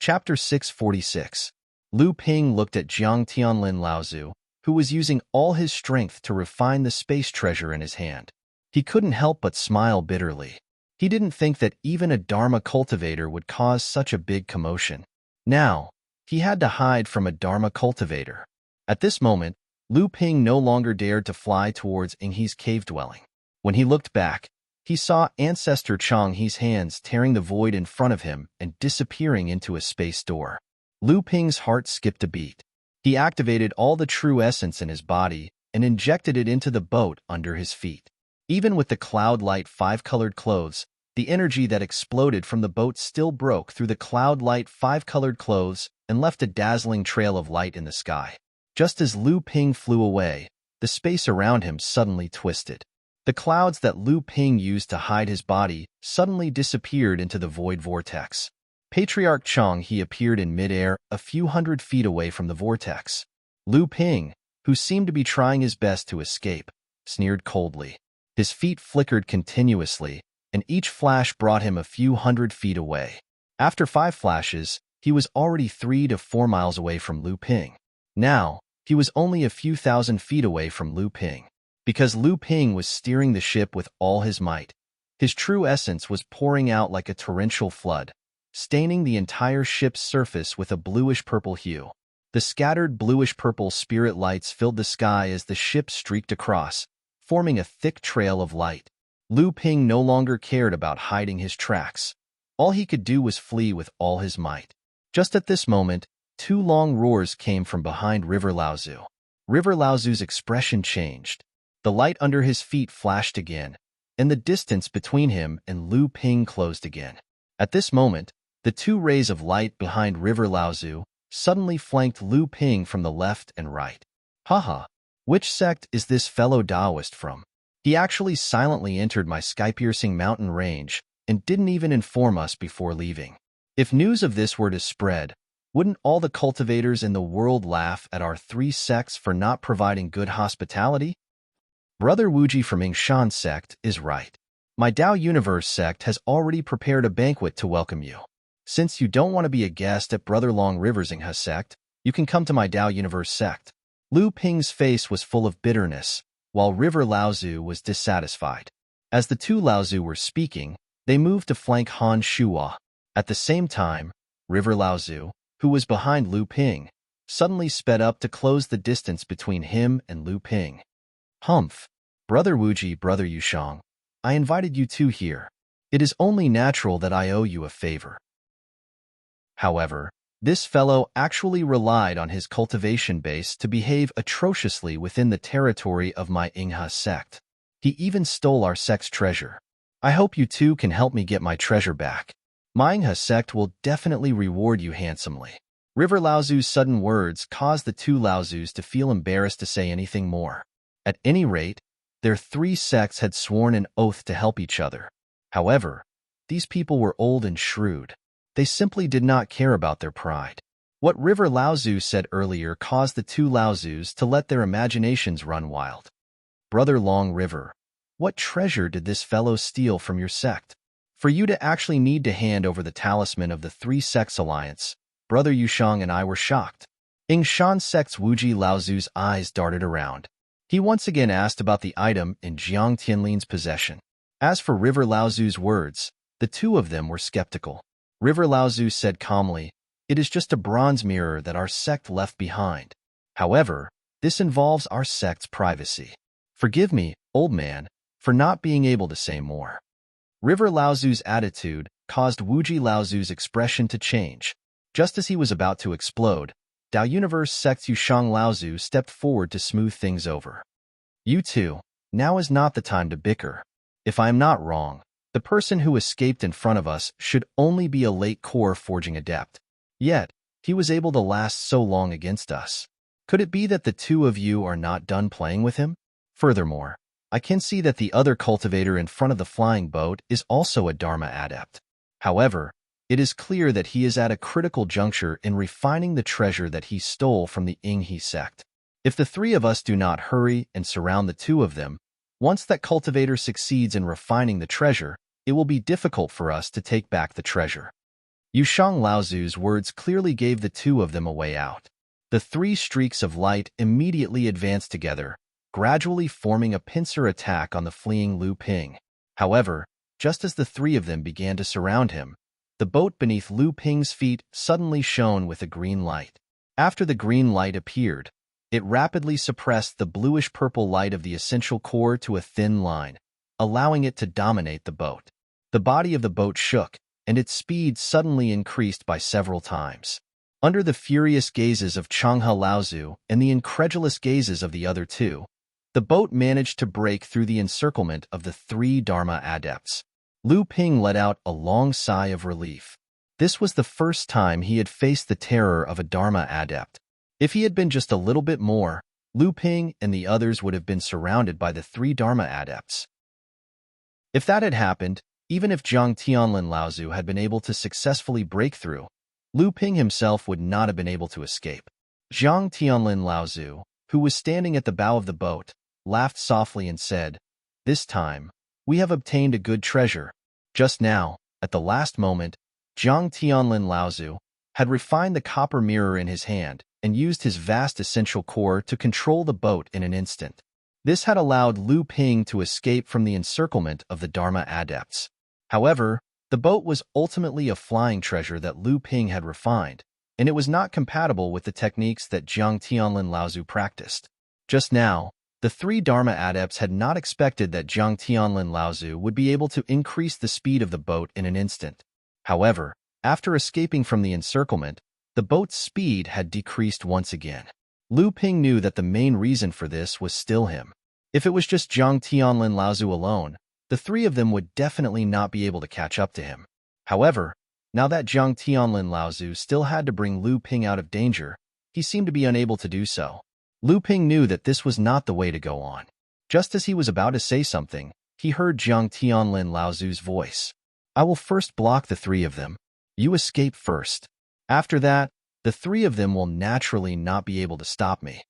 Chapter 646. Lu Ping looked at Jiang Tianlin Laozu, who was using all his strength to refine the space treasure in his hand. He couldn't help but smile bitterly. He didn't think that even a Dharma cultivator would cause such a big commotion. Now, he had to hide from a Dharma cultivator. At this moment, Lu Ping no longer dared to fly towards Yinghe's cave dwelling. When he looked back, he saw Ancestor Chang He's hands tearing the void in front of him and disappearing into a space door. Lu Ping's heart skipped a beat. He activated all the true essence in his body and injected it into the boat under his feet. Even with the cloud-light five-colored clothes, the energy that exploded from the boat still broke through the cloud-light five-colored clothes and left a dazzling trail of light in the sky. Just as Lu Ping flew away, the space around him suddenly twisted. The clouds that Lu Ping used to hide his body suddenly disappeared into the void vortex. Patriarch Chang He appeared in midair a few hundred feet away from the vortex. Lu Ping, who seemed to be trying his best to escape, sneered coldly. His feet flickered continuously, and each flash brought him a few hundred feet away. After 5 flashes, he was already 3 to 4 miles away from Lu Ping. Now, he was only a few thousand feet away from Lu Ping. Because Lu Ping was steering the ship with all his might, his true essence was pouring out like a torrential flood, staining the entire ship's surface with a bluish-purple hue. The scattered bluish-purple spirit lights filled the sky as the ship streaked across, forming a thick trail of light. Lu Ping no longer cared about hiding his tracks. All he could do was flee with all his might. Just at this moment, 2 long roars came from behind River Laozu. River Laozu's expression changed. The light under his feet flashed again, and the distance between him and Lu Ping closed again. At this moment, the 2 rays of light behind River Laozu suddenly flanked Lu Ping from the left and right. Haha, which sect is this fellow Taoist from? He actually silently entered my sky-piercing mountain range and didn't even inform us before leaving. If news of this were to spread, wouldn't all the cultivators in the world laugh at our 3 sects for not providing good hospitality? Brother Wuji from Yingshan sect is right. My Tao Universe sect has already prepared a banquet to welcome you. Since you don't want to be a guest at Brother Long River's Yinghe sect, you can come to my Tao Universe sect. Lu Ping's face was full of bitterness, while River Laozu was dissatisfied. As the 2 Laozu were speaking, they moved to flank Han Shuhua. At the same time, River Laozu, who was behind Lu Ping, suddenly sped up to close the distance between him and Lu Ping. Humph. Brother Wuji, Brother Yushang, I invited you 2 here. It is only natural that I owe you a favor. However, this fellow actually relied on his cultivation base to behave atrociously within the territory of my Yinghe sect. He even stole our sect's treasure. I hope you 2 can help me get my treasure back. My Yinghe sect will definitely reward you handsomely. River Laozu's sudden words caused the 2 Laozus to feel embarrassed to say anything more. At any rate, their 3 sects had sworn an oath to help each other. However, these people were old and shrewd. They simply did not care about their pride. What River Laozu said earlier caused the 2 Laozus to let their imaginations run wild. Brother Long River, what treasure did this fellow steal from your sect? For you to actually need to hand over the talisman of the 3 sects alliance, Brother Yushang and I were shocked. Yingshan sect's Wuji Laozu's eyes darted around. He once again asked about the item in Jiang Tianlin's possession. As for River Laozu's words, the 2 of them were skeptical. River Laozu said calmly, "It is just a bronze mirror that our sect left behind. However, this involves our sect's privacy. Forgive me, old man, for not being able to say more." River Laozu's attitude caused Wuji Laozu's expression to change. Just as he was about to explode, Tao Universe sect's Yushang Laozu stepped forward to smooth things over. "You 2, now is not the time to bicker. If I am not wrong, the person who escaped in front of us should only be a late core forging adept. Yet, he was able to last so long against us. Could it be that the 2 of you are not done playing with him? Furthermore, I can see that the other cultivator in front of the flying boat is also a Dharma adept. However, it is clear that he is at a critical juncture in refining the treasure that he stole from the Yinghe sect. If the 3 of us do not hurry and surround the 2 of them, once that cultivator succeeds in refining the treasure, it will be difficult for us to take back the treasure." Yushang Laozu's words clearly gave the two of them a way out. The three streaks of light immediately advanced together, gradually forming a pincer attack on the fleeing Lu Ping. However, just as the three of them began to surround him, the boat beneath Lu Ping's feet suddenly shone with a green light. After the green light appeared, it rapidly suppressed the bluish-purple light of the essential core to a thin line, allowing it to dominate the boat. The body of the boat shook, and its speed suddenly increased by several times. Under the furious gazes of Changhe Laozu and the incredulous gazes of the other two, the boat managed to break through the encirclement of the three Dharma adepts. Lu Ping let out a long sigh of relief. This was the first time he had faced the terror of a Dharma adept. If he had been just a little bit more, Lu Ping and the others would have been surrounded by the three Dharma adepts. If that had happened, even if Zhang Tianlin Laozu had been able to successfully break through, Lu Ping himself would not have been able to escape. Zhang Tianlin Laozu, who was standing at the bow of the boat, laughed softly and said, "This time, we have obtained a good treasure." Just now, at the last moment, Zhang Tianlin Laozu had refined the copper mirror in his hand and used his vast essential core to control the boat in an instant. This had allowed Lu Ping to escape from the encirclement of the Dharma adepts. However, the boat was ultimately a flying treasure that Lu Ping had refined, and it was not compatible with the techniques that Zhang Tianlin Laozu practiced. Just now, the three Dharma adepts had not expected that Zhang Tianlin Laozu would be able to increase the speed of the boat in an instant. However, after escaping from the encirclement, the boat's speed had decreased once again. Lu Ping knew that the main reason for this was still him. If it was just Zhang Tianlin Laozu alone, the three of them would definitely not be able to catch up to him. However, now that Zhang Tianlin Laozu still had to bring Lu Ping out of danger, he seemed to be unable to do so. Lu Ping knew that this was not the way to go on. Just as he was about to say something, he heard Zhang Tianlin Laozu's voice. "I will first block the three of them. You escape first. After that, the three of them will naturally not be able to stop me."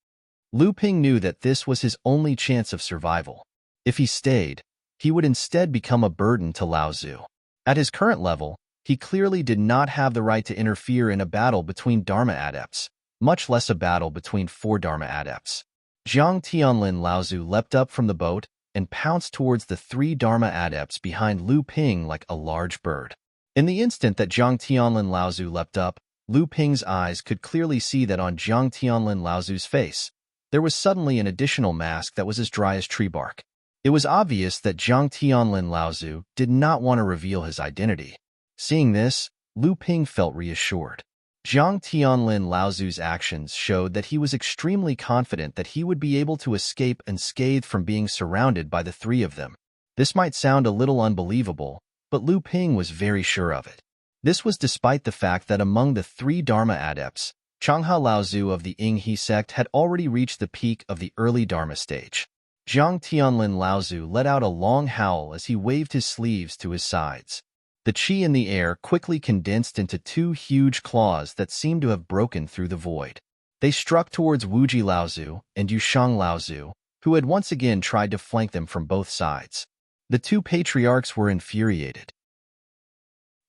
Lu Ping knew that this was his only chance of survival. If he stayed, he would instead become a burden to Laozu. At his current level, he clearly did not have the right to interfere in a battle between Dharma adepts, much less a battle between four Dharma adepts. Zhang Tianlin Laozu leapt up from the boat and pounced towards the three Dharma adepts behind Lu Ping like a large bird. In the instant that Zhang Tianlin Laozu leapt up, Lu Ping's eyes could clearly see that on Zhang Tianlin Laozu's face, there was suddenly an additional mask that was as dry as tree bark. It was obvious that Zhang Tianlin Laozu did not want to reveal his identity. Seeing this, Lu Ping felt reassured. Zhang Tianlin Laozu's actions showed that he was extremely confident that he would be able to escape unscathed from being surrounded by the three of them. This might sound a little unbelievable, but Lu Ping was very sure of it. This was despite the fact that among the three Dharma adepts, Changhe Laozu of the Yinghe sect had already reached the peak of the early Dharma stage. Zhang Tianlin Laozu let out a long howl as he waved his sleeves to his sides. The qi in the air quickly condensed into two huge claws that seemed to have broken through the void. They struck towards Wuji Laozu and Yushang Laozu, who had once again tried to flank them from both sides. The two patriarchs were infuriated.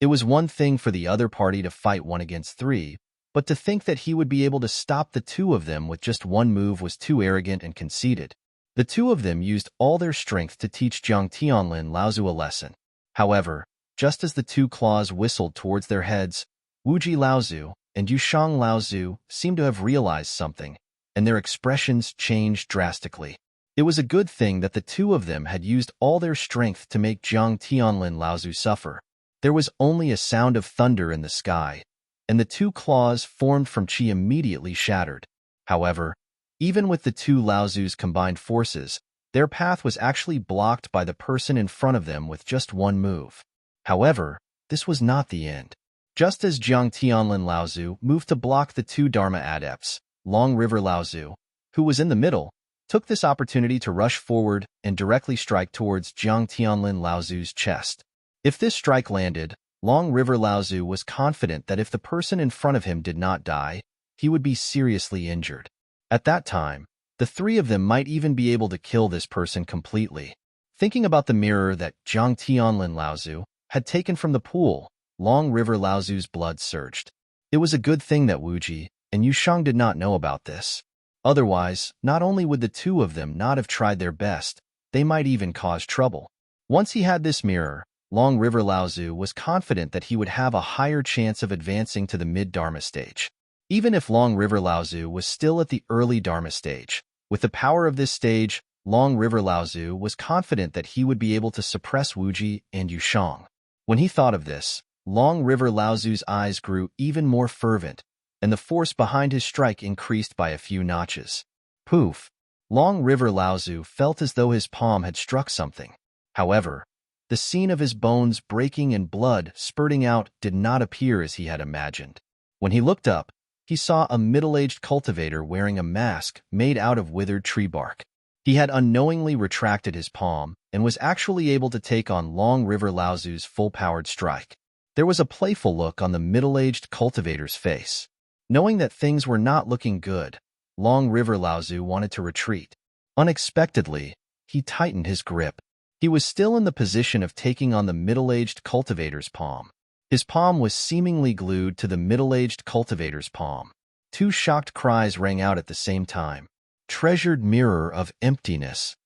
It was one thing for the other party to fight 1 against 3, but to think that he would be able to stop the two of them with just one move was too arrogant and conceited. The two of them used all their strength to teach Zhang Tianlin Laozu a lesson. However, just as the two claws whistled towards their heads, Wuji Laozu and Yushang Laozu seemed to have realized something, and their expressions changed drastically. It was a good thing that the two of them had used all their strength to make Zhang Tianlin Laozu suffer. There was only a sound of thunder in the sky, and the two claws formed from qi immediately shattered. However, even with the two Laozu's combined forces, their path was actually blocked by the person in front of them with just one move. However, this was not the end. Just as Zhang Tianlin Laozu moved to block the two Dharma adepts, Long River Laozu, who was in the middle, took this opportunity to rush forward and directly strike towards Zhang Tianlin Laozu's chest. If this strike landed, Long River Laozu was confident that if the person in front of him did not die, he would be seriously injured. At that time, the three of them might even be able to kill this person completely. Thinking about the mirror that Zhang Tianlin Laozu had taken from the pool, Long River Laozu's blood surged. It was a good thing that Wuji and Yushang did not know about this. Otherwise, not only would the two of them not have tried their best, they might even cause trouble. Once he had this mirror, Long River Laozu was confident that he would have a higher chance of advancing to the mid-Dharma stage. Even if Long River Laozu was still at the early Dharma stage, with the power of this stage, Long River Laozu was confident that he would be able to suppress Wuji and Yushang. When he thought of this, Long River Laozu's eyes grew even more fervent, and the force behind his strike increased by a few notches. Poof! Long River Laozu felt as though his palm had struck something. However, the scene of his bones breaking and blood spurting out did not appear as he had imagined. When he looked up, he saw a middle-aged cultivator wearing a mask made out of withered tree bark. He had unknowingly retracted his palm and was actually able to take on Long River Laozu's full-powered strike. There was a playful look on the middle-aged cultivator's face. Knowing that things were not looking good, Long River Laozu wanted to retreat. Unexpectedly, he tightened his grip. He was still in the position of taking on the middle-aged cultivator's palm. His palm was seemingly glued to the middle-aged cultivator's palm. Two shocked cries rang out at the same time. Treasured mirror of emptiness.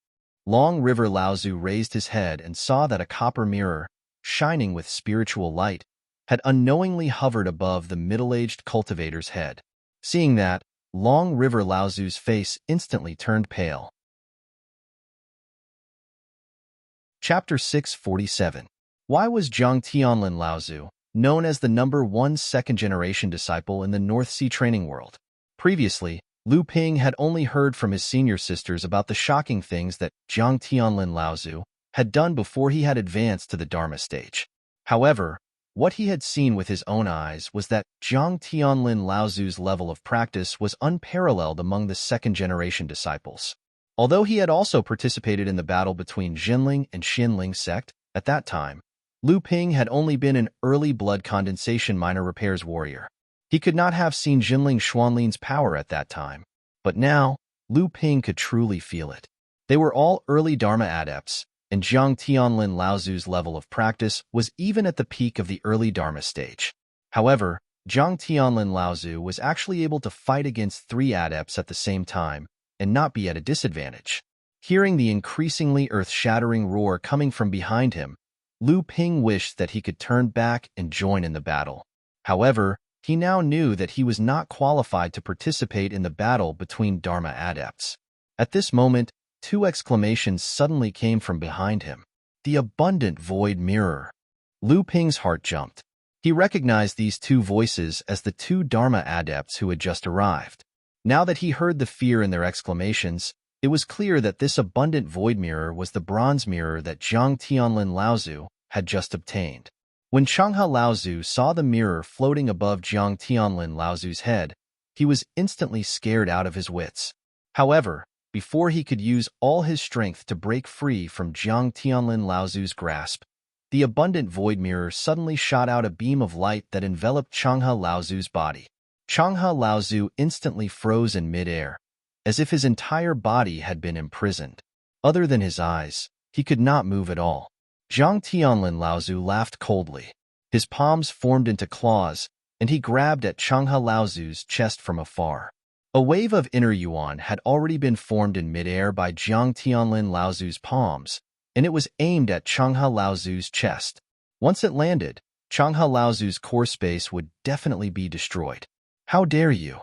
Long River Laozu raised his head and saw that a copper mirror, shining with spiritual light, had unknowingly hovered above the middle-aged cultivator's head. Seeing that, Long River Laozu's face instantly turned pale. Chapter 647. Why was Zhang Tianlin Laozu known as the #1 second-generation disciple in the North Sea training world? Previously, Lu Ping had only heard from his senior sisters about the shocking things that Zhang Tianlin Laozu had done before he had advanced to the Dharma stage. However, what he had seen with his own eyes was that Zhang Tianlin Laozu's level of practice was unparalleled among the second-generation disciples. Although he had also participated in the battle between Jinling and Xinling sect, at that time, Lu Ping had only been an early blood condensation minor repairs warrior. He could not have seen Jinling Xuanlin's power at that time, but now, Lu Ping could truly feel it. They were all early Dharma adepts, and Zhang Tianlin Laozu's level of practice was even at the peak of the early Dharma stage. However, Zhang Tianlin Laozu was actually able to fight against 3 adepts at the same time and not be at a disadvantage. Hearing the increasingly earth-shattering roar coming from behind him, Lu Ping wished that he could turn back and join in the battle. However, he now knew that he was not qualified to participate in the battle between Dharma adepts. At this moment, 2 exclamations suddenly came from behind him. The abundant void mirror. Lu Ping's heart jumped. He recognized these 2 voices as the 2 Dharma adepts who had just arrived. Now that he heard the fear in their exclamations, it was clear that this abundant void mirror was the bronze mirror that Zhang Tianlin Laozu had just obtained. When Changhe Laozu saw the mirror floating above Zhang Tianlin Laozu's head, he was instantly scared out of his wits. However, before he could use all his strength to break free from Zhang Tianlin Laozu's grasp, the abundant void mirror suddenly shot out a beam of light that enveloped Changhe Laozu's body. Changhe Laozu instantly froze in midair, as if his entire body had been imprisoned. Other than his eyes, he could not move at all. Zhang Tianlin Laozu laughed coldly. His palms formed into claws, and he grabbed at Changhe Laozu's chest from afar. A wave of inner yuan had already been formed in midair by Zhang Tianlin Laozu's palms, and it was aimed at Changhe Laozu's chest. Once it landed, Changhe Laozu's core space would definitely be destroyed. How dare you?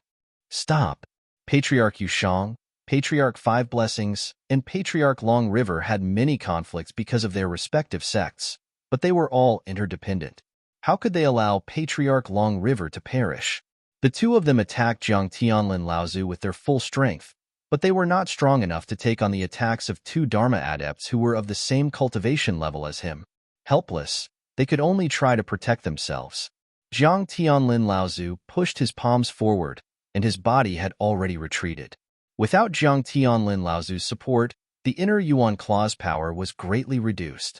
Stop! Patriarch Yushang, Patriarch Five Blessings, and Patriarch Long River had many conflicts because of their respective sects, but they were all interdependent. How could they allow Patriarch Long River to perish? The 2 of them attacked Zhang Tianlin Laozu with their full strength, but they were not strong enough to take on the attacks of 2 Dharma adepts who were of the same cultivation level as him. Helpless, they could only try to protect themselves. Zhang Tianlin Laozu pushed his palms forward, and his body had already retreated. Without Zhang Tianlin Laozu's support, the inner Yuan claw's power was greatly reduced.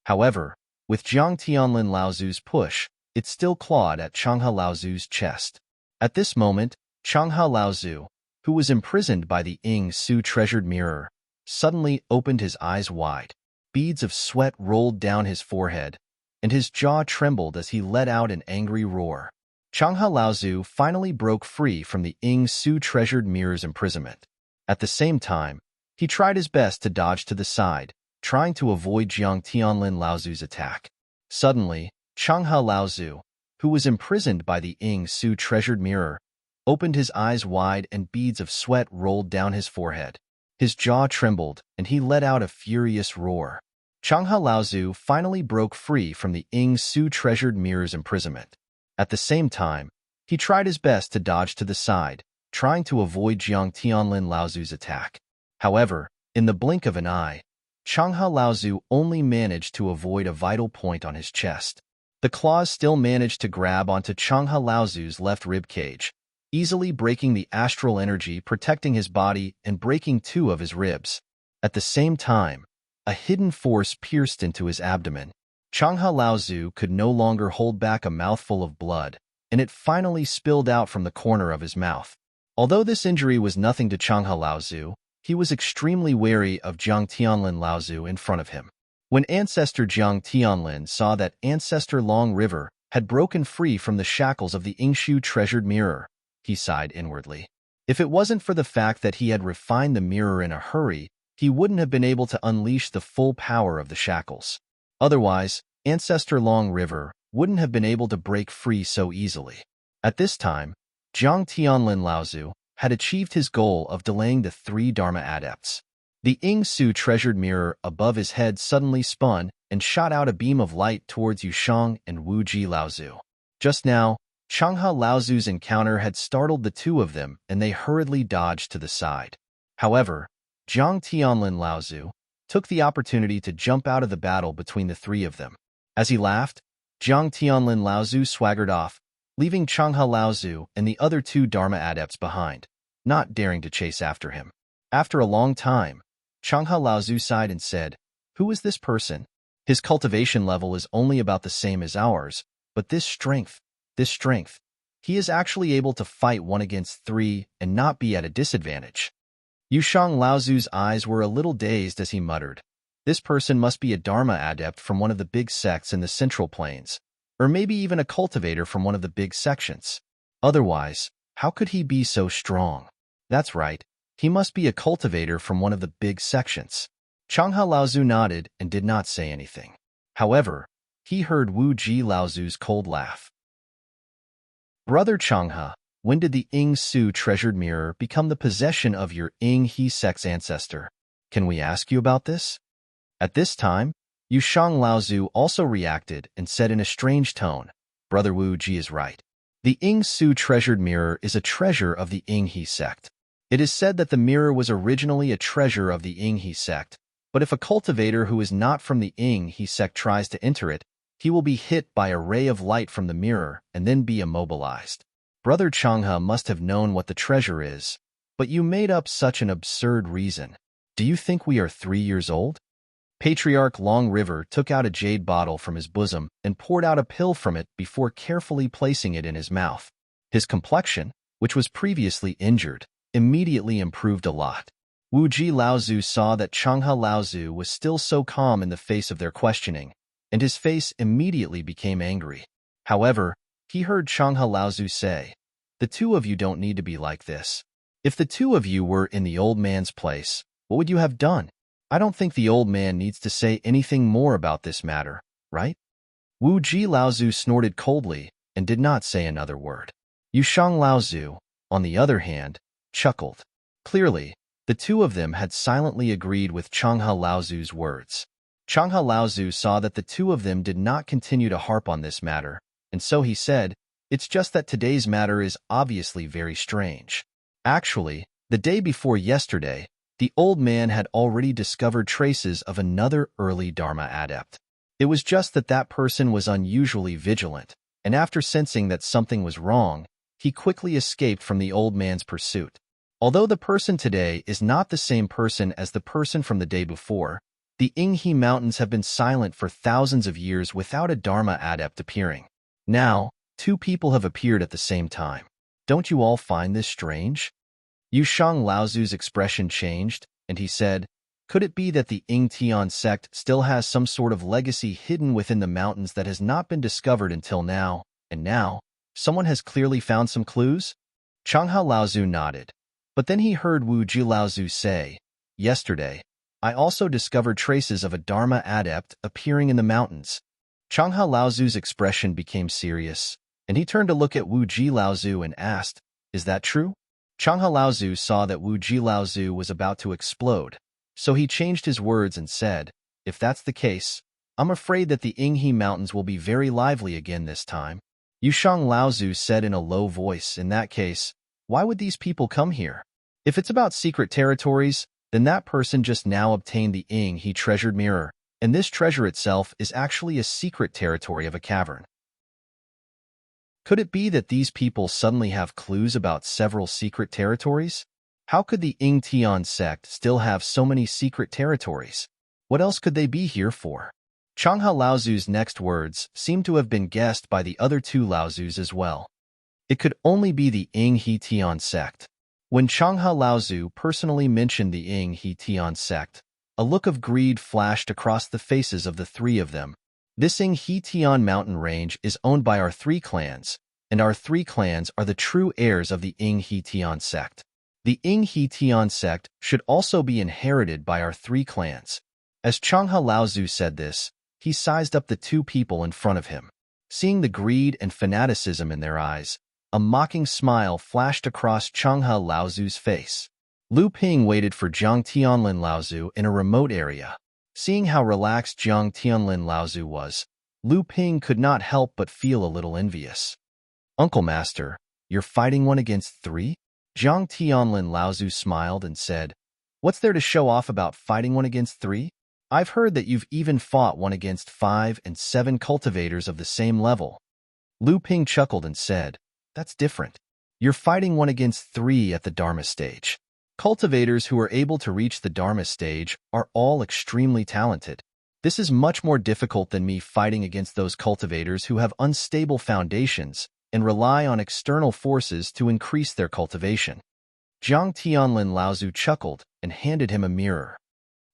However, with Zhang Tianlin Laozu's push, it still clawed at Changhe Laozu's chest. At this moment, Changhe Laozu, who was imprisoned by the Ying Su treasured mirror, suddenly opened his eyes wide. Beads of sweat rolled down his forehead, and his jaw trembled as he let out an angry roar. Changhe Laozu finally broke free from the Ying Su treasured mirror's imprisonment. At the same time, he tried his best to dodge to the side, trying to avoid Jiang Tianlin Laozu's attack. Suddenly, Changhe Laozu, who was imprisoned by the Ying Su treasured mirror, opened his eyes wide and beads of sweat rolled down his forehead. His jaw trembled, and he let out a furious roar. Changhe Laozu finally broke free from the Ying Su treasured mirror's imprisonment. At the same time, he tried his best to dodge to the side, trying to avoid Jiang Tianlin Laozu's attack. However, in the blink of an eye, Changhe Laozu only managed to avoid a vital point on his chest. The claws still managed to grab onto Changhe Laozu's left rib cage, easily breaking the astral energy protecting his body and breaking 2 of his ribs. At the same time, a hidden force pierced into his abdomen. Changhe Laozu could no longer hold back a mouthful of blood, and it finally spilled out from the corner of his mouth. Although this injury was nothing to Changhe Laozu, he was extremely wary of Jiang Tianlin Laozu in front of him. When Ancestor Jiang Tianlin saw that Ancestor Long River had broken free from the shackles of the Yingshu treasured mirror, he sighed inwardly. If it wasn't for the fact that he had refined the mirror in a hurry, he wouldn't have been able to unleash the full power of the shackles. Otherwise, Ancestor Long River wouldn't have been able to break free so easily. At this time, Jiang Tianlin Laozu had achieved his goal of delaying the 3 Dharma adepts. The Ying Su treasured mirror above his head suddenly spun and shot out a beam of light towards Yushang and Wu Ji Laozu. Just now, Changhe Laozu's encounter had startled the 2 of them, and they hurriedly dodged to the side. However, Jiang Tianlin Laozu took the opportunity to jump out of the battle between the 3 of them. As he laughed, Jiang Tianlin Laozu swaggered off, leaving Changhe Laozu and the other 2 Dharma adepts behind, not daring to chase after him. After a long time, Changhe Laozu sighed and said, "Who is this person? His cultivation level is only about the same as ours, but this strength, he is actually able to fight 1 against 3 and not be at a disadvantage." Yushang Laozu's eyes were a little dazed as he muttered, "This person must be a Dharma adept from one of the big sects in the Central Plains, or maybe even a cultivator from one of the big sections. Otherwise, how could he be so strong? That's right, he must be a cultivator from one of the big sections." Changhe Laozu nodded and did not say anything. However, he heard Wu Ji Laozu's cold laugh. "Brother Changhe, when did the Ying Su treasured mirror become the possession of your Ying He sect's ancestor? Can we ask you about this?" At this time, Yushang Laozu also reacted and said in a strange tone, "Brother Wu Ji is right. The Ying Su treasured mirror is a treasure of the Ying He sect. It is said that the mirror was originally a treasure of the Ying He sect, but if a cultivator who is not from the Ying He sect tries to enter it, he will be hit by a ray of light from the mirror and then be immobilized. Brother Changhe must have known what the treasure is, but you made up such an absurd reason. Do you think we are 3 years old?" Patriarch Long River took out a jade bottle from his bosom and poured out a pill from it before carefully placing it in his mouth. His complexion, which was previously injured, immediately improved a lot. Wu Ji Laozu saw that Changhe Laozu was still so calm in the face of their questioning, and his face immediately became angry. However, he heard Changhe Laozu say, "The 2 of you don't need to be like this. If the 2 of you were in the old man's place, what would you have done? I don't think the old man needs to say anything more about this matter, right?" Wu Ji Laozu snorted coldly and did not say another word. Yushang Laozu, on the other hand, chuckled. Clearly, the 2 of them had silently agreed with Changhe Laozu's words. Changhe Laozu saw that the 2 of them did not continue to harp on this matter, and so he said, "It's just that today's matter is obviously very strange. Actually, the day before yesterday, the old man had already discovered traces of another early Dharma adept. It was just that that person was unusually vigilant, and after sensing that something was wrong, he quickly escaped from the old man's pursuit. Although the person today is not the same person as the person from the day before, the Yinghe Mountains have been silent for thousands of years without a Dharma adept appearing. Now, 2 people have appeared at the same time. Don't you all find this strange?" Yushang Laozu's expression changed, and he said, Could it be that the Tian sect still has some sort of legacy hidden within the mountains that has not been discovered until now, and now, someone has clearly found some clues? Changhao Laozu nodded, but then he heard Wu Ji Laozu say, "Yesterday, I also discovered traces of a Dharma adept appearing in the mountains." Changhao Laozu's expression became serious, and he turned to look at Wu Ji Laozu and asked, "Is that true?" Changhao Laozu saw that Wu Ji Laozu was about to explode, so he changed his words and said, "If that's the case, I'm afraid that the Yinghe Mountains will be very lively again this time." Yushang Laozu said in a low voice, "In that case, why would these people come here? If it's about secret territories, then that person just now obtained the Yinghe treasured mirror, and this treasure itself is actually a secret territory of a cavern. Could it be that these people suddenly have clues about several secret territories? How could the Tian sect still have so many secret territories? What else could they be here for?" Changhao Laozu's next words seemed to have been guessed by the other two Laozus as well. It could only be the Yinghe Tian sect. When Changhao Laozu personally mentioned the Yinghe Tian sect, a look of greed flashed across the faces of the three of them. This Yinghe Tian mountain range is owned by our three clans, and our three clans are the true heirs of the Yinghe Tian sect. The Yinghe Tian sect should also be inherited by our three clans. As Changhao Laozu said this, he sized up the two people in front of him. Seeing the greed and fanaticism in their eyes, a mocking smile flashed across Changhao Laozu's face. Lu Ping waited for Jiang Tianlin Laozu in a remote area. Seeing how relaxed Jiang Tianlin Laozu was, Lu Ping could not help but feel a little envious. "Uncle Master, you're fighting one against three?" Jiang Tianlin Laozu smiled and said, "What's there to show off about fighting one against three? I've heard that you've even fought one against 5 and 7 cultivators of the same level." Lu Ping chuckled and said, "That's different. You're fighting one against 3 at the Dharma stage. Cultivators who are able to reach the Dharma stage are all extremely talented. This is much more difficult than me fighting against those cultivators who have unstable foundations and rely on external forces to increase their cultivation." Jiang Tianlin Laozu chuckled and handed him a mirror.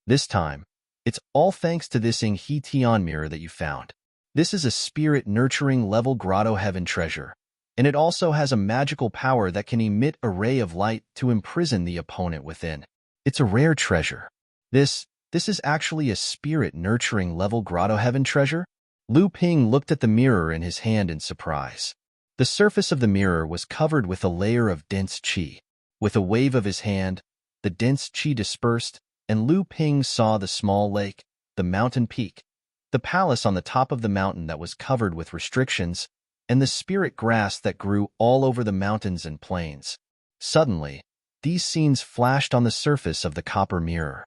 "This time, it's all thanks to this Yinghe Tian mirror that you found. This is a spirit-nurturing level grotto heaven treasure, and it also has a magical power that can emit a ray of light to imprison the opponent within. It's a rare treasure. This is actually a spirit-nurturing level grotto heaven treasure?" Lu Ping looked at the mirror in his hand in surprise. The surface of the mirror was covered with a layer of dense qi. With a wave of his hand, the dense qi dispersed, and Lu Ping saw the small lake, the mountain peak, the palace on the top of the mountain that was covered with restrictions, and the spirit grass that grew all over the mountains and plains. Suddenly, these scenes flashed on the surface of the copper mirror.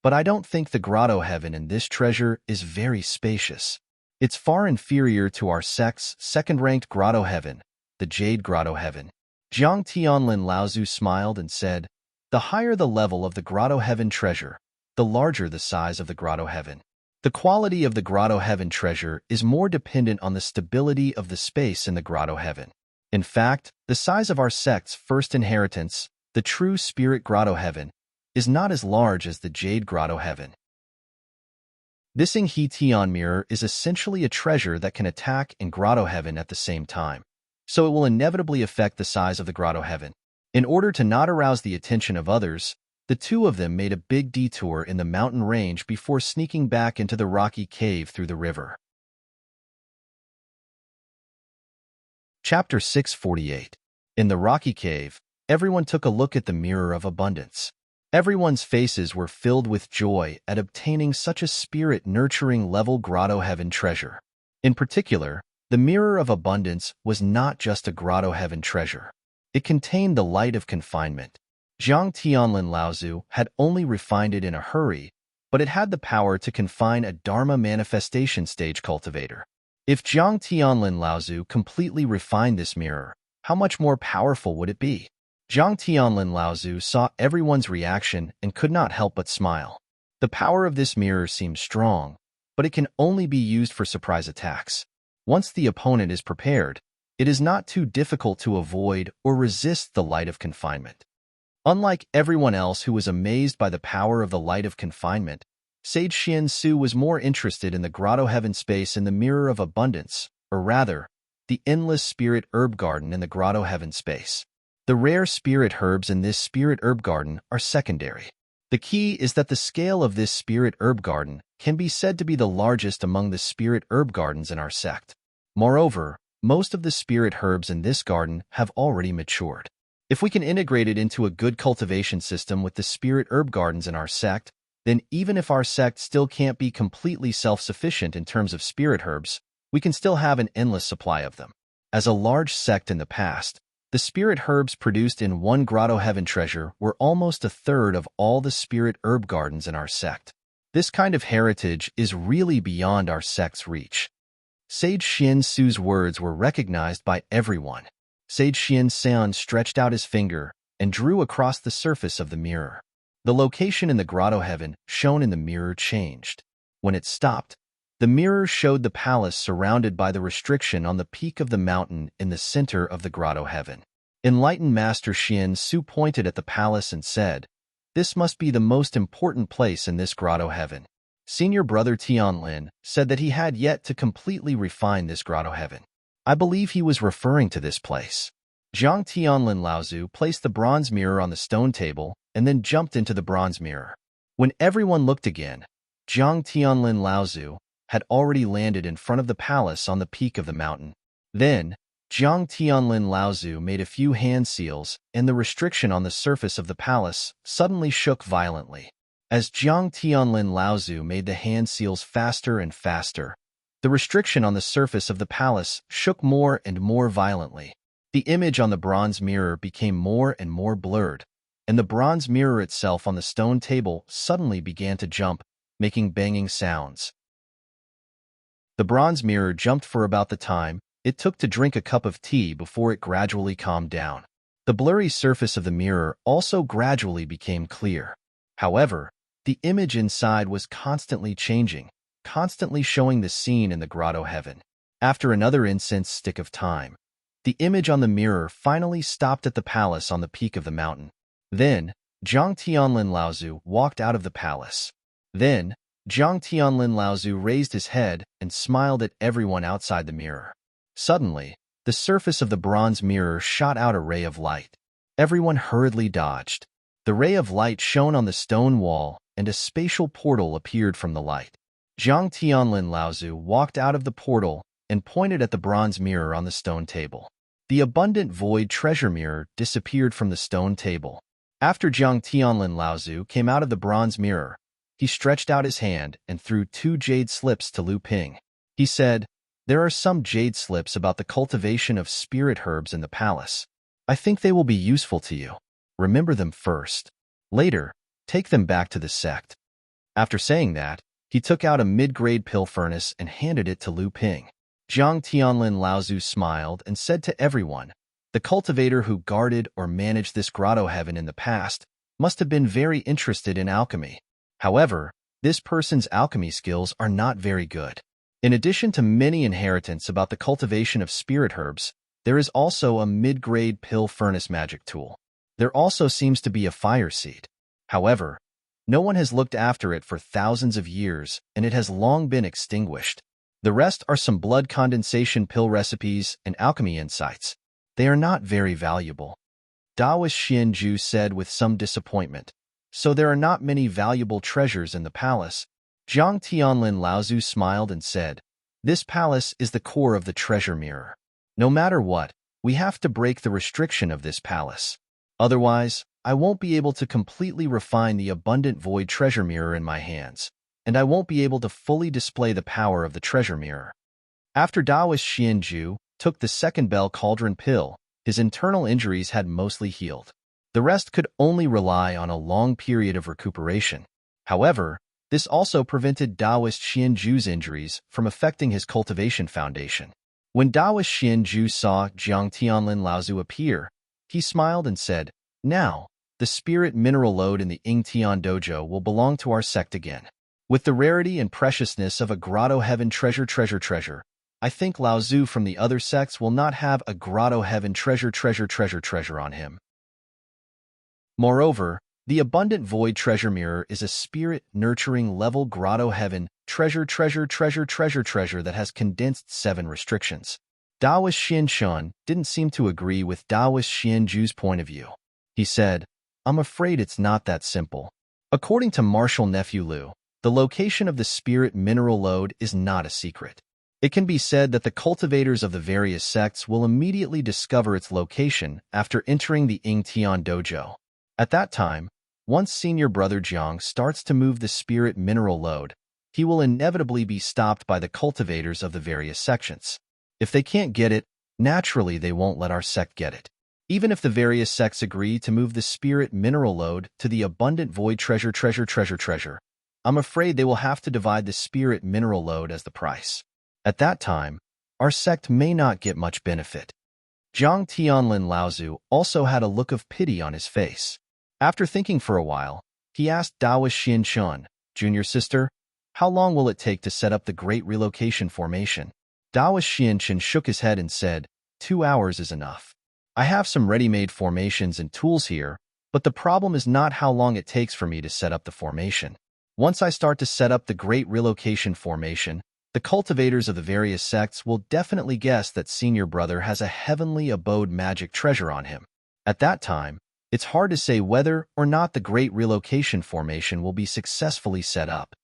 "But I don't think the grotto heaven in this treasure is very spacious. It's far inferior to our sect's second-ranked grotto heaven, the Jade Grotto Heaven." Jiang Tianlin Laozu smiled and said, "The higher the level of the grotto heaven treasure, the larger the size of the grotto heaven. The quality of the grotto heaven treasure is more dependent on the stability of the space in the grotto heaven. In fact, the size of our sect's first inheritance, the true spirit grotto heaven, is not as large as the Jade Grotto Heaven. This Yinghe Tian mirror is essentially a treasure that can attack and grotto heaven at the same time, so it will inevitably affect the size of the grotto heaven. In order to not arouse the attention of others, the two of them made a big detour in the mountain range before sneaking back into the rocky cave through the river. Chapter 648. In the rocky cave, everyone took a look at the Mirror of Abundance. Everyone's faces were filled with joy at obtaining such a spirit-nurturing level grotto heaven treasure. In particular, the Mirror of Abundance was not just a grotto heaven treasure. It contained the light of confinement. Jiang Tianlin Laozu had only refined it in a hurry, but it had the power to confine a Dharma manifestation stage cultivator. If Jiang Tianlin Laozu completely refined this mirror, how much more powerful would it be? Jiang Tianlin Laozu saw everyone's reaction and could not help but smile. The power of this mirror seems strong, but it can only be used for surprise attacks. Once the opponent is prepared, it is not too difficult to avoid or resist the light of confinement. Unlike everyone else who was amazed by the power of the light of confinement, Sage Xiansu was more interested in the grotto heaven space in the mirror of abundance, or rather, the endless spirit herb garden in the grotto heaven space. The rare spirit herbs in this spirit herb garden are secondary. The key is that the scale of this spirit herb garden can be said to be the largest among the spirit herb gardens in our sect. Moreover, most of the spirit herbs in this garden have already matured. If we can integrate it into a good cultivation system with the spirit herb gardens in our sect, then even if our sect still can't be completely self-sufficient in terms of spirit herbs, we can still have an endless supply of them. As a large sect in the past, the spirit herbs produced in one grotto heaven treasure were almost a third of all the spirit herb gardens in our sect. This kind of heritage is really beyond our sect's reach. Sage Xiansu's words were recognized by everyone. Sage Xianxian stretched out his finger and drew across the surface of the mirror. The location in the grotto heaven shown in the mirror changed. When it stopped, the mirror showed the palace surrounded by the restriction on the peak of the mountain in the center of the grotto heaven. Enlightened Master Xiansu pointed at the palace and said, "This must be the most important place in this grotto heaven." Senior brother Tianlin said that he had yet to completely refine this grotto heaven. I believe he was referring to this place. Jiang Tianlin Laozu placed the bronze mirror on the stone table and then jumped into the bronze mirror. When everyone looked again, Jiang Tianlin Laozu had already landed in front of the palace on the peak of the mountain. Then, Jiang Tianlin Laozu made a few hand seals, and the restriction on the surface of the palace suddenly shook violently. As Jiang Tianlin Laozu made the hand seals faster and faster, the restriction on the surface of the palace shook more and more violently. The image on the bronze mirror became more and more blurred, and the bronze mirror itself on the stone table suddenly began to jump, making banging sounds. The bronze mirror jumped for about the time it took to drink a cup of tea before it gradually calmed down. The blurry surface of the mirror also gradually became clear. However, the image inside was constantly changing, constantly showing the scene in the grotto heaven. After another incense stick of time, the image on the mirror finally stopped at the palace on the peak of the mountain. Then, Jiang Tianlin Laozu walked out of the palace. Then, Jiang Tianlin Laozu raised his head and smiled at everyone outside the mirror. Suddenly, the surface of the bronze mirror shot out a ray of light. Everyone hurriedly dodged. The ray of light shone on the stone wall, and a spatial portal appeared from the light. Jiang Tianlin Laozu walked out of the portal and pointed at the bronze mirror on the stone table. The abundant void treasure mirror disappeared from the stone table. After Jiang Tianlin Laozu came out of the bronze mirror, he stretched out his hand and threw 2 jade slips to Lu Ping. He said, "There are some jade slips about the cultivation of spirit herbs in the palace. I think they will be useful to you. Remember them first. Later, take them back to the sect." After saying that, he took out a mid-grade pill furnace and handed it to Lu Ping. Jiang Tianlin Laozu smiled and said to everyone, "The cultivator who guarded or managed this grotto heaven in the past must have been very interested in alchemy. However, this person's alchemy skills are not very good. In addition to many inheritance about the cultivation of spirit herbs, there is also a mid-grade pill furnace magic tool. There also seems to be a fire seed. However, no one has looked after it for thousands of years, and it has long been extinguished. The rest are some blood condensation pill recipes and alchemy insights. They are not very valuable." Taoist Xianju said with some disappointment. "So there are not many valuable treasures in the palace?" Jiang Tianlin Laozu smiled and said, "This palace is the core of the treasure mirror. No matter what, we have to break the restriction of this palace. Otherwise, I won't be able to completely refine the abundant void treasure mirror in my hands, and I won't be able to fully display the power of the treasure mirror." After Taoist Xianju took the second bell cauldron pill, his internal injuries had mostly healed. The rest could only rely on a long period of recuperation. However, this also prevented Taoist Xianju's injuries from affecting his cultivation foundation. When Taoist Xianju saw Jiang Tianlin Laozu appear, he smiled and said, "Now, the spirit mineral lode in the Yingtian dojo will belong to our sect again. With the rarity and preciousness of a grotto heaven treasure, I think Laozu from the other sects will not have a grotto heaven treasure on him." Moreover, the abundant void treasure mirror is a spirit-nurturing level grotto heaven treasure that has condensed 7 restrictions. Taoist Xian Shun didn't seem to agree with Taoist Xian Ju's point of view. He said, "I'm afraid it's not that simple." According to Marshal Nephew Liu, the location of the spirit mineral lode is not a secret. It can be said that the cultivators of the various sects will immediately discover its location after entering the Yingtian dojo. At that time, once senior brother Jiang starts to move the spirit mineral lode, he will inevitably be stopped by the cultivators of the various sections. If they can't get it, naturally they won't let our sect get it. Even if the various sects agree to move the spirit mineral lode to the abundant void treasure, I'm afraid they will have to divide the spirit mineral lode as the price. At that time, our sect may not get much benefit. Zhang Tianlin Laozu also had a look of pity on his face. After thinking for a while, he asked Taoist Xian Shun, "Junior sister, how long will it take to set up the Great Relocation Formation?" Taoist Xian Shun shook his head and said, 2 hours is enough. I have some ready-made formations and tools here, but the problem is not how long it takes for me to set up the formation. Once I start to set up the Great Relocation Formation, the cultivators of the various sects will definitely guess that senior brother has a heavenly abode magic treasure on him. At that time, it's hard to say whether or not the Great Relocation Formation will be successfully set up.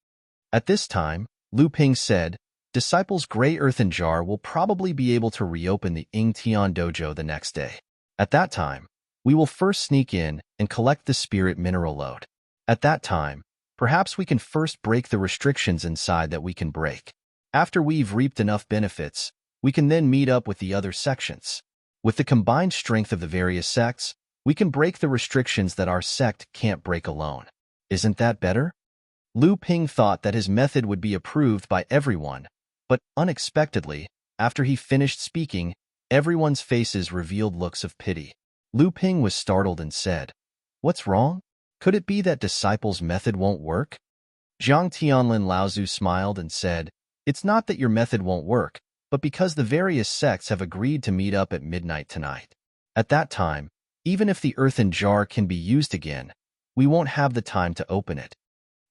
At this time, Lu Ping said, "Disciples' gray earthen jar will probably be able to reopen the Yingtian dojo the next day. At that time, we will first sneak in and collect the spirit mineral lode. At that time, perhaps we can first break the restrictions inside that we can break. After we've reaped enough benefits, we can then meet up with the other sections. With the combined strength of the various sects, we can break the restrictions that our sect can't break alone. Isn't that better?" Lu Ping thought that his method would be approved by everyone, but unexpectedly, after he finished speaking, everyone's faces revealed looks of pity. Lu Ping was startled and said, "What's wrong? Could it be that disciples' method won't work?" Zhang Tianlin Laozu smiled and said, "It's not that your method won't work, but because the various sects have agreed to meet up at midnight tonight. At that time, even if the earthen jar can be used again, we won't have the time to open it."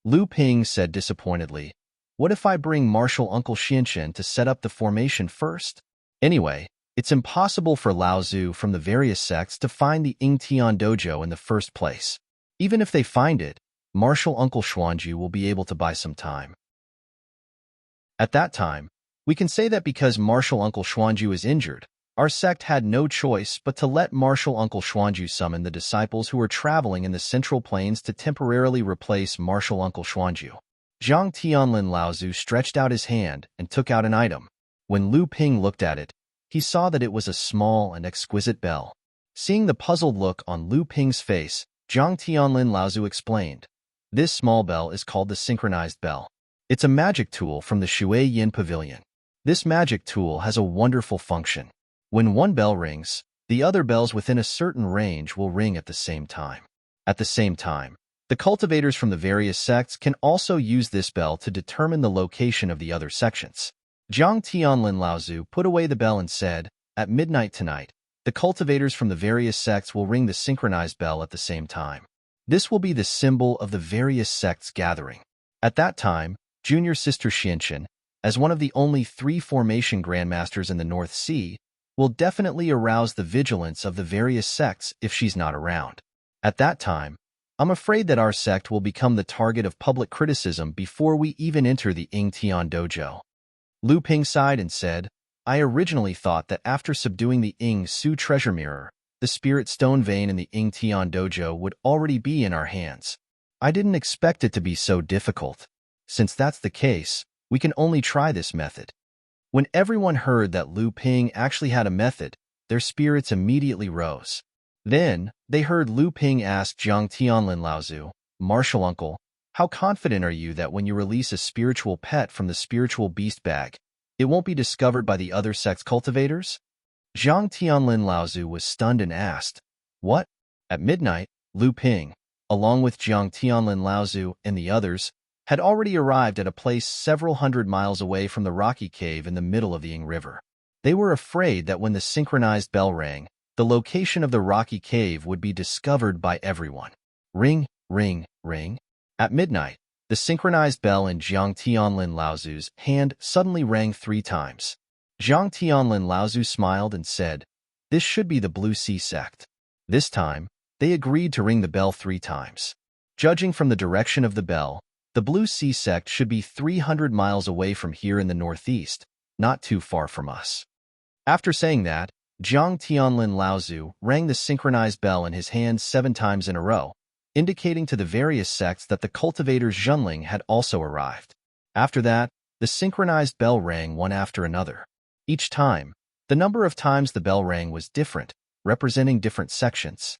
Lu Ping said disappointedly, "What if I bring Marshal Uncle Xianxian to set up the formation first? Anyway, it's impossible for Laozu from the various sects to find the Yingtian dojo in the first place. Even if they find it, Marshal Uncle Xuanju will be able to buy some time. At that time, we can say that because Marshal Uncle Xuanju is injured, our sect had no choice but to let Marshal Uncle Xuanju summon the disciples who were traveling in the Central Plains to temporarily replace Marshal Uncle Xuanju." Zhang Tianlin Laozu stretched out his hand and took out an item. When Lu Ping looked at it, he saw that it was a small and exquisite bell. Seeing the puzzled look on Lu Ping's face, Zhang Tianlin Laozu explained, "This small bell is called the synchronized bell. It's a magic tool from the Shui Yin Pavilion. This magic tool has a wonderful function. When one bell rings, the other bells within a certain range will ring at the same time. At the same time, the cultivators from the various sects can also use this bell to determine the location of the other sections." Zhang Tianlin Laozu put away the bell and said, "At midnight tonight, the cultivators from the various sects will ring the synchronized bell at the same time. This will be the symbol of the various sects gathering. At that time, junior sister Xianxian, as one of the only 3 formation grandmasters in the North Sea, will definitely arouse the vigilance of the various sects if she's not around. At that time, I'm afraid that our sect will become the target of public criticism before we even enter the Yingtian dojo." Lu Ping sighed and said, "I originally thought that after subduing the Ying Su treasure mirror, the spirit stone vein in the Yingtian dojo would already be in our hands. I didn't expect it to be so difficult. Since that's the case, we can only try this method." When everyone heard that Lu Ping actually had a method, their spirits immediately rose. Then, they heard Lu Ping ask Zhang Tianlin Laozu, "Marshal Uncle, how confident are you that when you release a spiritual pet from the spiritual beast bag, it won't be discovered by the other sect's cultivators?" Zhang Tianlin Laozu was stunned and asked, "What?" At midnight, Lu Ping, along with Zhang Tianlin Laozu and the others, had already arrived at a place several hundred miles away from the rocky cave in the middle of the Ying River. They were afraid that when the synchronized bell rang, the location of the rocky cave would be discovered by everyone. Ring, ring, ring. At midnight, the synchronized bell in Jiang Tianlin Laozu's hand suddenly rang 3 times. Jiang Tianlin Laozu smiled and said, "This should be the Blue Sea sect." This time, they agreed to ring the bell 3 times. Judging from the direction of the bell, the Blue Sea sect should be 300 miles away from here in the northeast, not too far from us. After saying that, Jiang Tianlin Laozu rang the synchronized bell in his hand 7 times in a row, indicating to the various sects that the cultivators Zhenling had also arrived. After that, the synchronized bell rang one after another. Each time, the number of times the bell rang was different, representing different sections.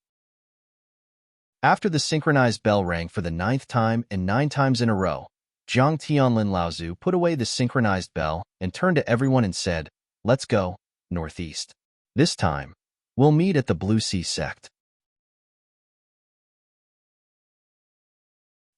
After the synchronized bell rang for the 9th time and 9 times in a row, Jiang Tianlin Laozu put away the synchronized bell and turned to everyone and said, "Let's go, northeast. This time, we'll meet at the Blue Sea sect."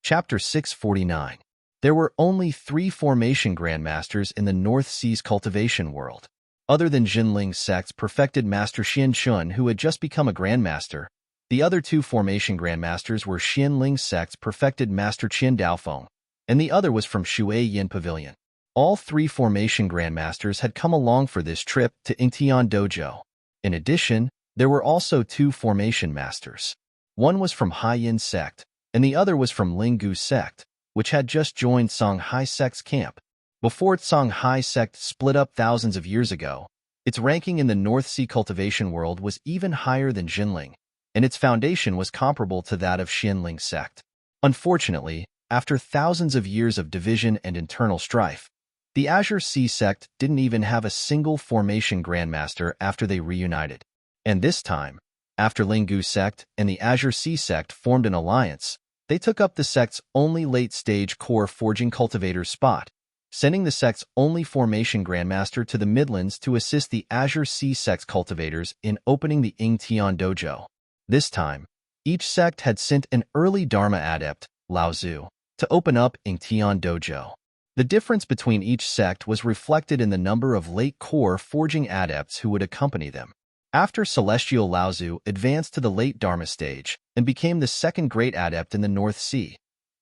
Chapter 649. There were only 3 formation grandmasters in the North Sea's cultivation world. Other than Zhenling's sect's perfected master Xian Chun, who had just become a grandmaster, the other 2 formation grandmasters were Xianling's sect's perfected master Qin Daofeng, and the other was from Shui Yin Pavilion. All 3 formation grandmasters had come along for this trip to Yingtian Dojo. In addition, there were also 2 formation masters. One was from Haiyin sect, and the other was from Linggu sect, which had just joined Songhai sect's camp. Before Songhai sect split up thousands of years ago, its ranking in the North Sea cultivation world was even higher than Zhenling, and its foundation was comparable to that of Xianling sect. Unfortunately, after thousands of years of division and internal strife, the Azure Sea sect didn't even have a single formation grandmaster after they reunited. And this time, after Linggu sect and the Azure Sea sect formed an alliance, they took up the sect's only late-stage core forging cultivator's spot, sending the sect's only formation grandmaster to the Midlands to assist the Azure Sea sect's cultivators in opening the Yingtian Dojo. This time, each sect had sent an early Dharma adept, Laozu, to open up Yingtian Dojo. The difference between each sect was reflected in the number of late core forging adepts who would accompany them. After Celestial Laozu advanced to the late Dharma stage and became the 2nd great adept in the North Sea,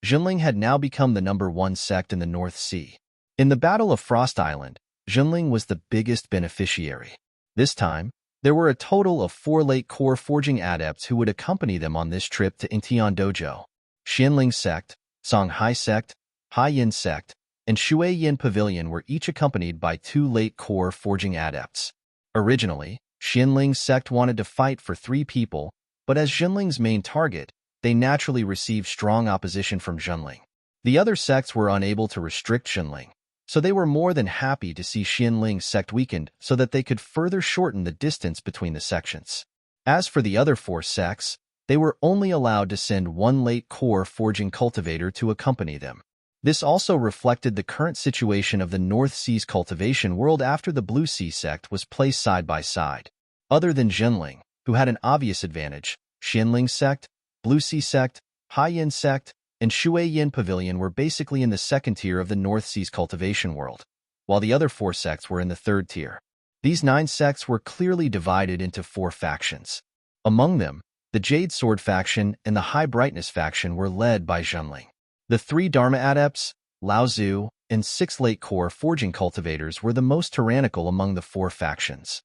Zhenling had now become the number 1 sect in the North Sea. In the Battle of Frost Island, Zhenling was the biggest beneficiary. This time, there were a total of 4 late core forging adepts who would accompany them on this trip to Yingtian Dojo. Xianling sect, Songhai sect, Haiyin sect, and Shui Yin Pavilion were each accompanied by 2 late core forging adepts. Originally, Xianling's sect wanted to fight for 3 people, but as Zhenling's main target, they naturally received strong opposition from Zhenling. The other sects were unable to restrict Zhenling, so they were more than happy to see Xianling's sect weakened so that they could further shorten the distance between the sections. As for the other 4 sects, they were only allowed to send 1 late core forging cultivator to accompany them. This also reflected the current situation of the North Sea's cultivation world after the Blue Sea sect was placed side by side. Other than Zhenling, who had an obvious advantage, Xianling sect, Blue Sea sect, Haiyin sect, and Shui Yin Pavilion were basically in the 2nd tier of the North Sea's cultivation world, while the other 4 sects were in the 3rd tier. These 9 sects were clearly divided into 4 factions. Among them, the Jade Sword faction and the High Brightness faction were led by Zhenling. The 3 Dharma adepts, Laozu, and 6 late core forging cultivators were the most tyrannical among the 4 factions.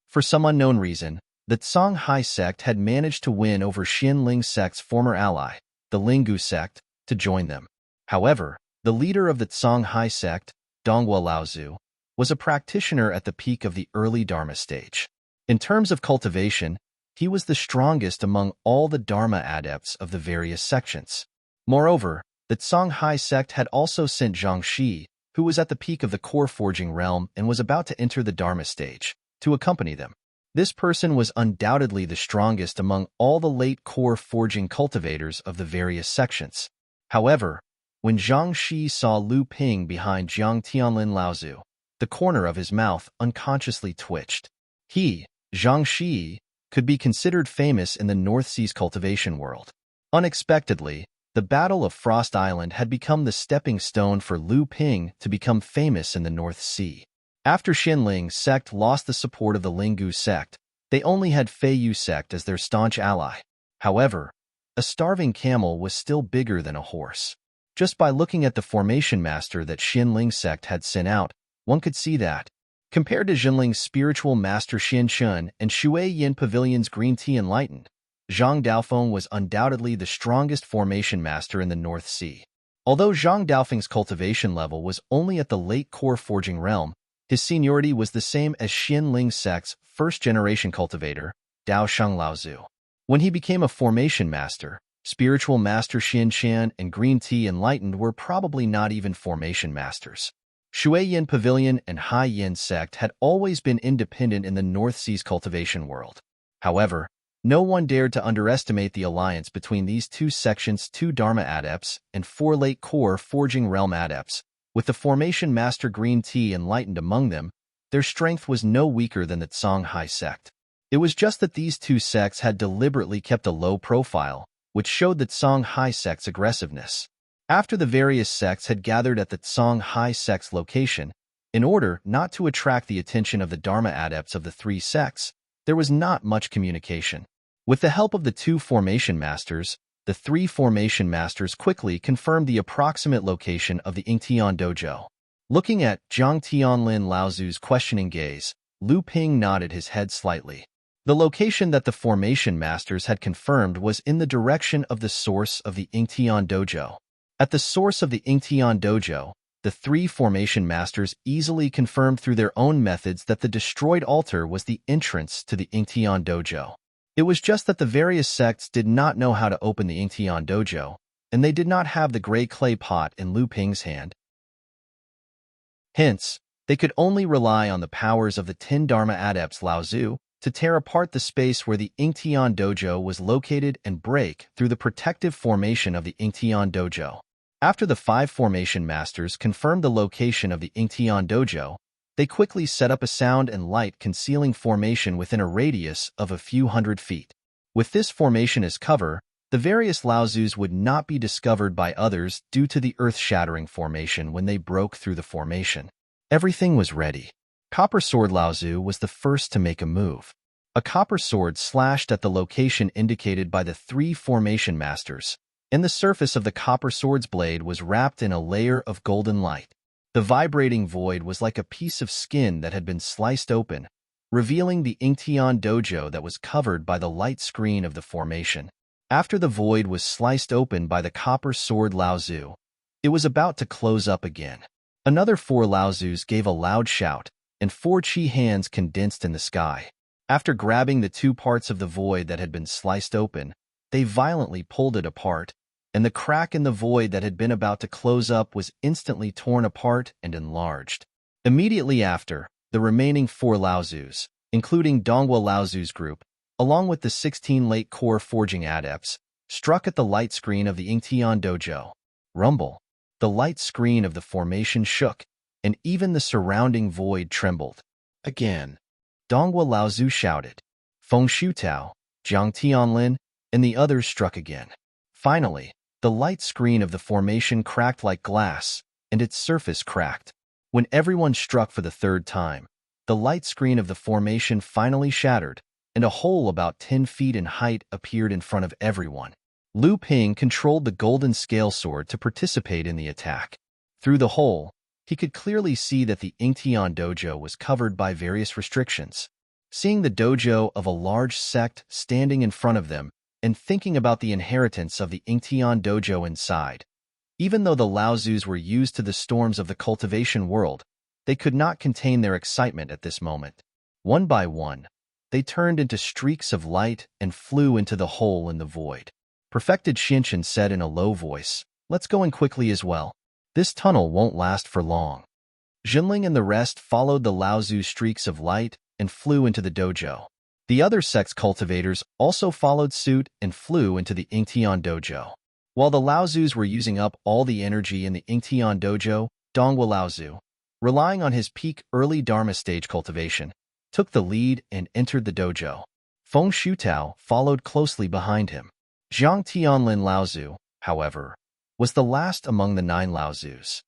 For some unknown reason, the Songhai sect had managed to win over Xianling sect's former ally, the Linggu sect, to join them. However, the leader of the Songhai sect, Donghua Laozu, was a practitioner at the peak of the early Dharma stage. In terms of cultivation, he was the strongest among all the Dharma adepts of the various sections. Moreover, the Songhai sect had also sent Zhang Shi, who was at the peak of the core forging realm and was about to enter the Dharma stage, to accompany them. This person was undoubtedly the strongest among all the late core forging cultivators of the various sections. However, when Zhang Shi saw Lu Ping behind Jiang Tianlin Laozu, the corner of his mouth unconsciously twitched. He, Zhang Shi, could be considered famous in the North Sea's cultivation world. Unexpectedly, the Battle of Frost Island had become the stepping stone for Lu Ping to become famous in the North Sea. After Xianling's sect lost the support of the Linggu sect, They only had Fei Yu sect as their staunch ally. However, a starving camel was still bigger than a horse. Just by looking at the formation master that Xinling sect had sent out, one could see that. Compared to Xinling's spiritual master Xian Shun and Shui Yin Pavilion's green tea enlightened, Zhang Daofeng was undoubtedly the strongest formation master in the North Sea. Although Zhang Daofeng's cultivation level was only at the late core forging realm, his seniority was the same as Xinling sect's first-generation cultivator, Dao Sheng Laozu. When he became a formation master, spiritual master Xian Shan and green tea enlightened were probably not even formation masters. Shui Yin Pavilion and Hai Yin sect had always been independent in the North Sea's cultivation world. However, no one dared to underestimate the alliance between these two sections, 2 Dharma adepts and 4 late core forging realm adepts. With the formation master green tea enlightened among them, their strength was no weaker than the Songhai sect. It was just that these two sects had deliberately kept a low profile, which showed the Songhai sect's aggressiveness. After the various sects had gathered at the Songhai sect's location, in order not to attract the attention of the Dharma adepts of the 3 sects, there was not much communication. With the help of the 2 formation masters, the 3 formation masters quickly confirmed the approximate location of the Yingtian dojo. Looking at Zhang Tianlin Laozu's questioning gaze, Lu Ping nodded his head slightly. The location that the formation masters had confirmed was in the direction of the source of the Yingtian dojo. At the source of the Yingtian dojo, the 3 formation masters easily confirmed through their own methods that the destroyed altar was the entrance to the Yingtian dojo. It was just that the various sects did not know how to open the Yingtian dojo, and they did not have the gray clay pot in Lu Ping's hand. Hence, they could only rely on the powers of the 10 Dharma adepts Laozu to tear apart the space where the Yingtian dojo was located and break through the protective formation of the Yingtian dojo. After the 5 formation masters confirmed the location of the Yingtian dojo, they quickly set up a sound and light concealing formation within a radius of a few hundred feet. With this formation as cover, the various Laozus would not be discovered by others due to the earth-shattering formation when they broke through the formation. Everything was ready. Copper Sword Laozu was the first to make a move. A copper sword slashed at the location indicated by the 3 formation masters, and the surface of the copper sword's blade was wrapped in a layer of golden light. The vibrating void was like a piece of skin that had been sliced open, revealing the Yingtian dojo that was covered by the light screen of the formation. After the void was sliced open by the copper sword Laozu, it was about to close up again. Another 4 Laozus gave a loud shout, and 4 chi hands condensed in the sky. After grabbing the 2 parts of the void that had been sliced open, they violently pulled it apart, and the crack in the void that had been about to close up was instantly torn apart and enlarged. Immediately after, the remaining 4 Laozus, including Dongwa Laozu's group, along with the 16 late core forging adepts, struck at the light screen of the Yingtian dojo. Rumble. The light screen of the formation shook, and even the surrounding void trembled. Again, Dongwa Laozu shouted. Feng Shutao, Zhang Tianlin, and the others struck again. Finally, the light screen of the formation cracked like glass, and its surface cracked. When everyone struck for the 3rd time, the light screen of the formation finally shattered, and a hole about 10 feet in height appeared in front of everyone. Lu Ping controlled the golden scale sword to participate in the attack. Through the hole, he could clearly see that the Yingtian dojo was covered by various restrictions. Seeing the dojo of a large sect standing in front of them, and thinking about the inheritance of the Yingtian dojo inside. Even though the Laozus were used to the storms of the cultivation world, they could not contain their excitement at this moment. One by one, they turned into streaks of light and flew into the hole in the void. Perfected Xinshan said in a low voice, "Let's go in quickly as well. This tunnel won't last for long." Xinling and the rest followed the Laozu's streaks of light and flew into the dojo. The other sect's cultivators also followed suit and flew into the Yingtian dojo. While the Laozus were using up all the energy in the Yingtian dojo, Dongwa Laozu, relying on his peak early Dharma stage cultivation, took the lead and entered the dojo. Feng Shutao followed closely behind him. Zhang Tianlin Laozu, however, was the last among the 9 Laozus.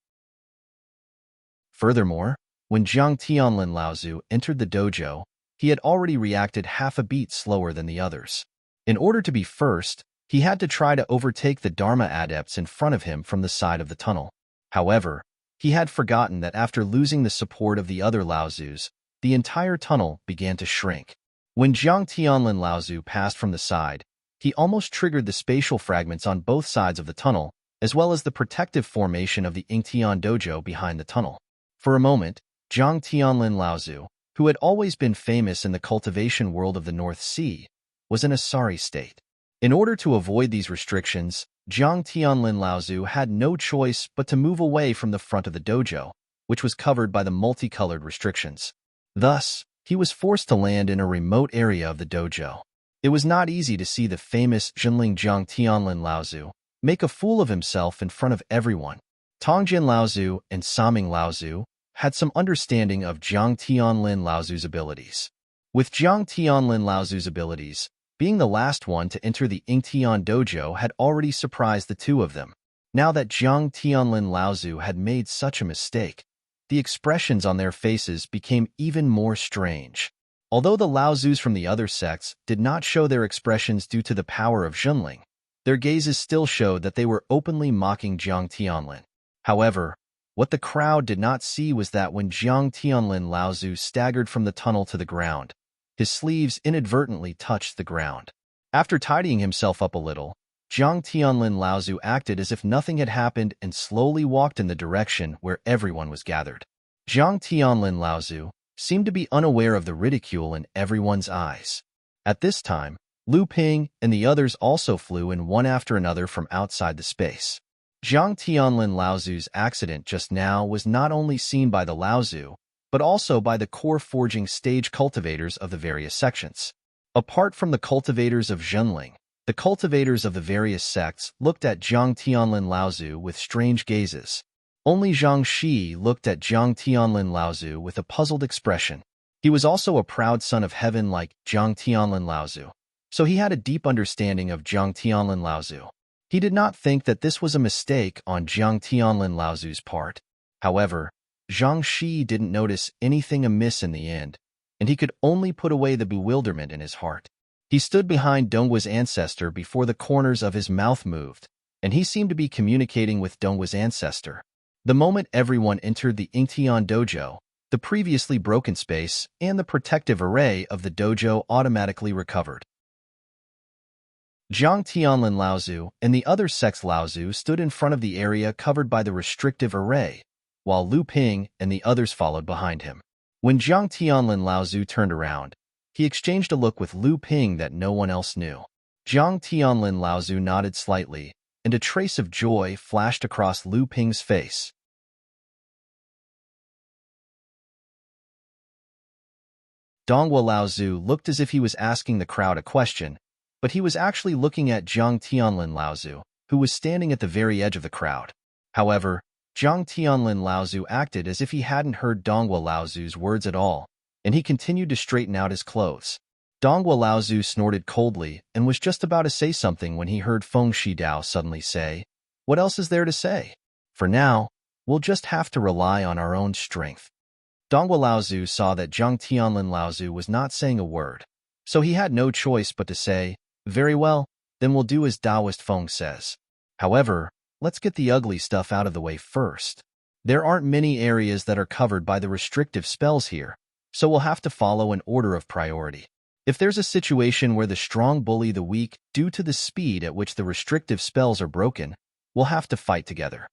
Furthermore, when Zhang Tianlin Laozu entered the dojo, he had already reacted half a beat slower than the others. In order to be first, he had to try to overtake the Dharma adepts in front of him from the side of the tunnel. However, he had forgotten that after losing the support of the other Laozus, the entire tunnel began to shrink. When Jiang Tianlin Laozu passed from the side, he almost triggered the spatial fragments on both sides of the tunnel, as well as the protective formation of the Yingtian dojo behind the tunnel. For a moment, Jiang Tianlin Laozu, who had always been famous in the cultivation world of the North Sea, was in a sorry state. In order to avoid these restrictions, Jiang Tianlin Laozu had no choice but to move away from the front of the dojo, which was covered by the multicolored restrictions. Thus, he was forced to land in a remote area of the dojo. It was not easy to see the famous Zhenling Jiang Tianlin Laozu make a fool of himself in front of everyone. Tongjin Laozu and Saming Laozu had some understanding of Jiang Tianlin Laozu's abilities. With Jiang Tianlin Laozu's abilities, being the last one to enter the Yingtian dojo had already surprised the two of them. Now that Jiang Tianlin Laozu had made such a mistake, the expressions on their faces became even more strange. Although the Laozus from the other sects did not show their expressions due to the power of Zhenling, their gazes still showed that they were openly mocking Jiang Tianlin. However, what the crowd did not see was that when Jiang Tianlin Laozu staggered from the tunnel to the ground, his sleeves inadvertently touched the ground. After tidying himself up a little, Jiang Tianlin Laozu acted as if nothing had happened and slowly walked in the direction where everyone was gathered. Jiang Tianlin Laozu seemed to be unaware of the ridicule in everyone's eyes. At this time, Lu Ping and the others also flew in one after another from outside the space. Jiang Tianlin Laozu's accident just now was not only seen by the Laozu, but also by the core forging stage cultivators of the various sections. Apart from the cultivators of Zhenling, the cultivators of the various sects looked at Jiang Tianlin Laozu with strange gazes. Only Zhang Shi looked at Jiang Tianlin Laozu with a puzzled expression. He was also a proud son of heaven like Jiang Tianlin Laozu, so he had a deep understanding of Jiang Tianlin Laozu. He did not think that this was a mistake on Jiang Tianlin Laozu's part. However, Zhang Shi didn't notice anything amiss in the end, and he could only put away the bewilderment in his heart. He stood behind Donghua's ancestor before the corners of his mouth moved, and he seemed to be communicating with Donghua's ancestor. The moment everyone entered the Yingtian dojo, the previously broken space and the protective array of the dojo automatically recovered. Jiang Tianlin Laozu and the other sect's Laozu stood in front of the area covered by the restrictive array, while Lu Ping and the others followed behind him. When Jiang Tianlin Laozu turned around, he exchanged a look with Lu Ping that no one else knew. Jiang Tianlin Laozu nodded slightly, and a trace of joy flashed across Lu Ping's face. Donghua Laozu looked as if he was asking the crowd a question, but he was actually looking at Jiang Tianlin Laozu, who was standing at the very edge of the crowd. However, Jiang Tianlin Laozu acted as if he hadn't heard Donghua Laozu's words at all, and he continued to straighten out his clothes. Donghua Laozu snorted coldly and was just about to say something when he heard Feng Shidao suddenly say, "What else is there to say? For now, we'll just have to rely on our own strength." Donghua Laozu saw that Jiang Tianlin Laozu was not saying a word, so he had no choice but to say, "Very well, then we'll do as Taoist Feng says. However, let's get the ugly stuff out of the way first. There aren't many areas that are covered by the restrictive spells here, so we'll have to follow an order of priority. If there's a situation where the strong bully the weak due to the speed at which the restrictive spells are broken, we'll have to fight together."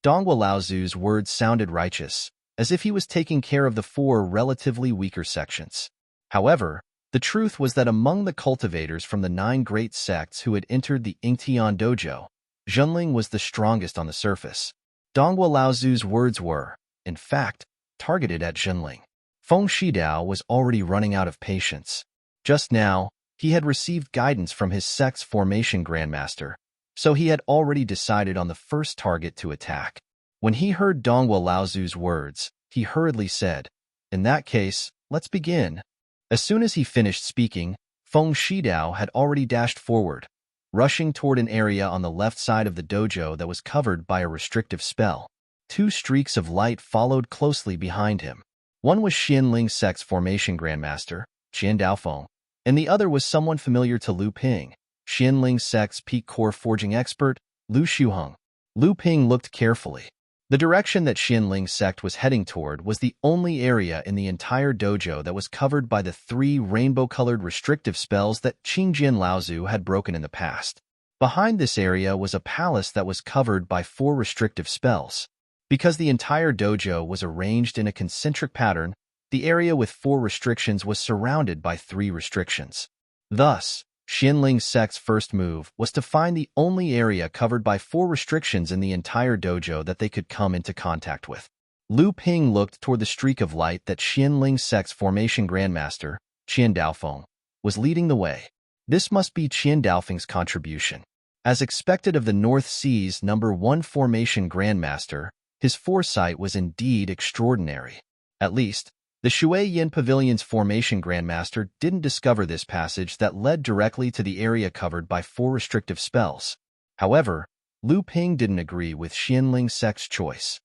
Donghua Laozu's words sounded righteous, as if he was taking care of the four relatively weaker sections. However, the truth was that among the cultivators from the 9 great sects who had entered the Yingtian dojo, Zhenling was the strongest on the surface. Donghua Laozu's words were, in fact, targeted at Zhenling. Feng Shidao was already running out of patience. Just now, he had received guidance from his sect's formation grandmaster, so he had already decided on the first target to attack. When he heard Donghua Laozu's words, he hurriedly said, "In that case, let's begin." As soon as he finished speaking, Feng Shidao had already dashed forward, rushing toward an area on the left side of the dojo that was covered by a restrictive spell. 2 streaks of light followed closely behind him. One was Xianling Sect's formation grandmaster, Qian Daofeng, and the other was someone familiar to Lu Ping, Xianling sect's peak core forging expert, Lu Shuheng. Lu Ping looked carefully. The direction that Xianling sect was heading toward was the only area in the entire dojo that was covered by the 3 rainbow-colored restrictive spells that Qingjin Laozu had broken in the past. Behind this area was a palace that was covered by 4 restrictive spells. Because the entire dojo was arranged in a concentric pattern, the area with 4 restrictions was surrounded by 3 restrictions. Thus, Xianling sect's first move was to find the only area covered by 4 restrictions in the entire dojo that they could come into contact with. Lu Ping looked toward the streak of light that Xianling sect's formation grandmaster, Qian Daofeng, was leading the way. This must be Qian Daofeng's contribution. As expected of the North Sea's #1 formation grandmaster, his foresight was indeed extraordinary. At least, the Shui Yin Pavilion's formation grandmaster didn't discover this passage that led directly to the area covered by 4 restrictive spells. However, Lu Ping didn't agree with Xianling sect's choice.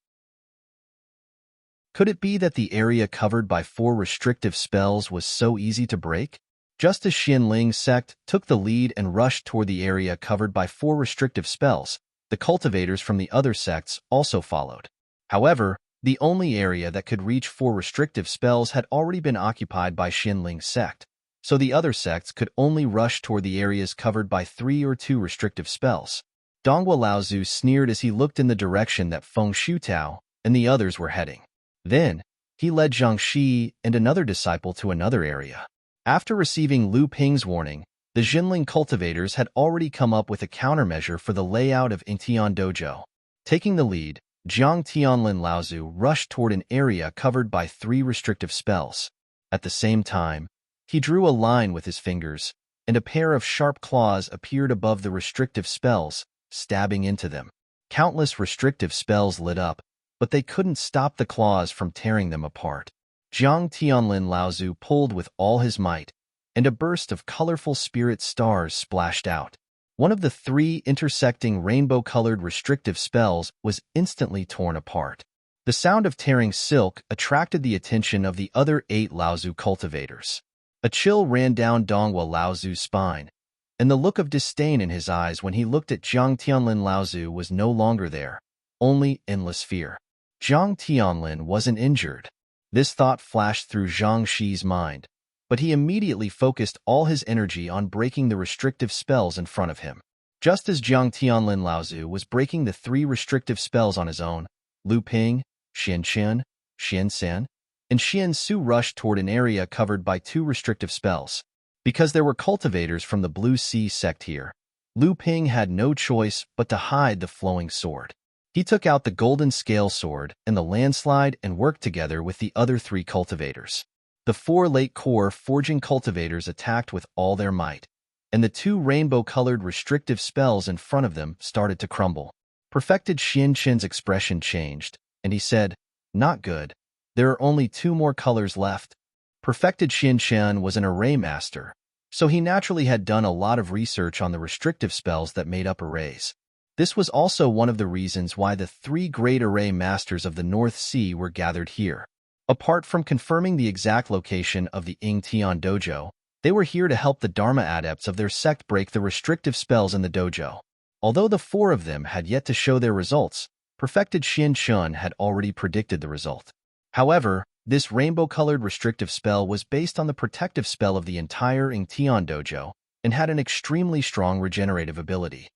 Could it be that the area covered by 4 restrictive spells was so easy to break? Just as Xianling sect took the lead and rushed toward the area covered by 4 restrictive spells, the cultivators from the other sects also followed. However, the only area that could reach 4 restrictive spells had already been occupied by Xianling sect, so the other sects could only rush toward the areas covered by 3 or 2 restrictive spells. Donghua Laozu sneered as he looked in the direction that Feng Shutao and the others were heading. Then, he led Zhang Shi and another disciple to another area. After receiving Lu Ping's warning, the Jinling cultivators had already come up with a countermeasure for the layout of Ingtian Dojo. Taking the lead, Jiang Tianlin Laozu rushed toward an area covered by 3 restrictive spells. At the same time, he drew a line with his fingers, and a pair of sharp claws appeared above the restrictive spells, stabbing into them. Countless restrictive spells lit up, but they couldn't stop the claws from tearing them apart. Jiang Tianlin Laozu pulled with all his might, and a burst of colorful spirit stars splashed out. One of the 3 intersecting rainbow-colored restrictive spells was instantly torn apart. The sound of tearing silk attracted the attention of the other 8 Laozu cultivators. A chill ran down Donghua Laozu's spine, and the look of disdain in his eyes when he looked at Jiang Tianlin Laozu was no longer there, only endless fear. Jiang Tianlin wasn't injured. This thought flashed through Zhang Shi's mind, but he immediately focused all his energy on breaking the restrictive spells in front of him. Just as Jiang Tianlin Laozu was breaking the 3 restrictive spells on his own, Lu Ping, Xian Chen, Xian San, and Xian Su rushed toward an area covered by 2 restrictive spells. Because there were cultivators from the Blue Sea sect here, Lu Ping had no choice but to hide the flowing sword. He took out the golden scale sword and the landslide and worked together with the other 3 cultivators. The 4 late core forging cultivators attacked with all their might, and the 2 rainbow-colored restrictive spells in front of them started to crumble. Perfected Xian Chen's expression changed, and he said, "Not good. There are only 2 more colors left." Perfected Xian Chen was an array master, so he naturally had done a lot of research on the restrictive spells that made up arrays. This was also one of the reasons why the 3 great array masters of the North Sea were gathered here. Apart from confirming the exact location of the Ingtian Dojo, they were here to help the Dharma adepts of their sect break the restrictive spells in the dojo. Although the 4 of them had yet to show their results, Perfected Xian Chun had already predicted the result. However, this rainbow-colored restrictive spell was based on the protective spell of the entire Ingtian Dojo and had an extremely strong regenerative ability.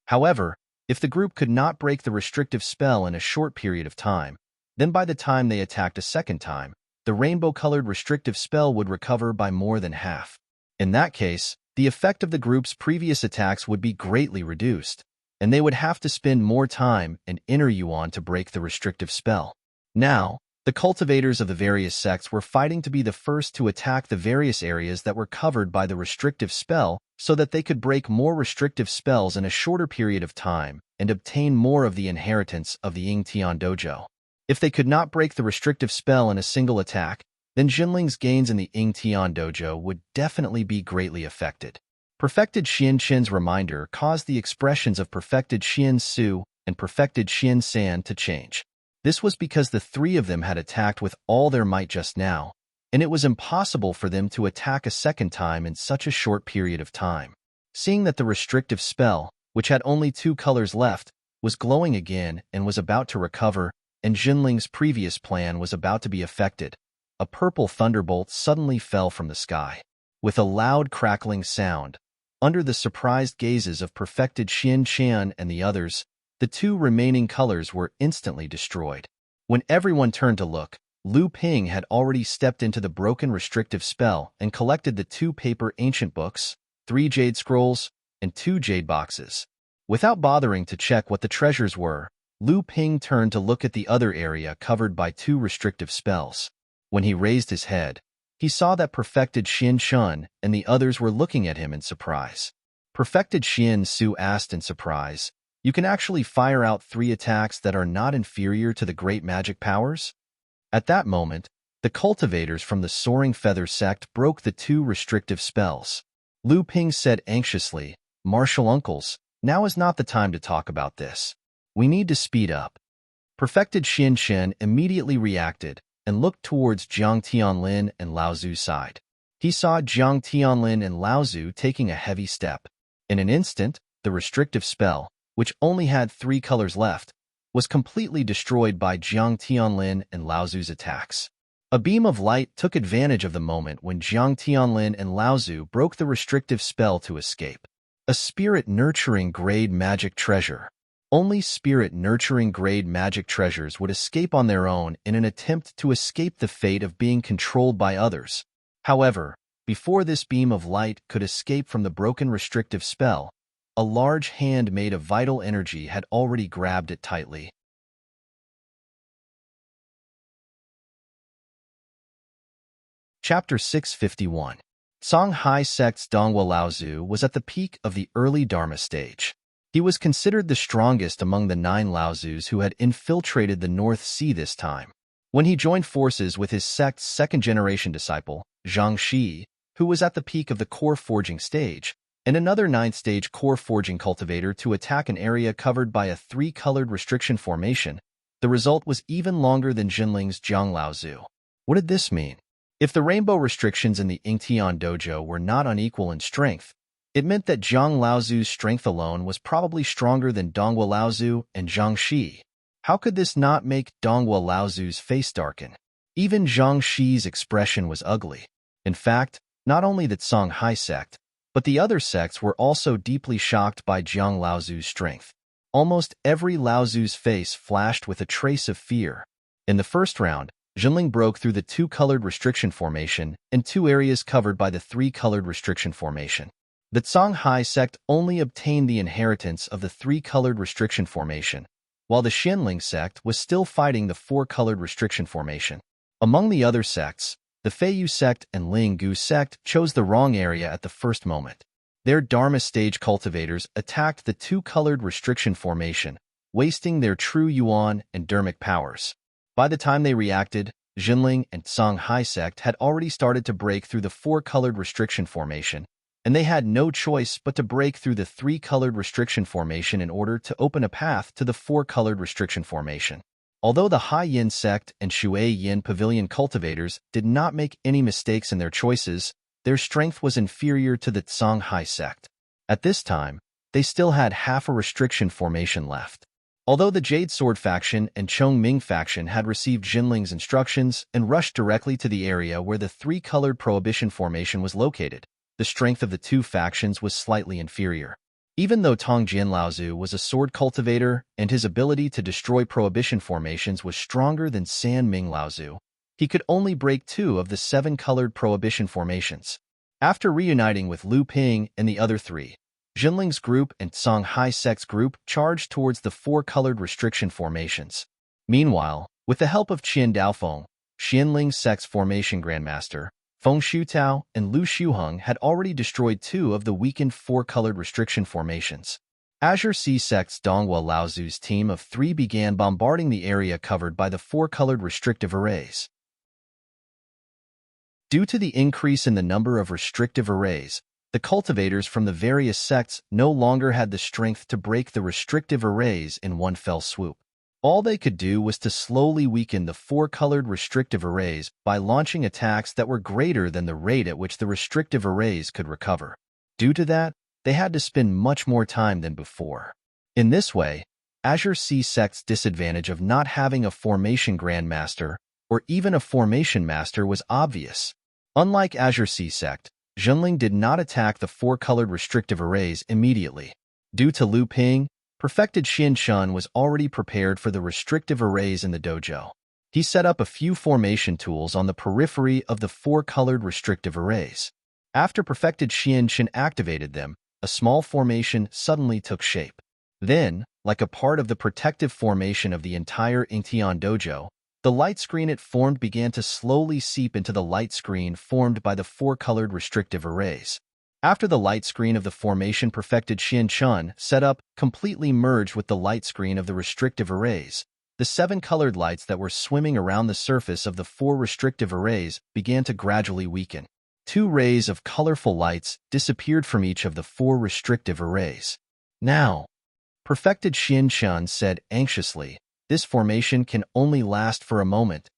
However, if the group could not break the restrictive spell in a short period of time, then by the time they attacked a second time, the rainbow-colored restrictive spell would recover by more than half. In that case, the effect of the group's previous attacks would be greatly reduced, and they would have to spend more time and inner yuan to break the restrictive spell. Now, the cultivators of the various sects were fighting to be the first to attack the various areas that were covered by the restrictive spell so that they could break more restrictive spells in a shorter period of time and obtain more of the inheritance of the Ingtian Dojo. If they could not break the restrictive spell in a single attack, then Jinling's gains in the Ingtian Dojo would definitely be greatly affected. Perfected Xian Chen's reminder caused the expressions of Perfected Xian Su and Perfected Xian San to change. This was because the 3 of them had attacked with all their might just now, and it was impossible for them to attack a second time in such a short period of time. Seeing that the restrictive spell, which had only 2 colors left, was glowing again and was about to recover, and Jinling's previous plan was about to be affected, a purple thunderbolt suddenly fell from the sky. With a loud crackling sound, under the surprised gazes of perfected Xian Qian and the others, the 2 remaining colors were instantly destroyed. When everyone turned to look, Lu Ping had already stepped into the broken restrictive spell and collected the 2 paper ancient books, 3 jade scrolls, and 2 jade boxes. Without bothering to check what the treasures were, Lu Ping turned to look at the other area covered by 2 restrictive spells. When he raised his head, he saw that perfected Xian Shun and the others were looking at him in surprise. Perfected Xian Su asked in surprise, "You can actually fire out 3 attacks that are not inferior to the great magic powers?" At that moment, the cultivators from the Soaring Feather sect broke the 2 restrictive spells. Lu Ping said anxiously, "Martial uncles, now is not the time to talk about this. We need to speed up." Perfected Xian Shen immediately reacted and looked towards Jiang Tianlin and Lao Zu's side. He saw Jiang Tianlin and Lao Zu taking a heavy step. In an instant, the restrictive spell, which only had 3 colors left, was completely destroyed by Jiang Tianlin and Lao Zu's attacks. A beam of light took advantage of the moment when Jiang Tianlin and Lao Zu broke the restrictive spell to escape. A spirit-nurturing grade magic treasure. Only spirit-nurturing grade magic treasures would escape on their own in an attempt to escape the fate of being controlled by others. However, before this beam of light could escape from the broken restrictive spell, a large hand made of vital energy had already grabbed it tightly. Chapter 651. Songhai Sect's Donghua Laozu was at the peak of the early Dharma stage. He was considered the strongest among the 9 Laozus who had infiltrated the North Sea this time. When he joined forces with his sect's second-generation disciple, Zhang Shi, who was at the peak of the core forging stage, and another 9th-stage core forging cultivator to attack an area covered by a 3-colored restriction formation, the result was even longer than Jinling's Jiang Laozu. What did this mean? If the rainbow restrictions in the Yingtian dojo were not unequal in strength, it meant that Jiang Laozu's strength alone was probably stronger than Donghua Laozu and Zhang Shi. How could this not make Donghua Laozu's face darken? Even Zhang Shi's expression was ugly. In fact, not only the Songhai sect, but the other sects were also deeply shocked by Jiang Laozu's strength. Almost every Laozu's face flashed with a trace of fear. In the first round, Jinling broke through the 2-colored restriction formation and 2 areas covered by the 3-colored restriction formation. The Songhai sect only obtained the inheritance of the 3-colored restriction formation, while the Xianling sect was still fighting the 4-colored restriction formation. Among the other sects, the Feiyu sect and Linggu sect chose the wrong area at the first moment. Their Dharma stage cultivators attacked the 2-colored restriction formation, wasting their true Yuan and Dermic powers. By the time they reacted, Jinling and Songhai sect had already started to break through the 4-colored restriction formation, and they had no choice but to break through the 3-colored restriction formation in order to open a path to the 4-colored restriction formation. Although the Hai Yin sect and Shui Yin pavilion cultivators did not make any mistakes in their choices, their strength was inferior to the Songhai sect. At this time, they still had half a restriction formation left. Although the Jade Sword faction and Chongming faction had received Jinling's instructions and rushed directly to the area where the 3-colored prohibition formation was located, the strength of the 2 factions was slightly inferior. Even though Tongjian Laozu was a sword cultivator and his ability to destroy prohibition formations was stronger than San Ming Laozu, he could only break 2 of the 7-colored prohibition formations. After reuniting with Lu Ping and the other 3, Jinling's group and Songhai sect's group charged towards the 4-colored restriction formations. Meanwhile, with the help of Qian Daofeng, Xianling sect's formation grandmaster, Feng Shutao and Lu Shuheng had already destroyed 2 of the weakened 4-colored restriction formations. Azure Sea sect's Donghua Laozu's team of 3 began bombarding the area covered by the 4-colored restrictive arrays. Due to the increase in the number of restrictive arrays, the cultivators from the various sects no longer had the strength to break the restrictive arrays in one fell swoop. All they could do was to slowly weaken the four-colored restrictive arrays by launching attacks that were greater than the rate at which the restrictive arrays could recover. Due to that, they had to spend much more time than before. In this way, Azure Sea Sect's disadvantage of not having a Formation Grandmaster or even a Formation Master was obvious. Unlike Azure Sea Sect, Zhenling did not attack the four-colored restrictive arrays immediately. Due to Lu Ping, Perfected Xian Shun was already prepared for the restrictive arrays in the dojo. He set up a few formation tools on the periphery of the four-colored restrictive arrays. After Perfected Xian Shun activated them, a small formation suddenly took shape. Then, like a part of the protective formation of the entire Ingtian dojo, the light screen it formed began to slowly seep into the light screen formed by the four-colored restrictive arrays. After the light screen of the formation Perfected Xian Shun set up completely merged with the light screen of the restrictive arrays, the seven colored lights that were swimming around the surface of the four restrictive arrays began to gradually weaken. Two rays of colorful lights disappeared from each of the four restrictive arrays. Now, Perfected Xian Shun said anxiously, this formation can only last for a moment.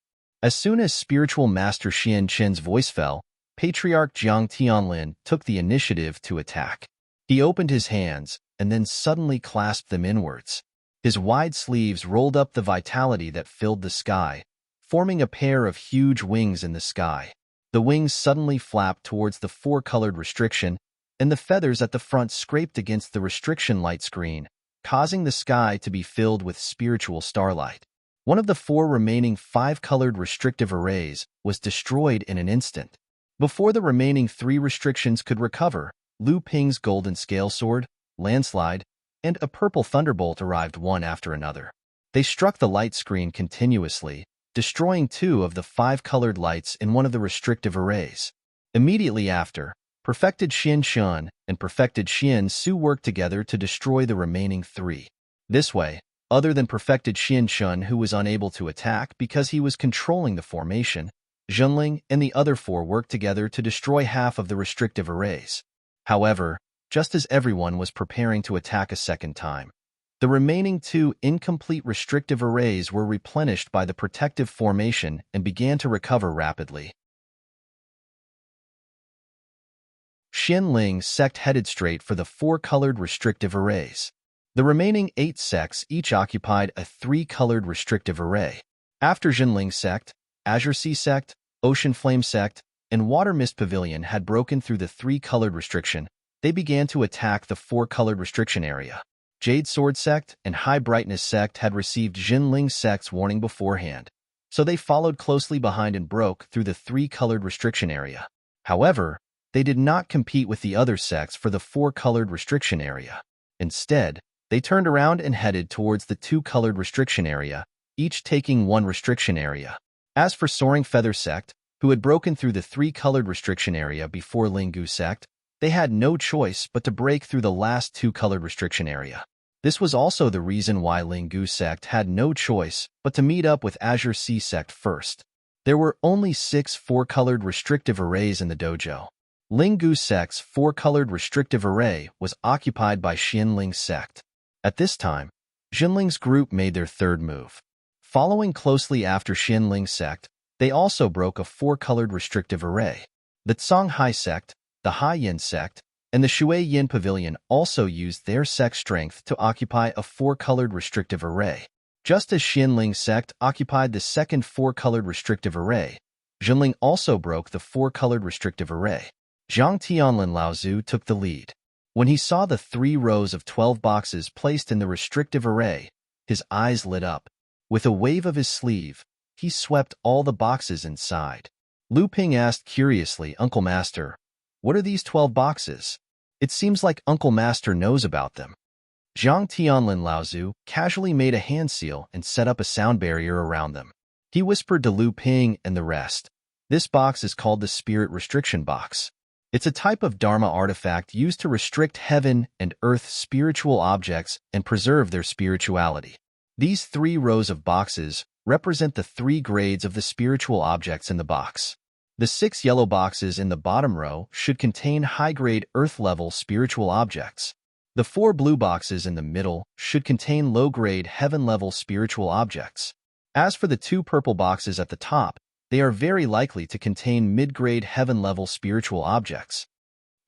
As soon as Spiritual Master Xian Chen's voice fell, Patriarch Jiang Tianlin took the initiative to attack. He opened his hands and then suddenly clasped them inwards. His wide sleeves rolled up the vitality that filled the sky, forming a pair of huge wings in the sky. The wings suddenly flapped towards the four-colored restriction, and the feathers at the front scraped against the restriction light screen, causing the sky to be filled with spiritual starlight. One of the four remaining five-colored restrictive arrays was destroyed in an instant. Before the remaining three restrictions could recover, Lu Ping's golden scale sword, landslide, and a purple thunderbolt arrived one after another. They struck the light screen continuously, destroying two of the five-colored lights in one of the restrictive arrays. Immediately after, Perfected Xian Shun and Perfected Xian Su worked together to destroy the remaining three. This way, other than Perfected Xian Shun, who was unable to attack because he was controlling the formation, Zhenling and the other four worked together to destroy half of the restrictive arrays. However, just as everyone was preparing to attack a second time, the remaining two incomplete restrictive arrays were replenished by the protective formation and began to recover rapidly. Xianling sect headed straight for the four-colored restrictive arrays. The remaining 8 sects each occupied a 3-colored restrictive array. After Zhenling sect, Azure Sea sect, Ocean Flame sect, and Water Mist Pavilion had broken through the 3-colored restriction, they began to attack the 4-colored restriction area. Jade Sword sect and High Brightness sect had received Zhenling sect's warning beforehand, so they followed closely behind and broke through the 3-colored restriction area. However, they did not compete with the other sects for the 4-colored restriction area. Instead, they turned around and headed towards the 2-colored restriction area, each taking one restriction area. As for Soaring Feather sect, who had broken through the 3-colored restriction area before Lingu sect, they had no choice but to break through the last 2-colored restriction area. This was also the reason why Lingu sect had no choice but to meet up with Azure Sea sect first. There were only 6 4-colored restrictive arrays in the dojo. Lingu sect's 4-colored restrictive array was occupied by Xianling sect. At this time, Zhenling's group made their third move. Following closely after Xianling sect, they also broke a 4-colored restrictive array. The Songhai sect, the Haiyan sect, and the Shui Yin Pavilion also used their sect strength to occupy a 4-colored restrictive array. Just as Xianling sect occupied the second 4-colored restrictive array, Zhenling also broke the 4-colored restrictive array. Jiang Tianlin Laozu took the lead. When he saw the 3 rows of 12 boxes placed in the restrictive array, his eyes lit up. With a wave of his sleeve, he swept all the boxes inside. Lu Ping asked curiously, "Uncle Master, what are these 12 boxes? It seems like Uncle Master knows about them." Jiang Tianlin Laozu casually made a hand seal and set up a sound barrier around them. He whispered to Lu Ping and the rest, "This box is called the Spirit Restriction Box. It's a type of Dharma artifact used to restrict heaven and earth spiritual objects and preserve their spirituality. These 3 rows of boxes represent the 3 grades of the spiritual objects in the box. The 6 yellow boxes in the bottom row should contain high-grade earth-level spiritual objects. The 4 blue boxes in the middle should contain low-grade, heaven-level spiritual objects. As for the 2 purple boxes at the top, they are very likely to contain mid-grade, heaven-level spiritual objects.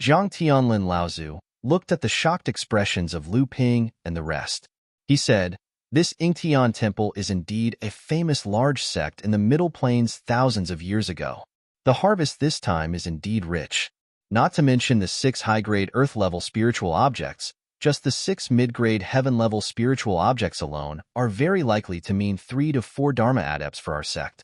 Zhang Tianlin Laozu looked at the shocked expressions of Lu Ping and the rest. He said, "This Yingtian temple is indeed a famous large sect in the Middle Plains thousands of years ago. The harvest this time is indeed rich. Not to mention the 6 high-grade earth-level spiritual objects, just the 6 mid-grade heaven-level spiritual objects alone are very likely to mean 3 to 4 Dharma adepts for our sect."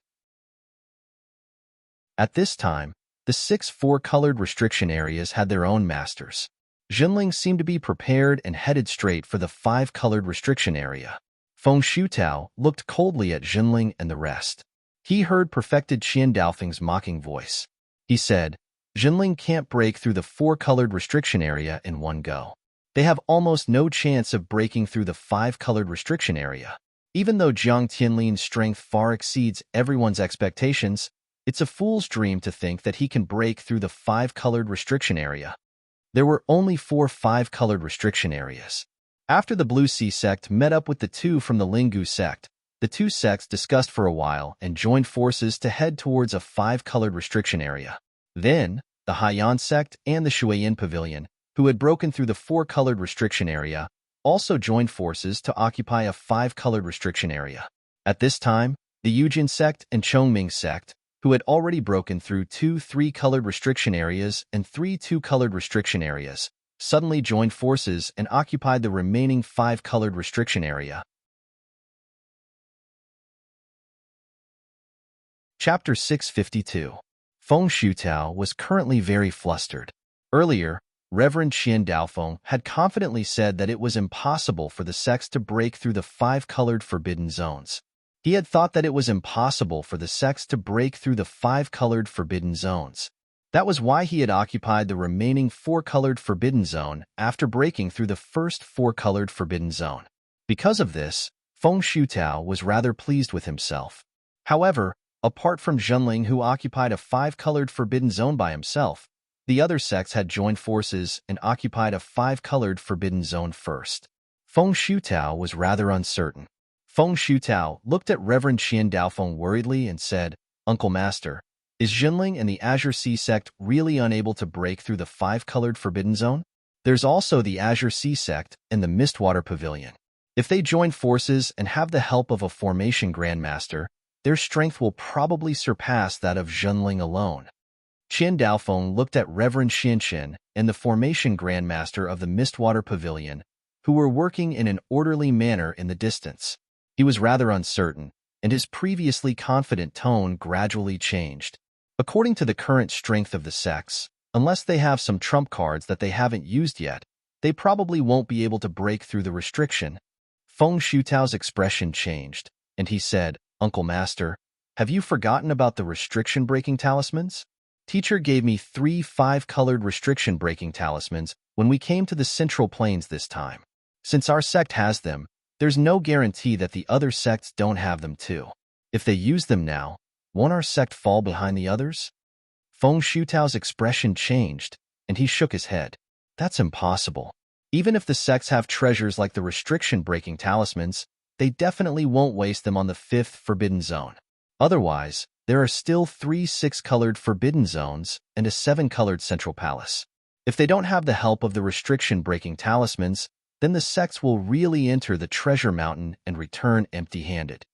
At this time, the 6 4-colored restriction areas had their own masters. Jinling seemed to be prepared and headed straight for the 5-colored restriction area. Feng Shutao looked coldly at Jinling and the rest. He heard perfected Qian Daofeng's mocking voice. He said, "Jinling can't break through the 4-colored restriction area in one go. They have almost no chance of breaking through the 5-colored restriction area. Even though Jiang Tianlin's strength far exceeds everyone's expectations, it's a fool's dream to think that he can break through the 5-colored restriction area." There were only 4 5-colored restriction areas. After the Blue Sea sect met up with the 2 from the Linggu sect, the 2 sects discussed for a while and joined forces to head towards a 5-colored restriction area. Then, the Haiyan sect and the Shuiyin Pavilion, who had broken through the 4-colored restriction area, also joined forces to occupy a 5-colored restriction area. At this time, the Yujin sect and Chongming sect, who had already broken through 2 3-colored restriction areas and 3 2-colored restriction areas, suddenly joined forces and occupied the remaining 5-colored restriction area. Chapter 652. Feng Shutao was currently very flustered. Earlier, Reverend Qian Daofeng had confidently said that it was impossible for the sects to break through the 5-colored forbidden zones. He had thought that it was impossible for the sects to break through the 5-colored forbidden zones. That was why he had occupied the remaining 4-colored forbidden zone after breaking through the first 4-colored forbidden zone. Because of this, Feng Shutao was rather pleased with himself. However, apart from Zhenling, who occupied a 5-colored forbidden zone by himself, the other sects had joined forces and occupied a 5-colored forbidden zone first. Feng Shutao was rather uncertain. Feng Shutao looked at Reverend Qian Daofeng worriedly and said, "Uncle Master, is Jinling and the Azure Sea sect really unable to break through the 5-colored forbidden zone? There's also the Azure Sea sect and the Mistwater Pavilion. If they join forces and have the help of a formation grandmaster, their strength will probably surpass that of Jinling alone." Qian Daofeng looked at Reverend Xianqin and the formation grandmaster of the Mistwater Pavilion, who were working in an orderly manner in the distance. He was rather uncertain, and his previously confident tone gradually changed. According to the current strength of the sects, unless they have some trump cards that they haven't used yet, they probably won't be able to break through the restriction. Feng Shutao's expression changed, and he said, "Uncle Master, have you forgotten about the restriction-breaking talismans? Teacher gave me 3 5-colored restriction-breaking talismans when we came to the Central Plains this time. Since our sect has them, there's no guarantee that the other sects don't have them too. If they use them now, won't our sect fall behind the others?" Feng Shutao's expression changed, and he shook his head. "That's impossible. Even if the sects have treasures like the restriction-breaking talismans, they definitely won't waste them on the 5th forbidden zone. Otherwise, there are still 3 6-colored forbidden zones and a 7-colored central palace. If they don't have the help of the restriction-breaking talismans, then the sects will really enter the treasure mountain and return empty-handed."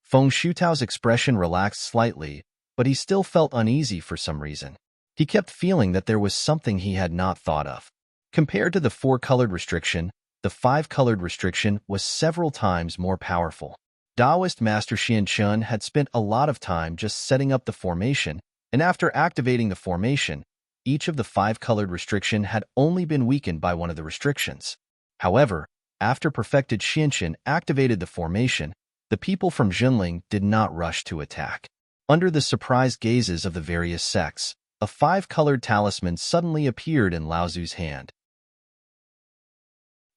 Feng Shutao's expression relaxed slightly, but he still felt uneasy for some reason. He kept feeling that there was something he had not thought of. Compared to the 4-colored restriction, the 5-colored restriction was several times more powerful. Taoist Master Xian Chun had spent a lot of time just setting up the formation, and after activating the formation, each of the 5-colored restriction had only been weakened by one of the restrictions. However, after perfected Xianqin activated the formation, the people from Jinling did not rush to attack. Under the surprised gazes of the various sects, a 5-colored talisman suddenly appeared in Laozu's hand.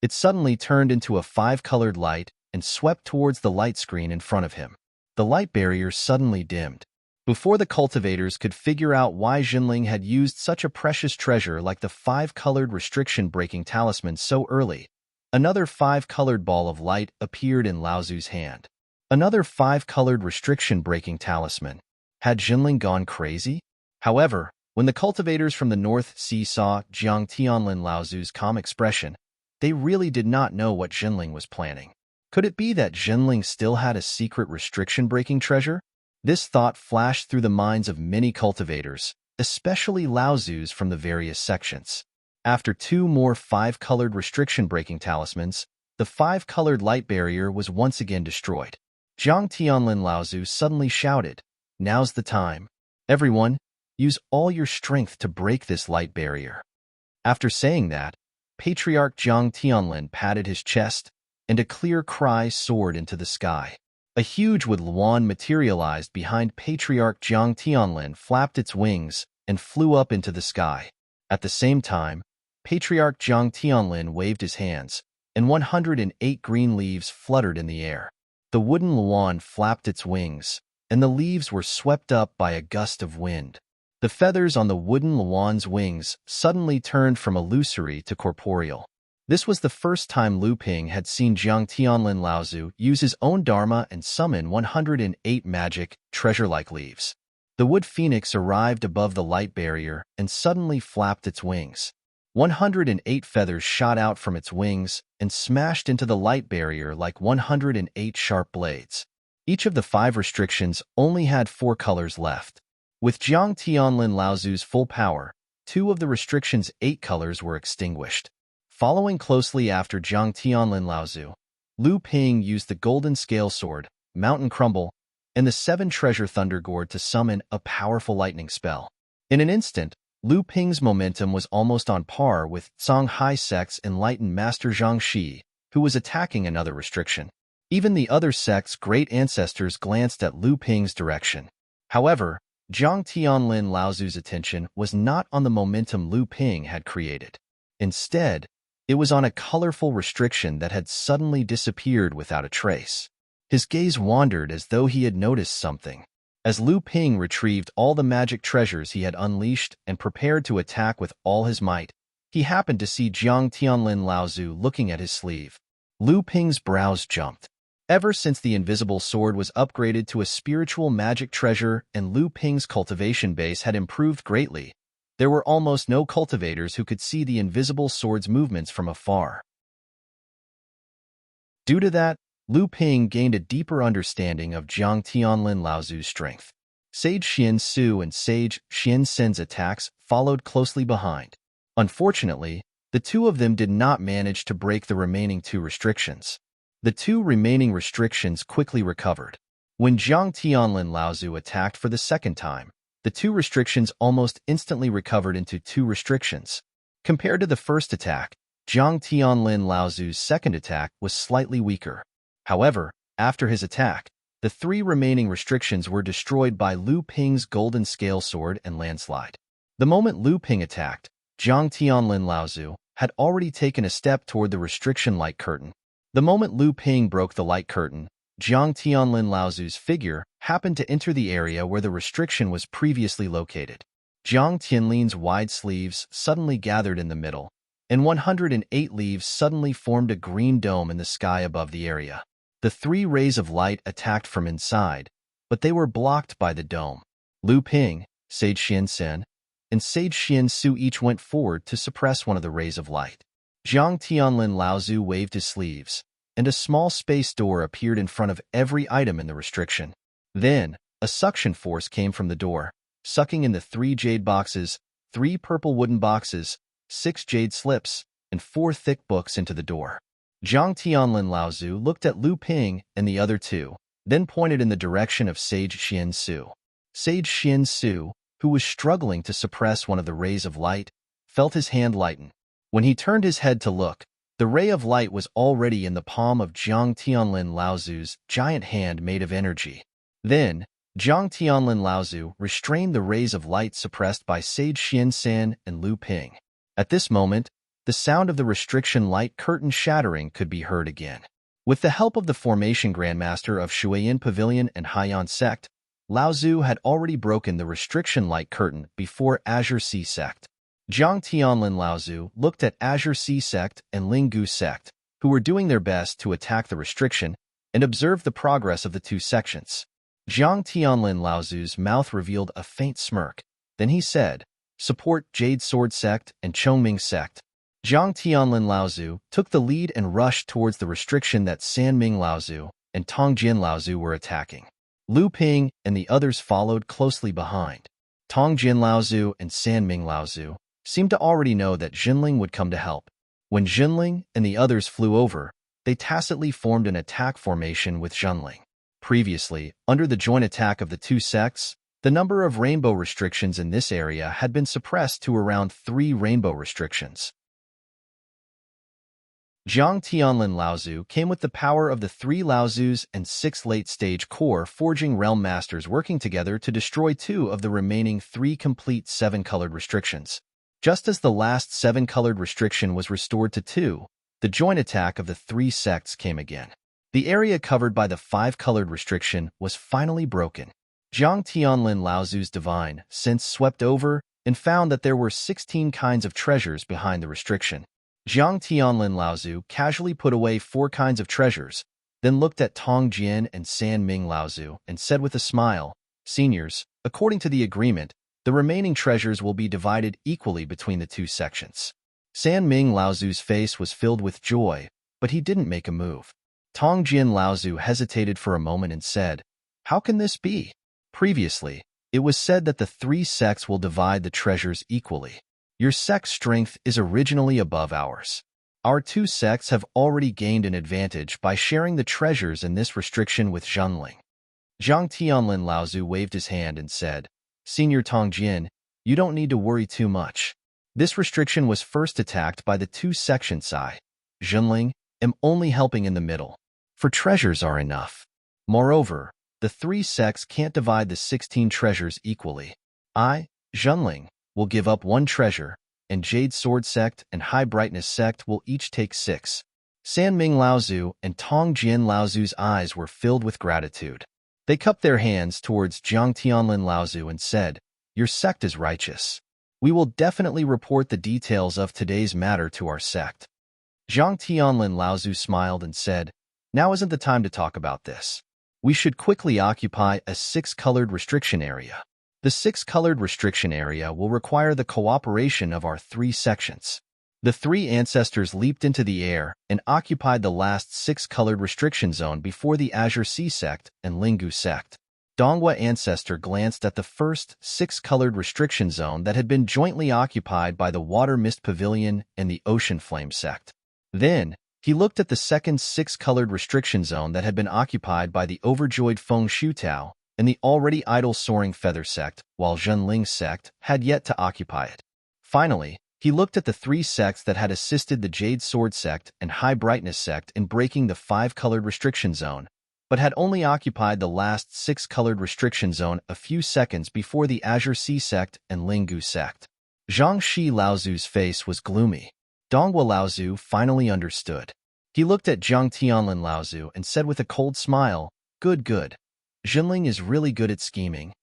It suddenly turned into a 5-colored light and swept towards the light screen in front of him. The light barrier suddenly dimmed. Before the cultivators could figure out why Jinling had used such a precious treasure like the five-colored restriction-breaking talisman so early, another five-colored ball of light appeared in Laozu's hand. Another five-colored restriction-breaking talisman. Had Jinling gone crazy? However, when the cultivators from the North Sea saw Jiang Tianlin Laozu's calm expression, they really did not know what Jinling was planning. Could it be that Jinling still had a secret restriction-breaking treasure? This thought flashed through the minds of many cultivators, especially Laozu's from the various sections. After two more five-colored restriction-breaking talismans, the five-colored light barrier was once again destroyed. Jiang Tianlin Laozu suddenly shouted, "Now's the time. Everyone, use all your strength to break this light barrier." After saying that, Patriarch Jiang Tianlin patted his chest, and a clear cry soared into the sky. A huge wood luan materialized behind Patriarch Jiang Tianlin, flapped its wings, and flew up into the sky. At the same time, Patriarch Jiang Tianlin waved his hands, and 108 green leaves fluttered in the air. The wooden luan flapped its wings, and the leaves were swept up by a gust of wind. The feathers on the wooden luan's wings suddenly turned from illusory to corporeal. This was the first time Lu Ping had seen Jiang Tianlin Laozu use his own dharma and summon 108 magic, treasure-like leaves. The wood phoenix arrived above the light barrier and suddenly flapped its wings. 108 feathers shot out from its wings and smashed into the light barrier like 108 sharp blades. Each of the five restrictions only had 4 colors left. With Jiang Tianlin Laozu's full power, 2 of the restrictions' 8 colors were extinguished. Following closely after Jiang Tianlin Laozu, Lu Ping used the golden scale sword, Mountain Crumble, and the 7 treasure thunder gourd to summon a powerful lightning spell. In an instant, Lu Ping's momentum was almost on par with Songhai sect's enlightened master Zhang Shi, who was attacking another restriction. Even the other sect's great ancestors glanced at Lu Ping's direction. However, Jiang Tianlin Laozu's attention was not on the momentum Lu Ping had created. Instead, it was on a colorful restriction that had suddenly disappeared without a trace. His gaze wandered as though he had noticed something. As Lu Ping retrieved all the magic treasures he had unleashed and prepared to attack with all his might, he happened to see Jiang Tianlin Laozu looking at his sleeve. Lu Ping's brows jumped. Ever since the invisible sword was upgraded to a spiritual magic treasure and Lu Ping's cultivation base had improved greatly, there were almost no cultivators who could see the invisible sword's movements from afar. Due to that, Lu Ping gained a deeper understanding of Jiang Tianlin Laozu's strength. Sage Xian Su and Sage Xian Sen's attacks followed closely behind. Unfortunately, the two of them did not manage to break the remaining 2 restrictions. The 2 remaining restrictions quickly recovered. When Jiang Tianlin Laozu attacked for the second time, the 2 restrictions almost instantly recovered into 2 restrictions. Compared to the first attack, Jiang Tianlin Laozu's second attack was slightly weaker. However, after his attack, the 3 remaining restrictions were destroyed by Lu Ping's golden scale sword and landslide. The moment Lu Ping attacked, Jiang Tianlin Laozu had already taken a step toward the restriction light curtain. The moment Lu Ping broke the light curtain, Jiang Tianlin Laozu's figure happened to enter the area where the restriction was previously located. Jiang Tianlin's wide sleeves suddenly gathered in the middle, and 108 leaves suddenly formed a green dome in the sky above the area. The 3 rays of light attacked from inside, but they were blocked by the dome. Lu Ping, Sage Xian Sen, and Sage Xian Su each went forward to suppress one of the rays of light. Jiang Tianlin Laozu waved his sleeves, and a small space door appeared in front of every item in the restriction. Then, a suction force came from the door, sucking in the 3 jade boxes, 3 purple wooden boxes, 6 jade slips, and 4 thick books into the door. Jiang Tianlin Laozu looked at Lu Ping and the other 2, then pointed in the direction of Sage Xian Su. Sage Xian Su, who was struggling to suppress one of the rays of light, felt his hand lighten. When he turned his head to look, the ray of light was already in the palm of Jiang Tianlin Laozu's giant hand made of energy. Then, Jiang Tianlin Laozu restrained the rays of light suppressed by Sage Xian San and Lu Ping. At this moment, the sound of the restriction light curtain shattering could be heard again. With the help of the formation Grandmaster of Shuiyin Pavilion and Haiyan Sect, Laozu had already broken the restriction light curtain before Azure Sea Sect. Jiang Tianlin Laozu looked at Azure Sea Sect and Ling Sect, who were doing their best to attack the restriction, and observed the progress of the two sections. Jiang Tianlin Laozu's mouth revealed a faint smirk. Then he said, "Support Jade Sword Sect and Chongming Sect." Jiang Tianlin Laozu took the lead and rushed towards the restriction that Sanming Laozu and Tongjin Laozu were attacking. Lu Ping and the others followed closely behind. Tongjin Laozu and Sanming Laozu seemed to already know that Jinling would come to help. When Jinling and the others flew over, they tacitly formed an attack formation with Jinling. Previously, under the joint attack of the two sects, the number of rainbow restrictions in this area had been suppressed to around 3 rainbow restrictions. Jiang Tianlin Laozu came with the power of the 3 Laozus and 6 late-stage core forging realm masters working together to destroy 2 of the remaining 3 complete 7-colored restrictions. Just as the last 7-colored restriction was restored to 2, the joint attack of the 3 sects came again. The area covered by the 5-colored restriction was finally broken. Jiang Tianlin Laozu's divine sense swept over and found that there were 16 kinds of treasures behind the restriction. Jiang Tianlin Laozu casually put away 4 kinds of treasures, then looked at Tong Jian and San Ming Laozu and said with a smile, "Seniors, according to the agreement, the remaining treasures will be divided equally between the 2 sections." San Ming Laozu's face was filled with joy, but he didn't make a move. Tong Jian Laozu hesitated for a moment and said, "How can this be? Previously, it was said that the 3 sects will divide the treasures equally. Your sect's strength is originally above ours. Our 2 sects have already gained an advantage by sharing the treasures in this restriction with Jinling." Jiang Tianlin Laozu waved his hand and said, "Senior Tongjin, you don't need to worry too much. This restriction was first attacked by the 2 sections I, Jinling, am only helping in the middle. For treasures are enough. Moreover, the 3 sects can't divide the 16 treasures equally. I, Jinling, will give up 1 treasure, and Jade Sword Sect and High Brightness Sect will each take 6. San Ming Laozu and Tong Jian Laozu's eyes were filled with gratitude. They cupped their hands towards Jiang Tianlin Laozu and said, "Your sect is righteous. We will definitely report the details of today's matter to our sect." Jiang Tianlin Laozu smiled and said, "Now isn't the time to talk about this. We should quickly occupy a 6-colored restriction area. The 6-colored restriction area will require the cooperation of our 3 sections." The 3 ancestors leaped into the air and occupied the last 6-colored restriction zone before the Azure Sea Sect and Ling Sect. Donghua ancestor glanced at the first 6-colored restriction zone that had been jointly occupied by the Water Mist Pavilion and the Ocean Flame Sect. Then, he looked at the second 6-colored restriction zone that had been occupied by the overjoyed Feng Shutao and the already idle Soaring Feather Sect, while Zhenling's sect had yet to occupy it. Finally, he looked at the 3 sects that had assisted the Jade Sword Sect and High Brightness Sect in breaking the 5-colored restriction zone, but had only occupied the last 6-colored restriction zone a few seconds before the Azure Sea Sect and Ling Sect. Zhang Shi Laozu's face was gloomy. Donghua Laozu finally understood. He looked at Jiang Tianlin Laozu and said with a cold smile, "Good, good. Jinling is really good at scheming."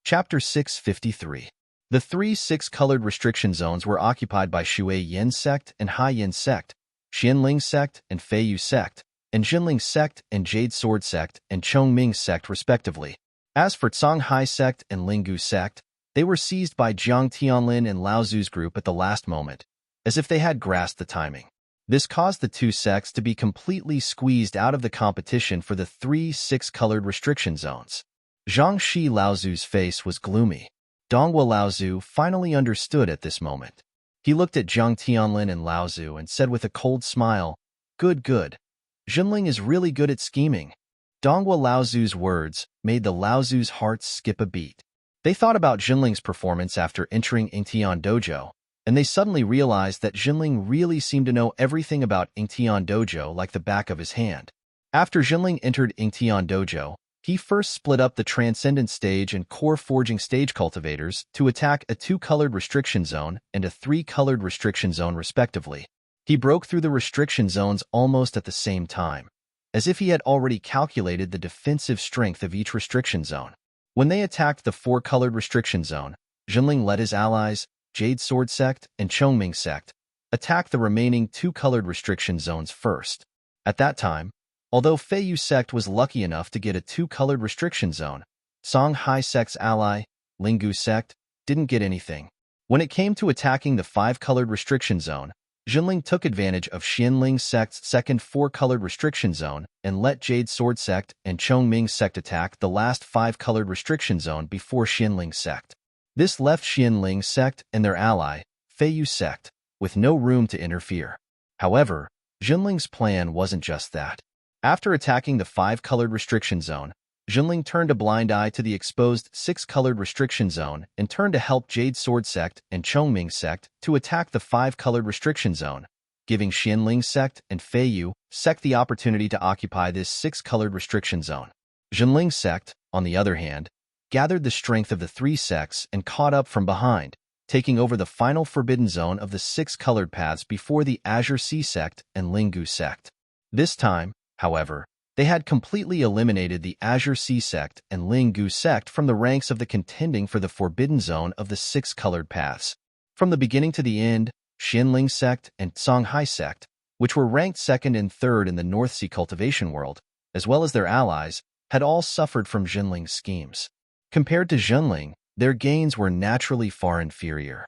Chapter 653. The 3 6-colored restriction zones were occupied by Shui Yin Sect and Hai Yin Sect, Xianling Sect and Fei Yu Sect, and Jinling Sect and Jade Sword Sect and Chongming Sect respectively. As for Songhai Sect and Ling Sect, they were seized by Jiang Tianlin and Laozu's group at the last moment, as if they had grasped the timing. This caused the 2 sects to be completely squeezed out of the competition for the 3 6-colored restriction zones. Zhang Shi Laozu's face was gloomy. Donghua Laozu finally understood at this moment. He looked at Jiang Tianlin and Laozu and said with a cold smile, "Good, good. Jinling is really good at scheming." Donghua Laozu's words made the Laozu's hearts skip a beat. They thought about Jinling's performance after entering Yingtian Dojo, and they suddenly realized that Jinling really seemed to know everything about Yingtian Dojo like the back of his hand. After Jinling entered Yingtian Dojo, he first split up the Transcendent Stage and Core Forging Stage cultivators to attack a 2-colored restriction zone and a 3-colored restriction zone respectively. He broke through the restriction zones almost at the same time. as if he had already calculated the defensive strength of each restriction zone. When they attacked the four-colored restriction zone, Jinling led his allies, Jade Sword Sect and Chongming Sect, attack the remaining two-colored restriction zones first. At that time, although Feiyu Sect was lucky enough to get a two-colored restriction zone, Songhai Sect's ally, Linggu Sect, didn't get anything. When it came to attacking the five-colored restriction zone, Jinling took advantage of Xianling Sect's second four-colored restriction zone and let Jade Sword Sect and Chongming Sect attack the last five-colored restriction zone before Xianling Sect. This left Xianling Sect and their ally, Feiyu Sect, with no room to interfere. However, Jinling's plan wasn't just that. After attacking the five-colored restriction zone, Jinling turned a blind eye to the exposed six-colored restriction zone and turned to help Jade Sword Sect and Chongming Sect to attack the five-colored restriction zone, giving Xianling Sect and Feiyu Sect the opportunity to occupy this six-colored restriction zone. Jinling Sect, on the other hand, gathered the strength of the three sects and caught up from behind, taking over the final forbidden zone of the six-colored paths before the Azure Sea Sect and Linggu Sect. This time, however, they had completely eliminated the Azure Sea Sect and Linggu Sect from the ranks of the contending for the forbidden zone of the six-colored paths. From the beginning to the end, Xianling Sect and Songhai Sect, which were ranked second and third in the North Sea cultivation world, as well as their allies, had all suffered from Jinling's schemes. Compared to Jinling, their gains were naturally far inferior.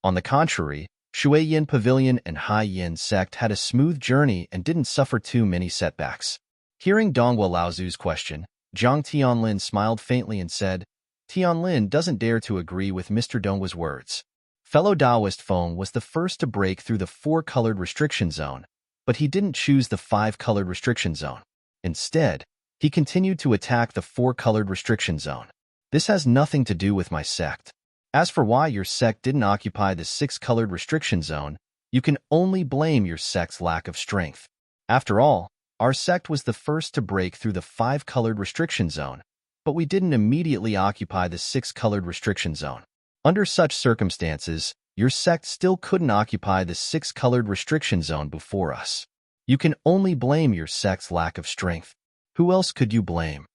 On the contrary, Shuiyin Pavilion and Haiyin Sect had a smooth journey and didn't suffer too many setbacks. Hearing Donghua Laozu's question, Zhang Tianlin smiled faintly and said, Tianlin doesn't dare to agree with Mr. Donghua's words. Fellow Taoist Feng was the first to break through the four-colored restriction zone, but he didn't choose the five-colored restriction zone. Instead, he continued to attack the four-colored restriction zone. This has nothing to do with my sect. As for why your sect didn't occupy the six-colored restriction zone, you can only blame your sect's lack of strength. After all, our sect was the first to break through the five-colored restriction zone, but we didn't immediately occupy the six-colored restriction zone. Under such circumstances, your sect still couldn't occupy the six-colored restriction zone before us. You can only blame your sect's lack of strength. Who else could you blame?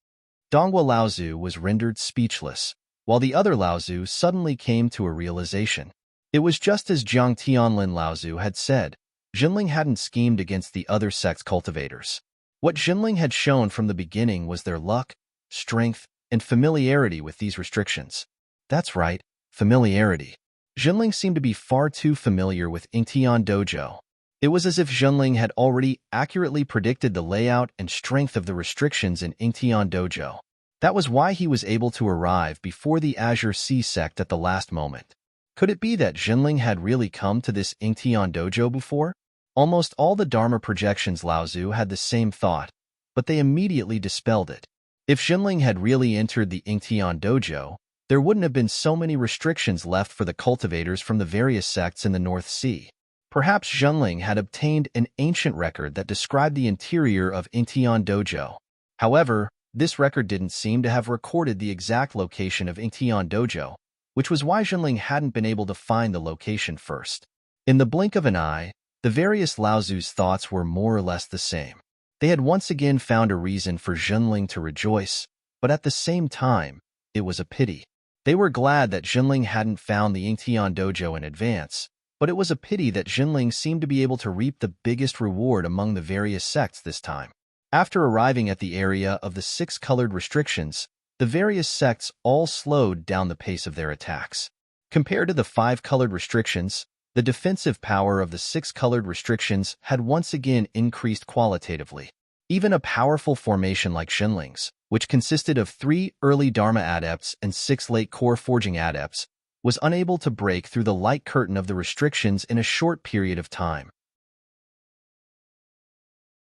Donghua Laozu was rendered speechless, while the other Laozu suddenly came to a realization. It was just as Zhang Tianlin Laozu had said. Jinling hadn't schemed against the other sect's cultivators. What Jinling had shown from the beginning was their luck, strength, and familiarity with these restrictions. That's right, familiarity. Jinling seemed to be far too familiar with Yingtian Dojo. It was as if Jinling had already accurately predicted the layout and strength of the restrictions in Yingtian Dojo. That was why he was able to arrive before the Azure Sea Sect at the last moment. Could it be that Jinling had really come to this Yingtian Dojo before? Almost all the Dharma projections Laozu had the same thought, but they immediately dispelled it. If Jinling had really entered the Yingtian Dojo, there wouldn't have been so many restrictions left for the cultivators from the various sects in the North Sea. Perhaps Jinling had obtained an ancient record that described the interior of Yingtian Dojo. However, this record didn't seem to have recorded the exact location of Yingtian Dojo, which was why Jinling hadn't been able to find the location first. In the blink of an eye, the various Laozu's thoughts were more or less the same. They had once again found a reason for Jinling to rejoice, but at the same time, it was a pity. They were glad that Jinling hadn't found the Yingtian Dojo in advance, but it was a pity that Jinling seemed to be able to reap the biggest reward among the various sects this time. After arriving at the area of the six-colored restrictions, the various sects all slowed down the pace of their attacks. Compared to the five-colored restrictions, the defensive power of the six-colored restrictions had once again increased qualitatively. Even a powerful formation like Jinling's, which consisted of 3 early Dharma adepts and 6 late core forging adepts, was unable to break through the light curtain of the restrictions in a short period of time.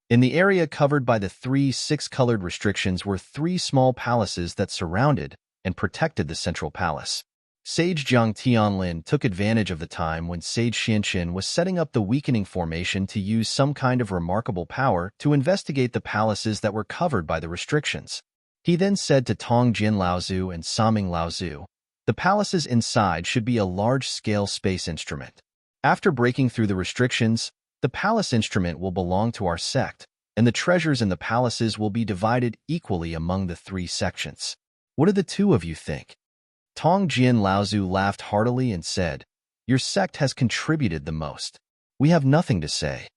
In the area covered by the 3 six-colored restrictions were 3 small palaces that surrounded and protected the central palace. Sage Zhang Tianlin took advantage of the time when Sage Xianqin was setting up the weakening formation to use some kind of remarkable power to investigate the palaces that were covered by the restrictions. He then said to Tong Jin Laozu and Saming Laozu, the palaces inside should be a large-scale space instrument. After breaking through the restrictions, The palace instrument will belong to our sect, and the treasures in the palaces will be divided equally among the 3 sections. What do the 2 of you think? Tong Jin Laozu laughed heartily and said, "Your sect has contributed the most. We have nothing to say."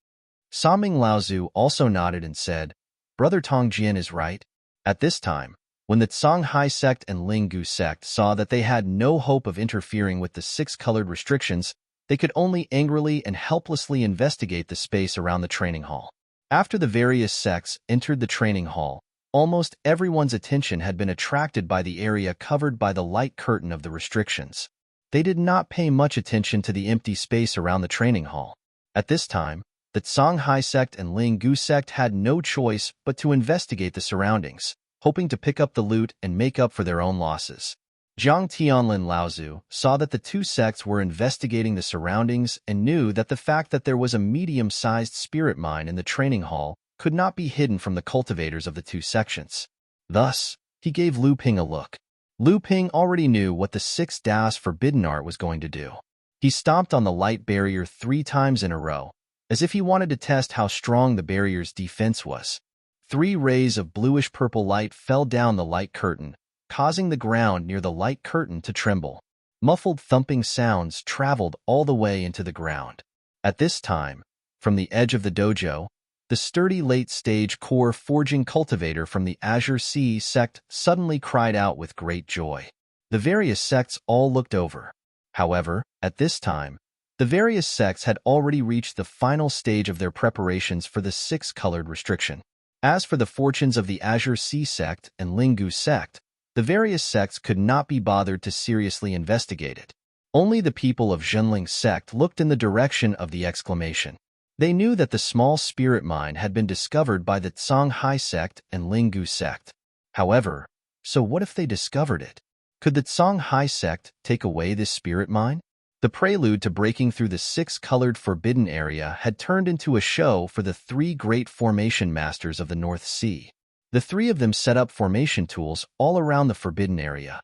Saming Laozu also nodded and said, "Brother Tong Jian is right." At this time, when the Songhai sect and Ling sect saw that they had no hope of interfering with the 6-colored restrictions, they could only angrily and helplessly investigate the space around the training hall. After the various sects entered the training hall, almost everyone's attention had been attracted by the area covered by the light curtain of the restrictions. They did not pay much attention to the empty space around the training hall. At this time, the Songhai sect and Ling sect had no choice but to investigate the surroundings, hoping to pick up the loot and make up for their own losses. Zhang Tianlin Laozu saw that the 2 sects were investigating the surroundings and knew that the fact that there was a medium-sized spirit mine in the training hall could not be hidden from the cultivators of the 2 sections. Thus, he gave Lu Ping a look. Lu Ping already knew what the 6 Das forbidden art was going to do. He stomped on the light barrier 3 times in a row, as if he wanted to test how strong the barrier's defense was. 3 rays of bluish-purple light fell down the light curtain, causing the ground near the light curtain to tremble. Muffled thumping sounds traveled all the way into the ground. At this time, from the edge of the dojo, the sturdy late-stage core forging cultivator from the Azure Sea sect suddenly cried out with great joy. The various sects all looked over. However, at this time, the various sects had already reached the final stage of their preparations for the 6-colored restriction. As for the fortunes of the Azure Sea sect and Ling sect, the various sects could not be bothered to seriously investigate it. Only the people of Zhenling's sect looked in the direction of the exclamation. They knew that the small spirit mine had been discovered by the Songhai sect and Ling sect. However, so what if they discovered it? Could the Songhai sect take away this spirit mine? The prelude to breaking through the 6-colored forbidden area had turned into a show for the 3 great formation masters of the North Sea. The 3 of them set up formation tools all around the forbidden area.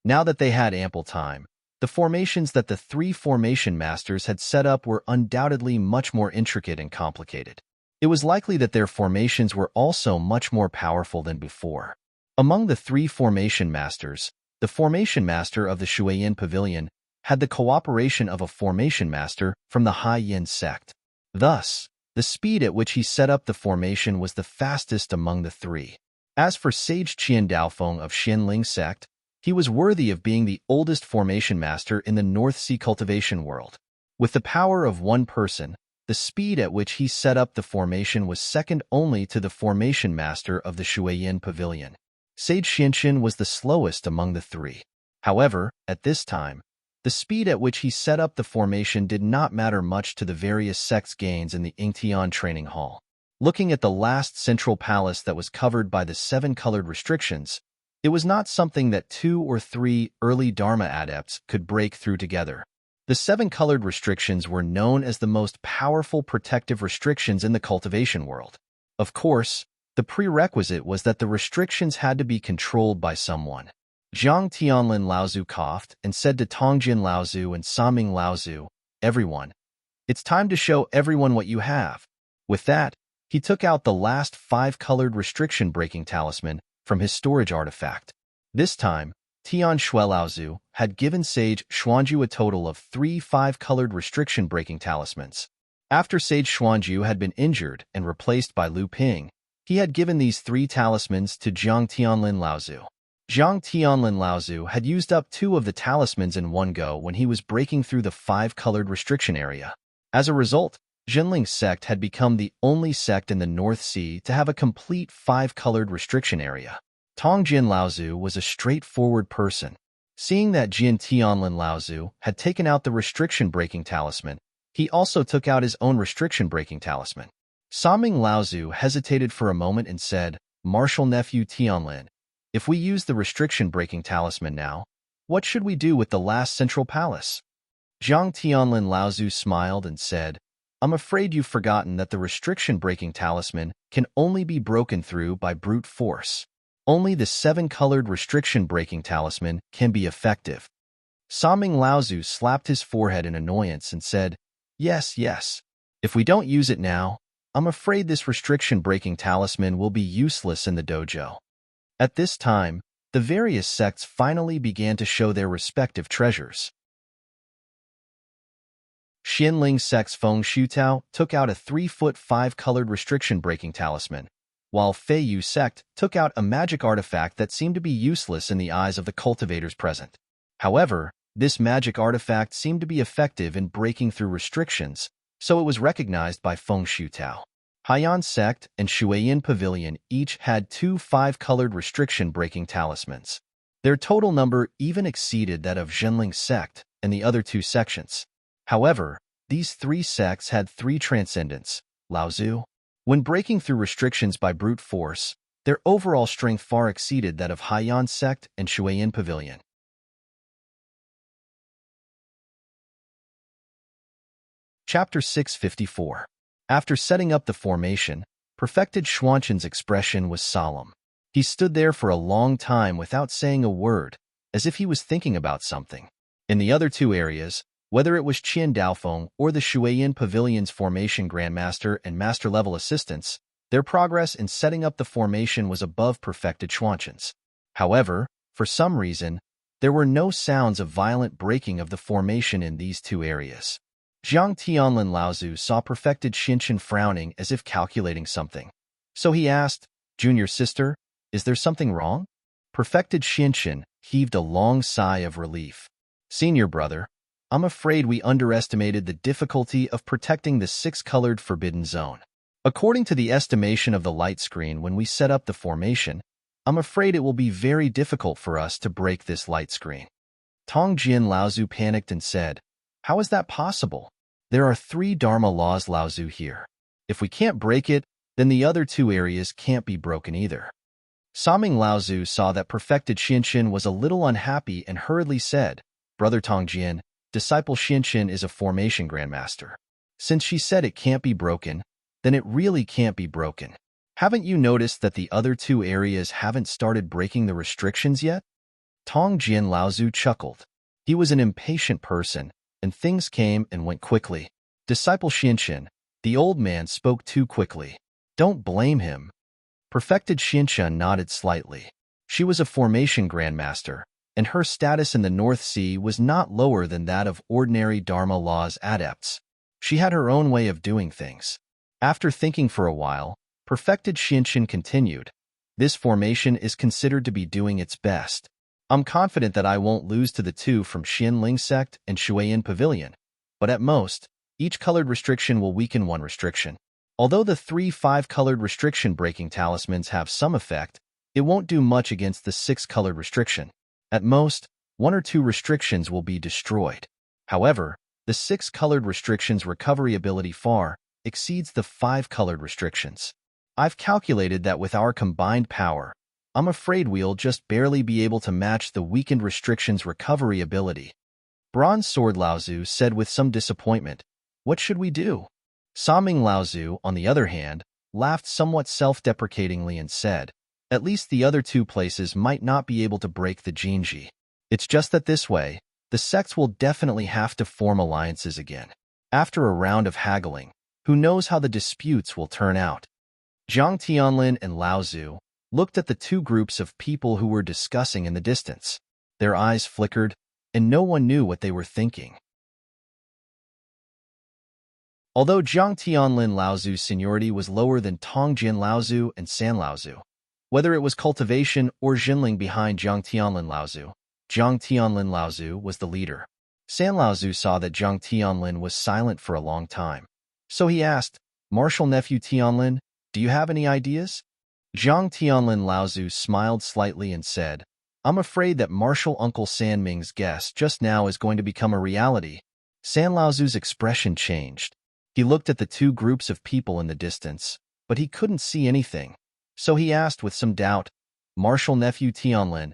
Now that they had ample time, the formations that the 3 formation masters had set up were undoubtedly much more intricate and complicated. It was likely that their formations were also much more powerful than before. Among the 3 formation masters, the formation master of the Shuiyin Pavilion had the cooperation of a formation master from the Hai Yin sect. Thus, the speed at which he set up the formation was the fastest among the 3. As for Sage Qian Daofeng of Xianling sect, he was worthy of being the oldest formation master in the North Sea cultivation world. With the power of one person, the speed at which he set up the formation was second only to the formation master of the Shuiyin Pavilion. Sage Xianxin was the slowest among the 3. However, at this time, the speed at which he set up the formation did not matter much to the various sects' gains in the Yingtian training hall. Looking at the last central palace that was covered by the 7-colored restrictions, it was not something that 2 or 3 early Dharma adepts could break through together. The 7-colored restrictions were known as the most powerful protective restrictions in the cultivation world. Of course, the prerequisite was that the restrictions had to be controlled by someone. Zhang Tianlin Laozu coughed and said to Tongjin Laozu and Saming Laozu, "Everyone, it's time to show everyone what you have." With that, he took out the last 5-colored restriction-breaking talisman from his storage artifact. This time, Tian Shui Laozu had given Sage Xuanju a total of 3 5-colored restriction-breaking talismans. After Sage Xuanju had been injured and replaced by Lu Ping, he had given these 3 talismans to Zhang Tianlin Laozu. Zhang Tianlin Laozu had used up 2 of the talismans in one go when he was breaking through the 5-colored restriction area. As a result, Zhenling's sect had become the only sect in the North Sea to have a complete 5-colored restriction area. Tongjin Laozu was a straightforward person. Seeing that Jian Tianlin Laozu had taken out the restriction-breaking talisman, he also took out his own restriction-breaking talisman. Saming Laozu hesitated for a moment and said, "Martial nephew Tianlin, if we use the restriction-breaking talisman now, what should we do with the last central palace?" Zhang Tianlin Laozu smiled and said, "I'm afraid you've forgotten that the restriction-breaking talisman can only be broken through by brute force. Only the 7-colored restriction-breaking talisman can be effective." Saming Laozu slapped his forehead in annoyance and said, Yes, yes. If we don't use it now, I'm afraid this restriction-breaking talisman will be useless in the dojo. At this time, the various sects finally began to show their respective treasures. Xinling sect's Feng Shutao took out a 3-foot 5-colored restriction-breaking talisman, while Fei Yu sect took out a magic artifact that seemed to be useless in the eyes of the cultivators present. However, this magic artifact seemed to be effective in breaking through restrictions, so it was recognized by Feng Shutao. Haiyan sect and Shuiyin Pavilion each had 2 5-colored restriction-breaking talismans. Their total number even exceeded that of Zhenling sect and the other 2 sections. However, these 3 sects had 3 transcendents, Laozu. When breaking through restrictions by brute force, their overall strength far exceeded that of Haiyan sect and Shuiyin Pavilion. Chapter 654. After setting up the formation, perfected Xuanqin's expression was solemn. He stood there for a long time without saying a word, as if he was thinking about something. In the other 2 areas, whether it was Qian Daofeng or the Shuiyin Pavilion's formation grandmaster and master-level assistants, their progress in setting up the formation was above perfected Xuanqin's. However, for some reason, there were no sounds of violent breaking of the formation in these 2 areas. Jiang Tianlin Laozu saw perfected Xinqian frowning as if calculating something. So he asked, "Junior sister, is there something wrong?" Perfected Xinqian heaved a long sigh of relief. "Senior brother, I'm afraid we underestimated the difficulty of protecting the 6-colored forbidden zone. According to the estimation of the light screen when we set up the formation, I'm afraid it will be very difficult for us to break this light screen." Tongjin Laozu panicked and said, "How is that possible? There are 3 Dharma laws Laozu here. If we can't break it, then the other 2 areas can't be broken either." Saming Laozu saw that perfected Xinqian was a little unhappy and hurriedly said, "Brother Tongjin, disciple Xinqian is a formation grandmaster. Since she said it can't be broken, then it really can't be broken. Haven't you noticed that the other 2 areas haven't started breaking the restrictions yet?" Tongjin Laozu chuckled. He was an impatient person, and things came and went quickly. Disciple Xinqian, the old man spoke too quickly. Don't blame him. Perfected Xinqian nodded slightly. She was a formation grandmaster, and her status in the North Sea was not lower than that of ordinary Dharma laws adepts. She had her own way of doing things. After thinking for a while, perfected Xinqian continued, "This formation is considered to be doing its best. I'm confident that I won't lose to the 2 from Xinling sect and Shuiyin Pavilion, but at most, each colored restriction will weaken 1 restriction. Although the 3 5-colored restriction-breaking talismans have some effect, it won't do much against the 6-colored restriction. At most, 1 or 2 restrictions will be destroyed. However, the 6-colored restriction's recovery ability far exceeds the 5-colored restrictions. I've calculated that with our combined power, I'm afraid we'll just barely be able to match the weakened restriction's recovery ability." Bronze Sword Laozu said with some disappointment, "What should we do?" Saming Laozu, on the other hand, laughed somewhat self-deprecatingly and said, "At least the other 2 places might not be able to break the Jinji. It's just that this way, the sects will definitely have to form alliances again. After a round of haggling, who knows how the disputes will turn out." Jiang Tianlin and Laozu looked at the 2 groups of people who were discussing in the distance. Their eyes flickered, and no one knew what they were thinking. Although Jiang Tianlin Laozu's seniority was lower than Tongjin Laozu and San Laozu, whether it was cultivation or Xinling behind Jiang Tianlin Laozu was the leader. San Laozu saw that Jiang Tianlin was silent for a long time. So he asked, "Martial nephew Tianlin, do you have any ideas?" Jiang Tianlin Laozu smiled slightly and said, "I'm afraid that martial Uncle San Ming's guess just now is going to become a reality." San Laozu's expression changed. He looked at the 2 groups of people in the distance, but he couldn't see anything. So he asked with some doubt, "Martial nephew Tianlin,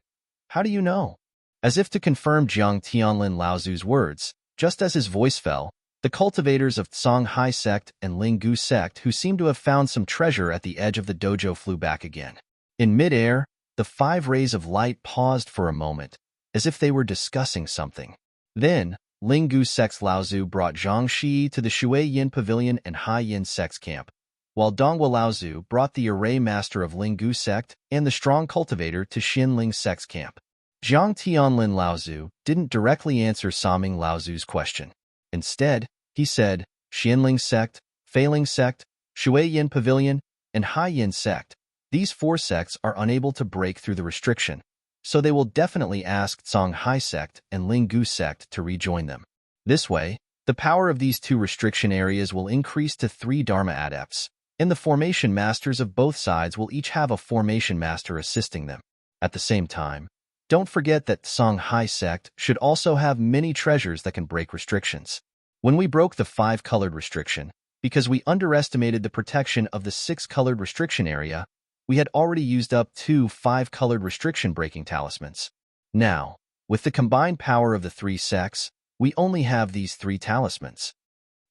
how do you know?" As if to confirm Jiang Tianlin Laozu's words, just as his voice fell, the cultivators of Songhai sect and Linggu sect who seemed to have found some treasure at the edge of the dojo flew back again. In mid-air, the 5 rays of light paused for a moment, as if they were discussing something. Then, Ling Gu Sect's Laozu brought Zhang Shi to the Shui Yin Pavilion and Hai Yin Sect's camp, while Donghua Laozu brought the array master of Ling Gu Sect and the strong cultivator to Xin Ling Sect's camp. Zhang Tianlin Laozu didn't directly answer Saming Laozu's question. Instead, he said, Xianling Sect, Feiling Sect, Shui Yin Pavilion, and Hai Yin Sect. These 4 sects are unable to break through the restriction, so they will definitely ask Zhang Hai Sect and Ling Gu Sect to rejoin them. This way, the power of these 2 restriction areas will increase to 3 Dharma adepts, and the formation masters of both sides will each have a formation master assisting them. At the same time, don't forget that Zhang Hai Sect should also have many treasures that can break restrictions. When we broke the 5-colored restriction, because we underestimated the protection of the 6-colored restriction area, we had already used up 2 5-colored restriction-breaking talismans. Now, with the combined power of the 3 sects, we only have these 3 talismans.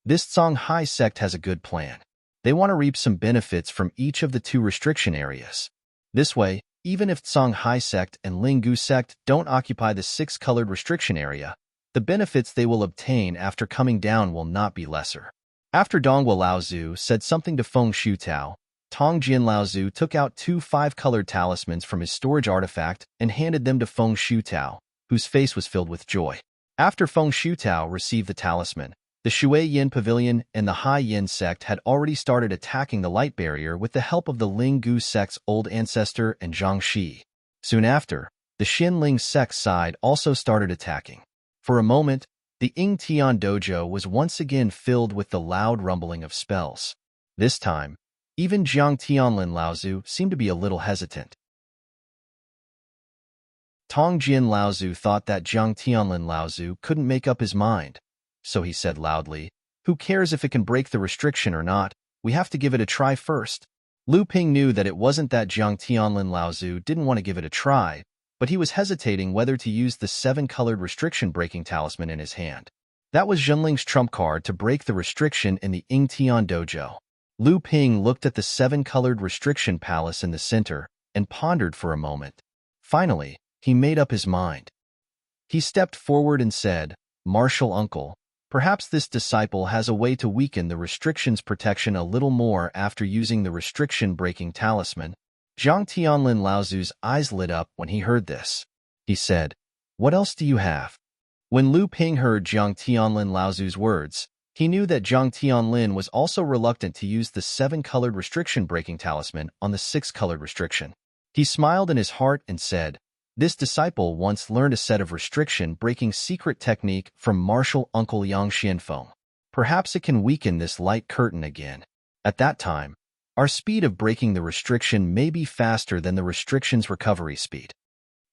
This Zhang Hai sect has a good plan. They want to reap some benefits from each of the 2 restriction areas. This way, even if Zhang Hai sect and Ling Gu sect don't occupy the 6-colored restriction area, the benefits they will obtain after coming down will not be lesser. After Donghua Laozu said something to Feng Shutao, Tong Jin Laozu took out 2 5-colored talismans from his storage artifact and handed them to Feng Shutao, whose face was filled with joy. After Feng Shutao received the talisman, the Shui Yin Pavilion and the Hai Yin sect had already started attacking the light barrier with the help of the Ling Gu sect's old ancestor and Zhang Shi. Soon after, the Xin Ling sect side also started attacking. For a moment, the Ying Tian dojo was once again filled with the loud rumbling of spells. This time, even Jiang Tianlin Laozu seemed to be a little hesitant. Tong Jin Laozu thought that Jiang Tianlin Laozu couldn't make up his mind, so he said loudly, "Who cares if it can break the restriction or not? We have to give it a try first." Lu Ping knew that it wasn't that Jiang Tianlin Laozu didn't want to give it a try, but he was hesitating whether to use the 7-colored restriction-breaking talisman in his hand. That was Zhenling's trump card to break the restriction in the Ying Tian dojo. Lu Ping looked at the 7-colored restriction palace in the center and pondered for a moment. Finally, he made up his mind. He stepped forward and said, "Martial uncle, perhaps this disciple has a way to weaken the restriction's protection a little more after using the restriction-breaking talisman." Zhang Tianlin Laozu's eyes lit up when he heard this. He said, "What else do you have?" When Lu Ping heard Jiang Tianlin Laozu's words, he knew that Jiang Tianlin was also reluctant to use the 7-colored restriction-breaking talisman on the 6-colored restriction. He smiled in his heart and said, "This disciple once learned a set of restriction-breaking secret technique from martial uncle Yang Xianfeng. Perhaps it can weaken this light curtain again. At that time, our speed of breaking the restriction may be faster than the restriction's recovery speed."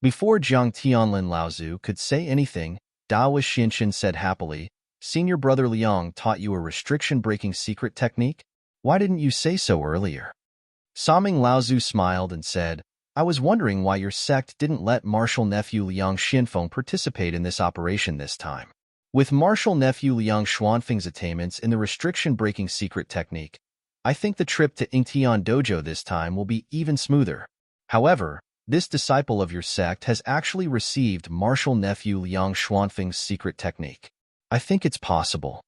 Before Jiang Tianlin Laozu could say anything, Dawa Xinshin said happily, "Senior brother Liang taught you a restriction-breaking secret technique? Why didn't you say so earlier?" Saming Laozu smiled and said, "I was wondering why your sect didn't let martial nephew Liang Xianfeng participate in this operation this time. With martial nephew Liang Xuanfeng's attainments in the restriction-breaking secret technique, I think the trip to Yingtian Dojo this time will be even smoother. However, this disciple of your sect has actually received martial nephew Liang Xuanfeng's secret technique. I think it's possible."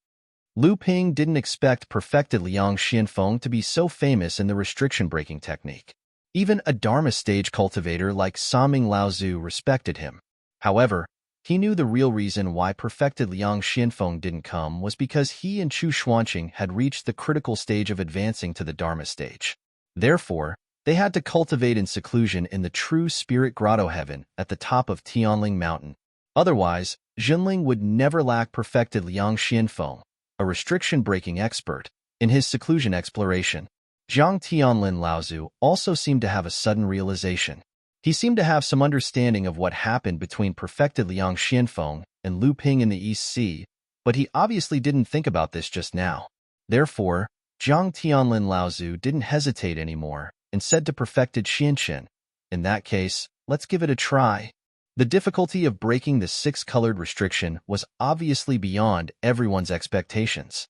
Lu Ping didn't expect perfected Liang Xianfeng to be so famous in the restriction-breaking technique. Even a Dharma stage cultivator like Saming Laozu respected him. However, he knew the real reason why perfected Liang Xianfeng didn't come was because he and Chu Xuanqing had reached the critical stage of advancing to the Dharma stage. Therefore, they had to cultivate in seclusion in the true spirit grotto heaven at the top of Tianling Mountain. Otherwise, Zhenling would never lack perfected Liang Xianfeng, a restriction-breaking expert, in his seclusion exploration. Jiang Tianlin Laozu also seemed to have a sudden realization. He seemed to have some understanding of what happened between perfected Liang Xianfeng and Lu Ping in the East Sea, but he obviously didn't think about this just now. Therefore, Jiang Tianlin Laozu didn't hesitate anymore and said to perfected Xianxin, "In that case, let's give it a try." The difficulty of breaking the 6-colored restriction was obviously beyond everyone's expectations.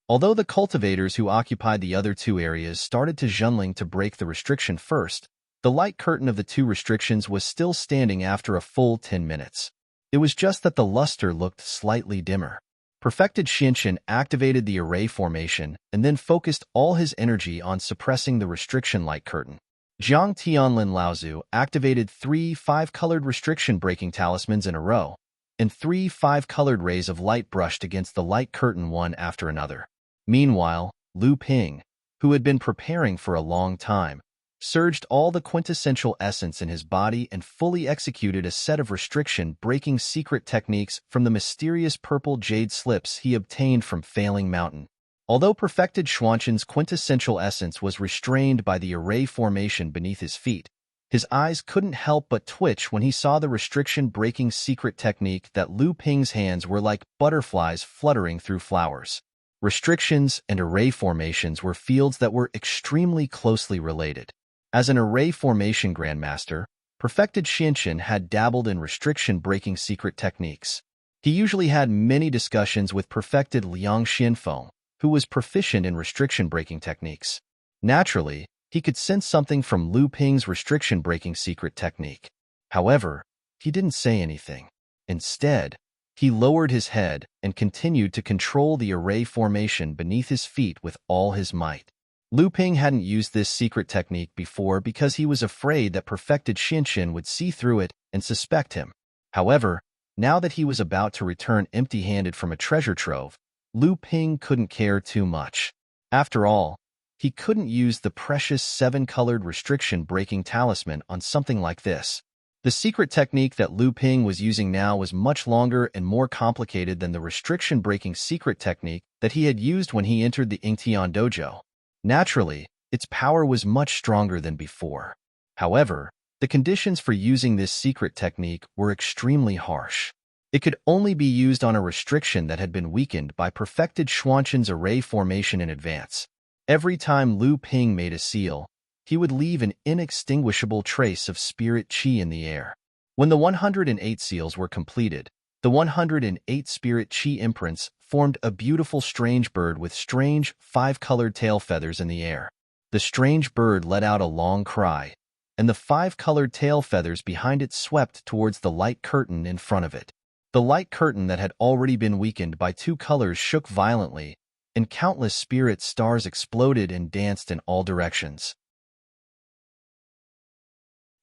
Although the cultivators who occupied the other 2 areas started to Zhenling to break the restriction first, the light curtain of the 2 restrictions was still standing after a full 10 minutes. It was just that the luster looked slightly dimmer. Perfected Xianxin activated the array formation and then focused all his energy on suppressing the restriction light curtain. Jiang Tianlin Laozu activated 3 5-colored restriction-breaking talismans in a row, and 3 5-colored rays of light brushed against the light curtain one after another. Meanwhile, Lu Ping, who had been preparing for a long time, surged all the quintessential essence in his body and fully executed a set of restriction-breaking secret techniques from the mysterious purple jade slips he obtained from Failing Mountain. Although perfected Xuanqin's quintessential essence was restrained by the array formation beneath his feet, his eyes couldn't help but twitch when he saw the restriction-breaking secret technique that Lu Ping's hands were like butterflies fluttering through flowers. Restrictions and array formations were fields that were extremely closely related. As an array formation grandmaster, perfected Xianxin had dabbled in restriction-breaking secret techniques. He usually had many discussions with perfected Liang Xianfeng, who was proficient in restriction-breaking techniques. Naturally, he could sense something from Lu Ping's restriction-breaking secret technique. However, he didn't say anything. Instead, he lowered his head and continued to control the array formation beneath his feet with all his might. Lu Ping hadn't used this secret technique before because he was afraid that perfected Xianxin would see through it and suspect him. However, now that he was about to return empty-handed from a treasure trove, Lu Ping couldn't care too much. After all, he couldn't use the precious 7-colored restriction-breaking talisman on something like this. The secret technique that Lu Ping was using now was much longer and more complicated than the restriction-breaking secret technique that he had used when he entered the Yingtian dojo. Naturally, its power was much stronger than before. However, the conditions for using this secret technique were extremely harsh. It could only be used on a restriction that had been weakened by perfected Xuanqin's array formation in advance. Every time Lu Ping made a seal, he would leave an inextinguishable trace of spirit qi in the air. When the 108 seals were completed, the 108 spirit qi imprints formed a beautiful strange bird with strange 5-colored tail feathers in the air. The strange bird let out a long cry, and the 5-colored tail feathers behind it swept towards the light curtain in front of it. The light curtain that had already been weakened by 2 colors shook violently, and countless spirit stars exploded and danced in all directions.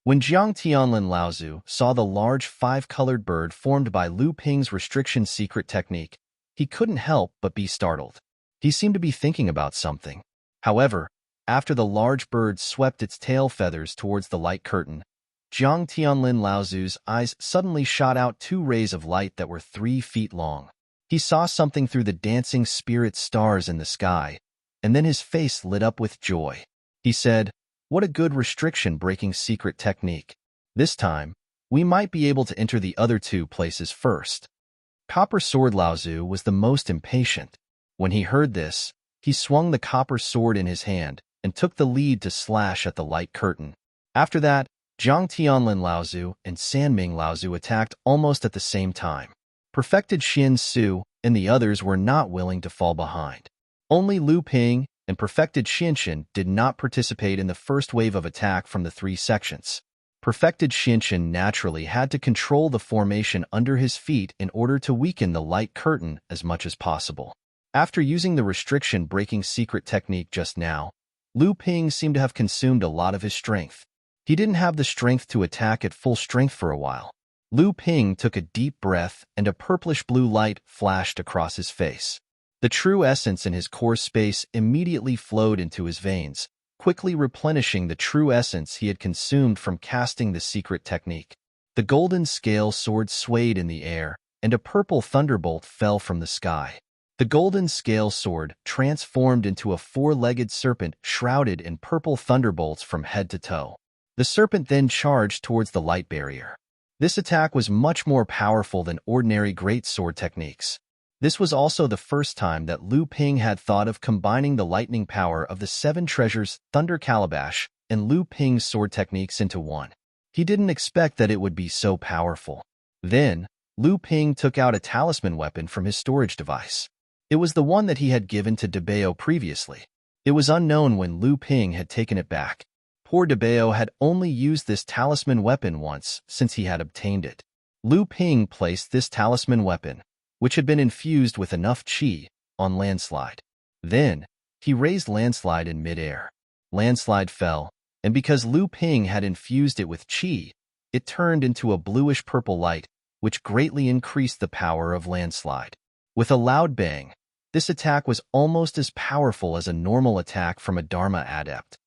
When Jiang Tianlin Laozu saw the large 5-colored bird formed by Lu Ping's restriction secret technique, he couldn't help but be startled. He seemed to be thinking about something. However, after the large bird swept its tail feathers towards the light curtain, Jiang Tianlin Laozu's eyes suddenly shot out 2 rays of light that were 3 feet long. He saw something through the dancing spirit stars in the sky, and then his face lit up with joy. He said, "What a good restriction-breaking secret technique. This time, we might be able to enter the other 2 places first." Copper Sword Laozu was the most impatient. When he heard this, he swung the copper sword in his hand and took the lead to slash at the light curtain. After that, Jiang Tianlin Laozu and Sanming Laozu attacked almost at the same time. Perfected Xin Su and the others were not willing to fall behind. Only Lu Ping and perfected Xianxin did not participate in the first wave of attack from the 3 sections. Perfected Xianxin naturally had to control the formation under his feet in order to weaken the light curtain as much as possible. After using the restriction-breaking secret technique just now, Lu Ping seemed to have consumed a lot of his strength. He didn't have the strength to attack at full strength for a while. Lu Ping took a deep breath and a purplish-blue light flashed across his face. The true essence in his core space immediately flowed into his veins, quickly replenishing the true essence he had consumed from casting the secret technique. The golden scale sword swayed in the air, and a purple thunderbolt fell from the sky. The golden scale sword transformed into a 4-legged serpent shrouded in purple thunderbolts from head to toe. The serpent then charged towards the light barrier. This attack was much more powerful than ordinary great sword techniques. This was also the first time that Lu Ping had thought of combining the lightning power of the 7 treasures, Thunder Calabash, and Lu Ping's sword techniques into one. He didn't expect that it would be so powerful. Then, Lu Ping took out a talisman weapon from his storage device. It was the one that he had given to Debeo previously. It was unknown when Lu Ping had taken it back. Poor Debeo had only used this talisman weapon once since he had obtained it. Lu Ping placed this talisman weapon, which had been infused with enough qi, on Landslide. Then, he raised Landslide in midair. Landslide fell, and because Lu Ping had infused it with qi, it turned into a bluish-purple light, which greatly increased the power of Landslide. With a loud bang, this attack was almost as powerful as a normal attack from a Dharma adept.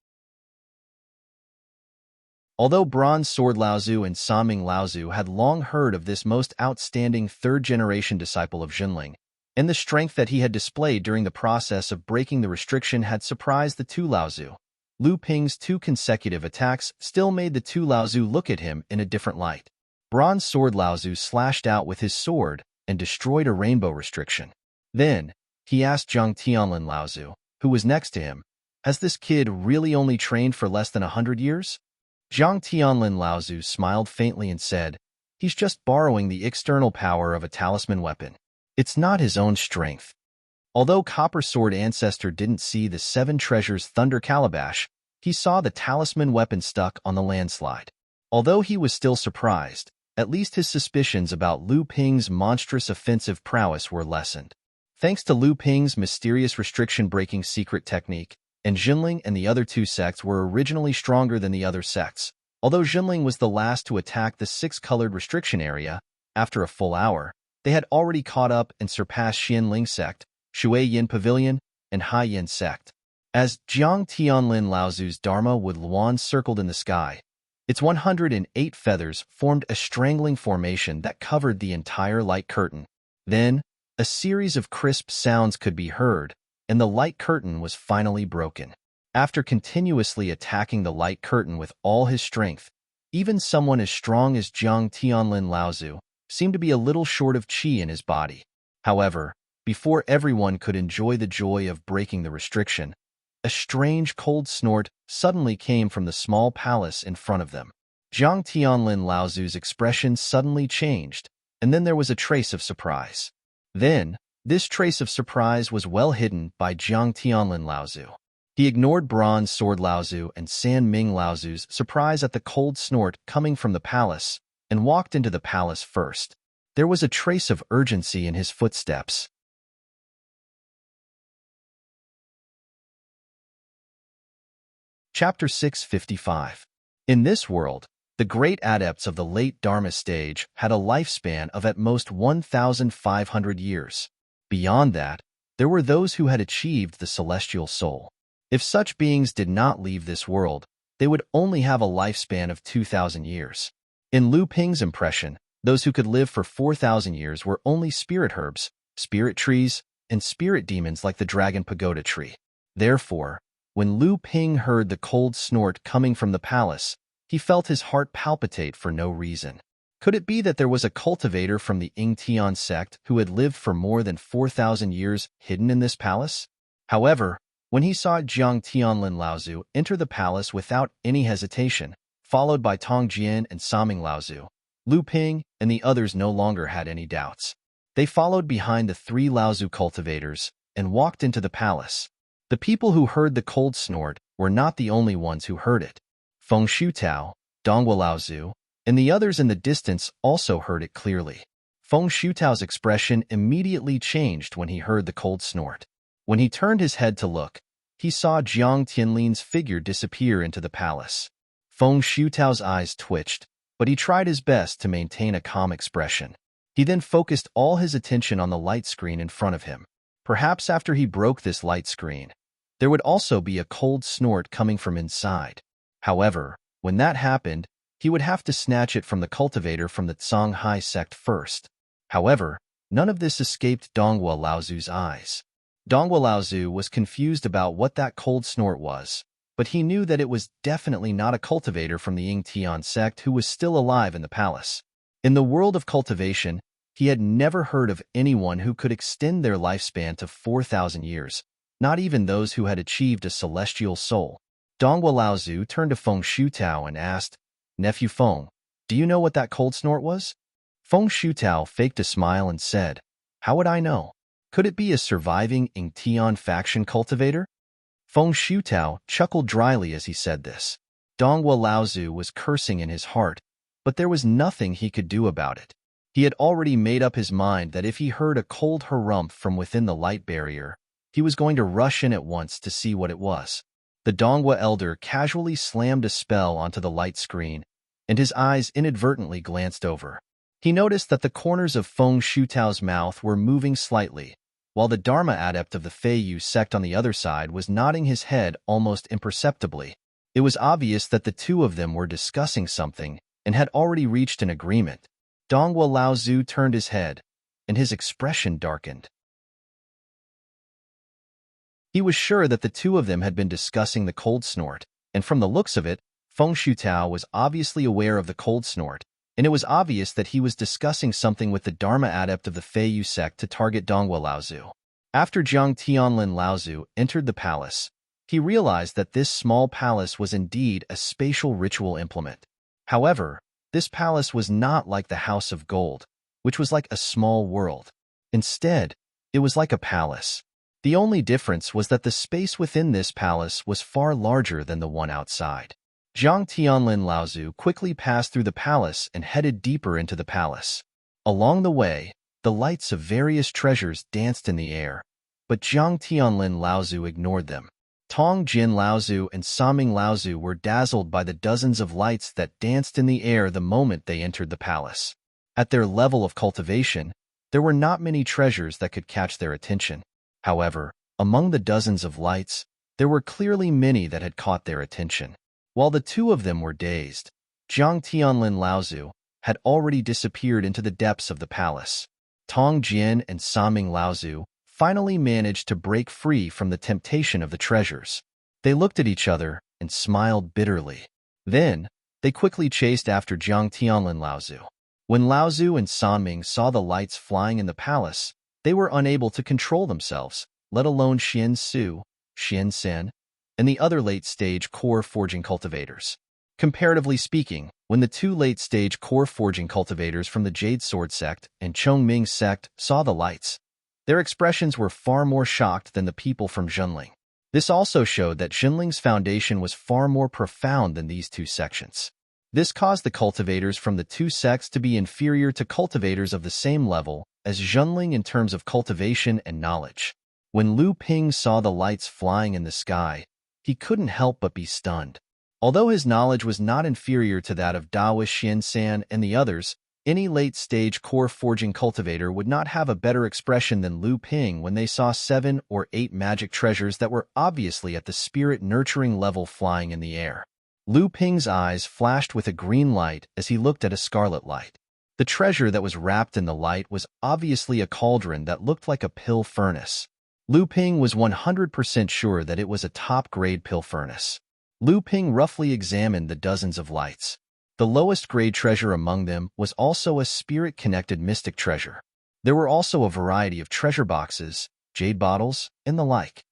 Although Bronze Sword Laozu and Saming Laozu had long heard of this most outstanding third-generation disciple of Jinling, and the strength that he had displayed during the process of breaking the restriction had surprised the two Laozu, Lu Ping's 2 consecutive attacks still made the two Laozu look at him in a different light. Bronze Sword Laozu slashed out with his sword and destroyed a rainbow restriction. Then, he asked Zhang Tianlin Laozu, who was next to him, "Has this kid really only trained for less than 100 years?" Zhang Tianlin Laozu smiled faintly and said, "He's just borrowing the external power of a talisman weapon. It's not his own strength." Although Copper Sword Ancestor didn't see the 7 treasures Thunder Calabash, he saw the talisman weapon stuck on the landslide. Although he was still surprised, at least his suspicions about Lu Ping's monstrous offensive prowess were lessened. Thanks to Lu Ping's mysterious restriction-breaking secret technique, and Jinling and the other 2 sects were originally stronger than the other sects. Although Jinling was the last to attack the 6-colored restriction area, after a full hour, they had already caught up and surpassed Xianling sect, Shui Yin Pavilion, and Hai Yin sect. As Zhang Tianlin Laozu's Dharma with Luan circled in the sky, its 108 feathers formed a strangling formation that covered the entire light curtain. Then, a series of crisp sounds could be heard, and the light curtain was finally broken. After continuously attacking the light curtain with all his strength, even someone as strong as Zhang Tianlin Laozu seemed to be a little short of qi in his body. However, before everyone could enjoy the joy of breaking the restriction, a strange cold snort suddenly came from the small palace in front of them. Zhang Tianlin Laozu's expression suddenly changed, and then there was a trace of surprise. Then, this trace of surprise was well hidden by Zhang Tianlin Laozu. He ignored Bronze Sword Laozu and San Ming Laozu's surprise at the cold snort coming from the palace, and walked into the palace first. There was a trace of urgency in his footsteps. Chapter 655. In this world, the great adepts of the late Dharma stage had a lifespan of at most 1,500 years. Beyond that, there were those who had achieved the celestial soul. If such beings did not leave this world, they would only have a lifespan of 2,000 years. In Lu Ping's impression, those who could live for 4,000 years were only spirit herbs, spirit trees, and spirit demons like the dragon pagoda tree. Therefore, when Lu Ping heard the cold snort coming from the palace, he felt his heart palpitate for no reason. Could it be that there was a cultivator from the Yingtian sect who had lived for more than 4,000 years hidden in this palace? However, when he saw Zhang Tianlin Laozu enter the palace without any hesitation, followed by Tong Jian and Saming Laozu, Lu Ping and the others no longer had any doubts. They followed behind the 3 Laozu cultivators and walked into the palace. The people who heard the cold snort were not the only ones who heard it. Feng Shutao, Donghua Laozu, and the others in the distance also heard it clearly. Feng Shutao's expression immediately changed when he heard the cold snort. When he turned his head to look, he saw Zhang Tianlin's figure disappear into the palace. Feng Shutao's eyes twitched, but he tried his best to maintain a calm expression. He then focused all his attention on the light screen in front of him. Perhaps after he broke this light screen, there would also be a cold snort coming from inside. However, when that happened, he would have to snatch it from the cultivator from the Songhai sect first. However, none of this escaped Donghua Laozu's eyes. Donghua Laozu was confused about what that cold snort was, but he knew that it was definitely not a cultivator from the Yingtian sect who was still alive in the palace. In the world of cultivation, he had never heard of anyone who could extend their lifespan to 4,000 years, not even those who had achieved a celestial soul. Donghua Laozu turned to Feng Shutao and asked, "Nephew Feng, do you know what that cold snort was?" Feng Shutao faked a smile and said, "How would I know? Could it be a surviving Yingtian faction cultivator?" Feng Shutao chuckled dryly as he said this. Donghua Laozu was cursing in his heart, but there was nothing he could do about it. He had already made up his mind that if he heard a cold harumph from within the light barrier, he was going to rush in at once to see what it was. The Dongwa elder casually slammed a spell onto the light screen, and his eyes inadvertently glanced over. He noticed that the corners of Feng Shutao's mouth were moving slightly, while the Dharma adept of the Feiyu sect on the other side was nodding his head almost imperceptibly. It was obvious that the two of them were discussing something and had already reached an agreement. Dongwa Laozu turned his head, and his expression darkened. He was sure that the two of them had been discussing the cold snort, and from the looks of it, Feng Shutao was obviously aware of the cold snort, and it was obvious that he was discussing something with the Dharma adept of the Feiyu sect to target Dongwa Laozu. After Jiang Tianlin Laozu entered the palace, he realized that this small palace was indeed a spatial ritual implement. However, this palace was not like the House of Gold, which was like a small world. Instead, it was like a palace. The only difference was that the space within this palace was far larger than the one outside. Jiang Tianlin Laozu quickly passed through the palace and headed deeper into the palace. Along the way, the lights of various treasures danced in the air, but Jiang Tianlin Laozu ignored them. Tong Jin Laozu and Saming Laozu were dazzled by the dozens of lights that danced in the air the moment they entered the palace. At their level of cultivation, there were not many treasures that could catch their attention. However, among the dozens of lights, there were clearly many that had caught their attention. While the two of them were dazed, Jiang Tianlin Laozu had already disappeared into the depths of the palace. Tong Jin and Saming Laozu finally managed to break free from the temptation of the treasures. They looked at each other and smiled bitterly. Then, they quickly chased after Jiang Tianlin Laozu. When Laozu and Sanming saw the lights flying in the palace, they were unable to control themselves, let alone Xian Su, Xian Sen, and the other late-stage core forging cultivators. Comparatively speaking, when the two late-stage core forging cultivators from the Jade Sword sect and Chongming sect saw the lights, their expressions were far more shocked than the people from Zhenling. This also showed that Zhenling's foundation was far more profound than these two sections. This caused the cultivators from the two sects to be inferior to cultivators of the same level as Zhenling in terms of cultivation and knowledge. When Lu Ping saw the lights flying in the sky, he couldn't help but be stunned. Although his knowledge was not inferior to that of Daoist Xiansan and the others, any late-stage core forging cultivator would not have a better expression than Lu Ping when they saw 7 or 8 magic treasures that were obviously at the spirit-nurturing level flying in the air. Lu Ping's eyes flashed with a green light as he looked at a scarlet light. The treasure that was wrapped in the light was obviously a cauldron that looked like a pill furnace. Lu Ping was 100% sure that it was a top-grade pill furnace. Lu Ping roughly examined the dozens of lights. The lowest-grade treasure among them was also a spirit-connected mystic treasure. There were also a variety of treasure boxes, jade bottles, and the like.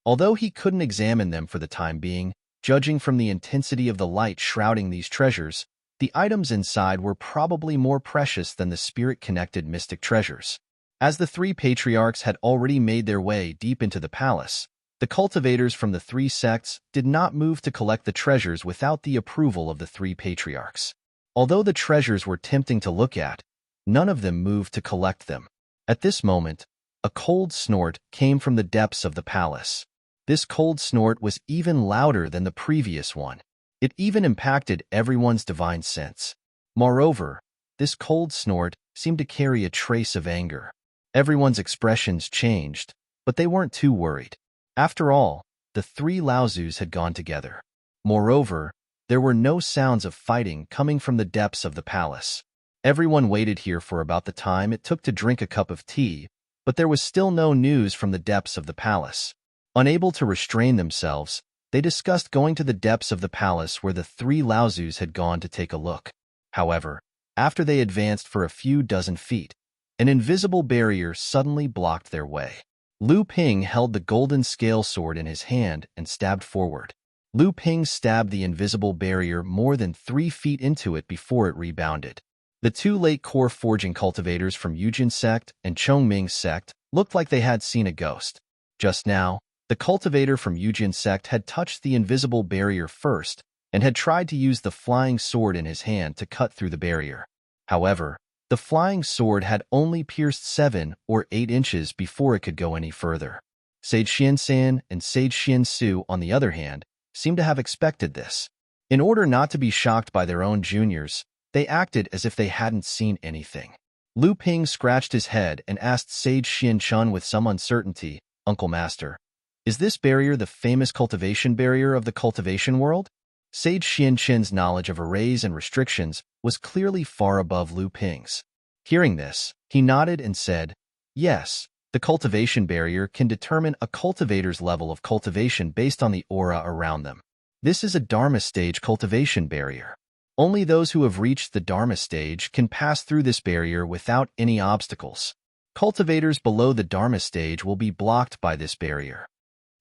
Although he couldn't examine them for the time being, judging from the intensity of the light shrouding these treasures, the items inside were probably more precious than the spirit-connected mystic treasures. As the three patriarchs had already made their way deep into the palace, the cultivators from the three sects did not move to collect the treasures without the approval of the three patriarchs. Although the treasures were tempting to look at, none of them moved to collect them. At this moment, a cold snort came from the depths of the palace. This cold snort was even louder than the previous one. It even impacted everyone's divine sense. Moreover, this cold snort seemed to carry a trace of anger. Everyone's expressions changed, but they weren't too worried. After all, the three Laozus had gone together. Moreover, there were no sounds of fighting coming from the depths of the palace. Everyone waited here for about the time it took to drink a cup of tea, but there was still no news from the depths of the palace. Unable to restrain themselves, they discussed going to the depths of the palace where the three Laozus had gone to take a look. However, after they advanced for a few dozen feet, an invisible barrier suddenly blocked their way. Lu Ping held the golden scale sword in his hand and stabbed forward. Lu Ping stabbed the invisible barrier more than 3 feet into it before it rebounded. The two late core forging cultivators from Yujin sect and Chongming sect looked like they had seen a ghost. Just now, the cultivator from Yujin sect had touched the invisible barrier first, and had tried to use the flying sword in his hand to cut through the barrier. However, the flying sword had only pierced 7 or 8 inches before it could go any further. Sage Xiansan and Sage Xiansu, on the other hand, seemed to have expected this. In order not to be shocked by their own juniors, they acted as if they hadn't seen anything. Lu Ping scratched his head and asked Sage Xianchun with some uncertainty, "Uncle Master, is this barrier the famous cultivation barrier of the cultivation world?" Sage Xianchun's knowledge of arrays and restrictions was clearly far above Lu Ping's. Hearing this, he nodded and said, "Yes, the cultivation barrier can determine a cultivator's level of cultivation based on the aura around them. This is a Dharma stage cultivation barrier. Only those who have reached the Dharma stage can pass through this barrier without any obstacles. Cultivators below the Dharma stage will be blocked by this barrier."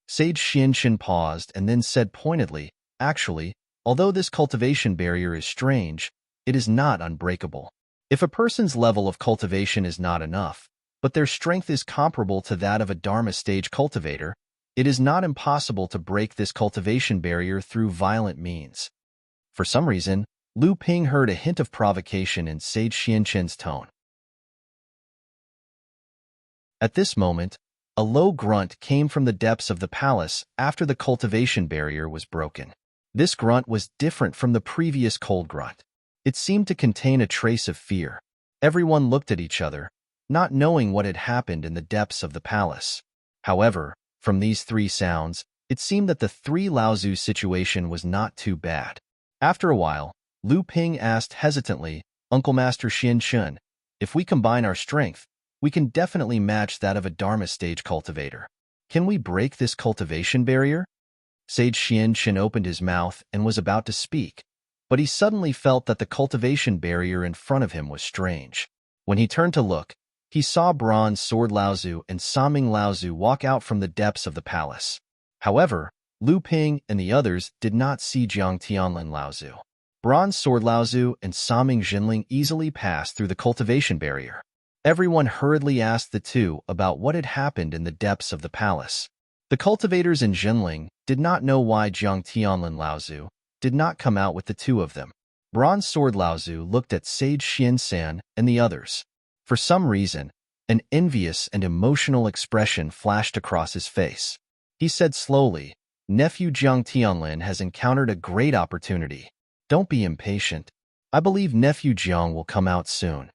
Sage Xianxin paused and then said pointedly, "Actually, although this cultivation barrier is strange, it is not unbreakable. If a person's level of cultivation is not enough, but their strength is comparable to that of a Dharma stage cultivator, it is not impossible to break this cultivation barrier through violent means." For some reason, Lu Ping heard a hint of provocation in Sage Xianqin's tone. At this moment, a low grunt came from the depths of the palace after the cultivation barrier was broken. This grunt was different from the previous cold grunt. It seemed to contain a trace of fear. Everyone looked at each other, not knowing what had happened in the depths of the palace. However, from these 3 sounds, it seemed that the 3 Laozu situation was not too bad. After a while, Lu Ping asked hesitantly, "Uncle Master Xianxun, if we combine our strength, we can definitely match that of a Dharma stage cultivator. Can we break this cultivation barrier?" Sage Xianxin opened his mouth and was about to speak, but he suddenly felt that the cultivation barrier in front of him was strange. When he turned to look, he saw Bronze Sword Laozu and Saming Laozu walk out from the depths of the palace. However, Lu Ping and the others did not see Jiang Tianlin Laozu. Bronze Sword Laozu and Saming Jinling easily passed through the cultivation barrier. Everyone hurriedly asked the two about what had happened in the depths of the palace. The cultivators in Jinling did not know why Jiang Tianlin Laozu did not come out with the 2 of them. Bronze Sword Laozu looked at Sage Xiansan and the others. For some reason, an envious and emotional expression flashed across his face. He said slowly, "Nephew Jiang Tianlin has encountered a great opportunity. Don't be impatient. I believe Nephew Jiang will come out soon."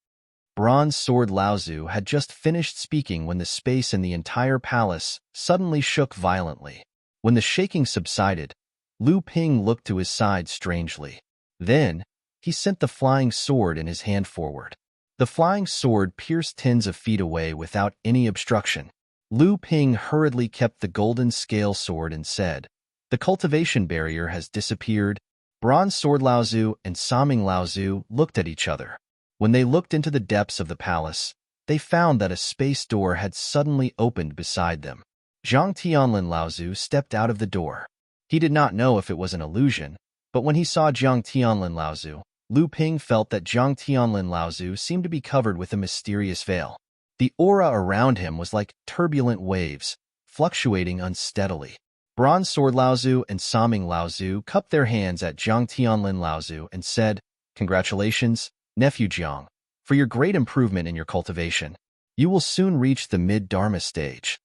Bronze Sword Laozu had just finished speaking when the space in the entire palace suddenly shook violently. When the shaking subsided, Lu Ping looked to his side strangely. Then, he sent the flying sword in his hand forward. The flying sword pierced tens of feet away without any obstruction. Lu Ping hurriedly kept the golden scale sword and said, "The cultivation barrier has disappeared." Bronze Sword Laozu and Saming Laozu looked at each other. When they looked into the depths of the palace, they found that a space door had suddenly opened beside them. Jiang Tianlin Laozu stepped out of the door. He did not know if it was an illusion, but when he saw Jiang Tianlin Laozu, Lu Ping felt that Jiang Tianlin Laozu seemed to be covered with a mysterious veil. The aura around him was like turbulent waves, fluctuating unsteadily. Bronze Sword Laozu and Saming Laozu cupped their hands at Jiang Tianlin Laozu and said, "Congratulations, Nephew Jiang, for your great improvement in your cultivation. You will soon reach the mid-Dharma stage."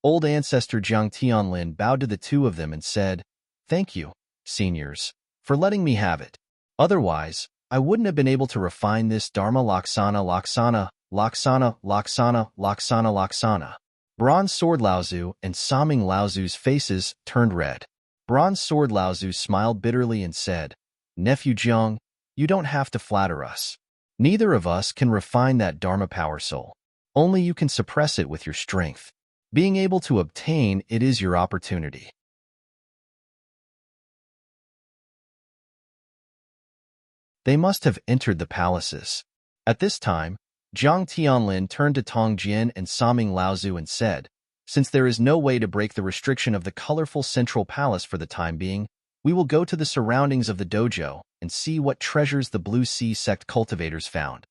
Old ancestor Jiang Tianlin bowed to the 2 of them and said, "Thank you, seniors, for letting me have it. Otherwise, I wouldn't have been able to refine this Dharma Laksana Laksana, Laksana, Laksana, Laksana, Laksana." Bronze Sword Laozu and Saming Laozu's faces turned red. Bronze Sword Laozu smiled bitterly and said, "Nephew Jiang, you don't have to flatter us. Neither of us can refine that Dharma power soul. Only you can suppress it with your strength. Being able to obtain it is your opportunity." They must have entered the palaces. At this time, Jiang Tianlin turned to Tong Jian and Saming Laozu and said, "Since there is no way to break the restriction of the colorful central palace for the time being, we will go to the surroundings of the dojo and see what treasures the Blue Sea sect cultivators found."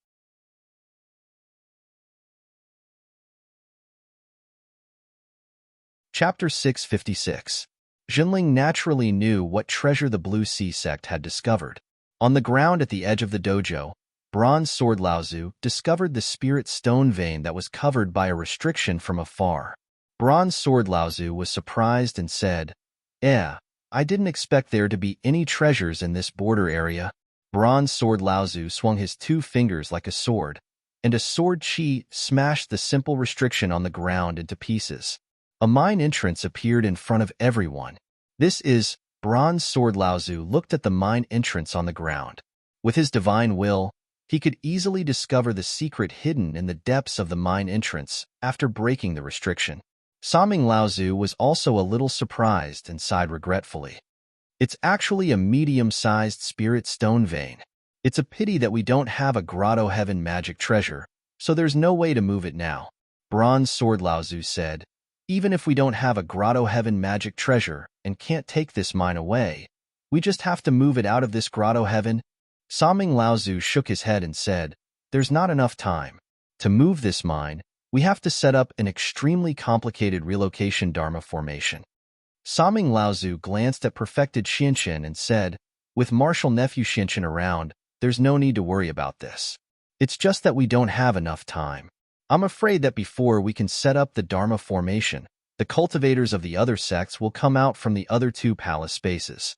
Chapter 656. Jinling naturally knew what treasure the Blue Sea sect had discovered. On the ground at the edge of the dojo, Bronze Sword Laozu discovered the spirit stone vein that was covered by a restriction from afar. Bronze Sword Laozu was surprised and said, I didn't expect there to be any treasures in this border area." Bronze Sword Laozu swung his 2 fingers like a sword, and a sword chi smashed the simple restriction on the ground into pieces. A mine entrance appeared in front of everyone. "This is..." Bronze Sword Laozu looked at the mine entrance on the ground. With his divine will, he could easily discover the secret hidden in the depths of the mine entrance after breaking the restriction. Saming Laozu was also a little surprised and sighed regretfully. "It's actually a medium-sized spirit stone vein. It's a pity that we don't have a Grotto Heaven magic treasure, so there's no way to move it now," Bronze Sword Laozu said. "Even if we don't have a Grotto Heaven magic treasure and can't take this mine away, we just have to move it out of this Grotto Heaven." Saming Laozu shook his head and said, "There's not enough time. To move this mine, we have to set up an extremely complicated relocation Dharma formation." Saming Laozu glanced at perfected Xianxian and said, "With martial nephew Xianxian around, there's no need to worry about this. It's just that we don't have enough time. I'm afraid that before we can set up the Dharma formation, the cultivators of the other sects will come out from the other 2 palace spaces."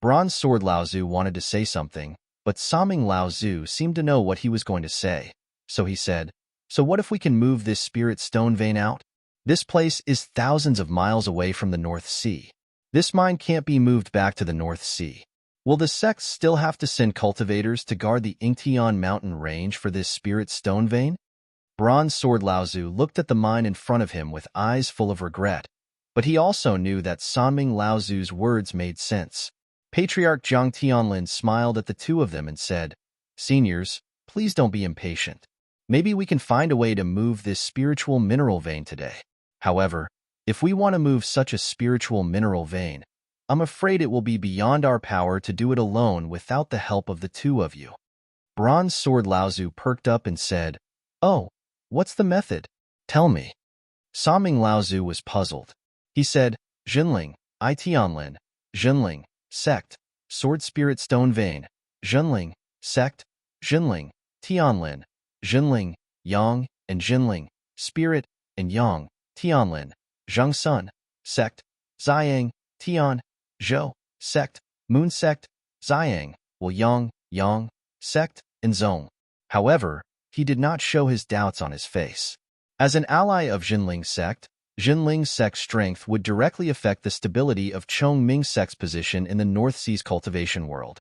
Bronze Sword Laozu wanted to say something, but Saming Laozu seemed to know what he was going to say, so he said, "So what if we can move this spirit stone vein out? This place is thousands of miles away from the North Sea. This mine can't be moved back to the North Sea. Will the sects still have to send cultivators to guard the Ingtian mountain range for this spirit stone vein?" Bronze Sword Laozu looked at the mine in front of him with eyes full of regret, but he also knew that Saming Laozu's words made sense. Patriarch Zhang Tianlin smiled at the 2 of them and said, "Seniors, please don't be impatient. Maybe we can find a way to move this spiritual mineral vein today. However, if we want to move such a spiritual mineral vein, I'm afraid it will be beyond our power to do it alone without the help of the 2 of you." Bronze Sword Laozu perked up and said, "Oh, what's the method? Tell me." Saming Laozu was puzzled. He said, "Jinling, Tianlin, Jinling, sect, sword spirit stone vein, Jinling, sect, Jinling, Tianlin, Jinling, yang, and Jinling, spirit, and yang, Tianlin, Zhang Sun, sect, Ziyang, Tian, Zhou, sect, moon sect, Ziyang, Will yang, sect, and Zong." However, he did not show his doubts on his face. As an ally of Jinling sect, Jinling sect's strength would directly affect the stability of Chongming sect's position in the North Sea's cultivation world.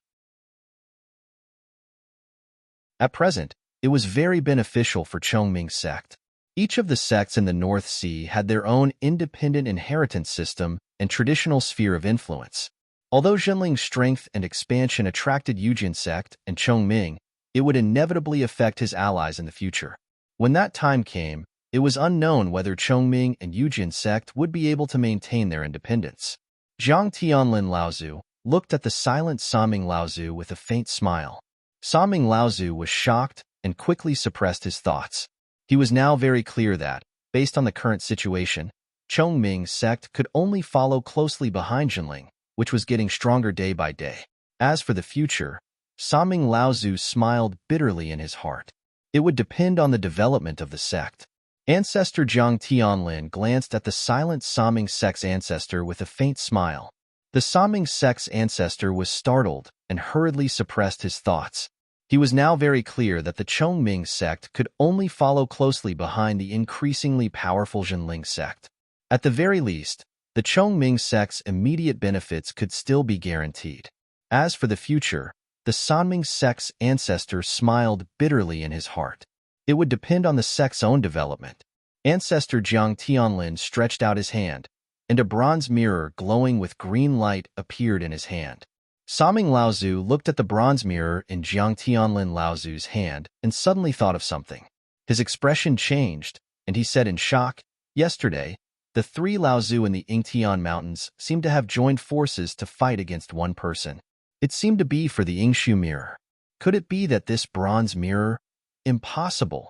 At present, it was very beneficial for Chongming sect. Each of the sects in the North Sea had their own independent inheritance system and traditional sphere of influence. Although Jinling's strength and expansion attracted Yujin sect and Chongming, it would inevitably affect his allies in the future. When that time came, it was unknown whether Chongming and Yujin sect would be able to maintain their independence. Zhang Tianlin Laozu looked at the silent Saming Laozu with a faint smile. Saming Laozu was shocked and quickly suppressed his thoughts. He was now very clear that, based on the current situation, Chongming sect could only follow closely behind Jinling, which was getting stronger day by day. As for the future, Saming Laozu smiled bitterly in his heart. It would depend on the development of the sect. Ancestor Zhang Tianlin glanced at the silent Saming sect's ancestor with a faint smile. The Saming sect's ancestor was startled and hurriedly suppressed his thoughts. He was now very clear that the Chongming sect could only follow closely behind the increasingly powerful Jinling sect. At the very least, the Chongming sect's immediate benefits could still be guaranteed. As for the future, the Sanming sect's ancestor smiled bitterly in his heart. It would depend on the sect's own development. Ancestor Jiang Tianlin stretched out his hand, and a bronze mirror glowing with green light appeared in his hand. Saming Laozu looked at the bronze mirror in Jiang Tianlin Laozu's hand and suddenly thought of something. His expression changed, and he said in shock, "Yesterday, the 3 Laozu in the Ingtian Mountains seemed to have joined forces to fight against one person. It seemed to be for the Yingshu mirror. Could it be that this bronze mirror? Impossible."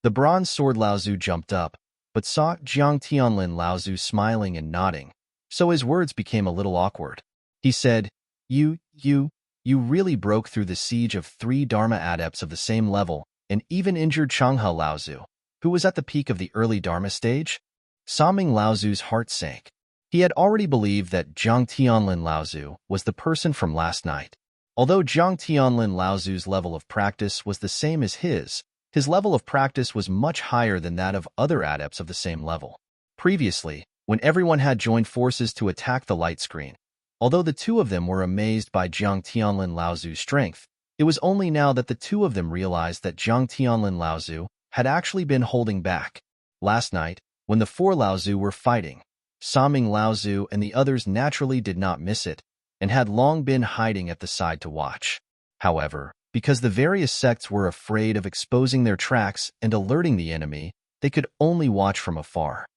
The bronze sword Laozu jumped up, but saw Jiang Tianlin Laozu smiling and nodding, so his words became a little awkward. He said, You really broke through the siege of 3 Dharma adepts of the same level and even injured Changhe Laozu, who was at the peak of the early Dharma stage? Saming Laozu's heart sank. He had already believed that Zhang Tianlin Laozu was the person from last night. Although Zhang Tianlin Laozu's level of practice was the same as his level of practice was much higher than that of other adepts of the same level. Previously, when everyone had joined forces to attack the light screen, although the two of them were amazed by Zhang Tianlin Laozu's strength, it was only now that the two of them realized that Zhang Tianlin Laozu had actually been holding back. Last night, when the 4 Laozu were fighting, Saming Laozu and the others naturally did not miss it and had long been hiding at the side to watch. However, because the various sects were afraid of exposing their tracks and alerting the enemy, they could only watch from afar.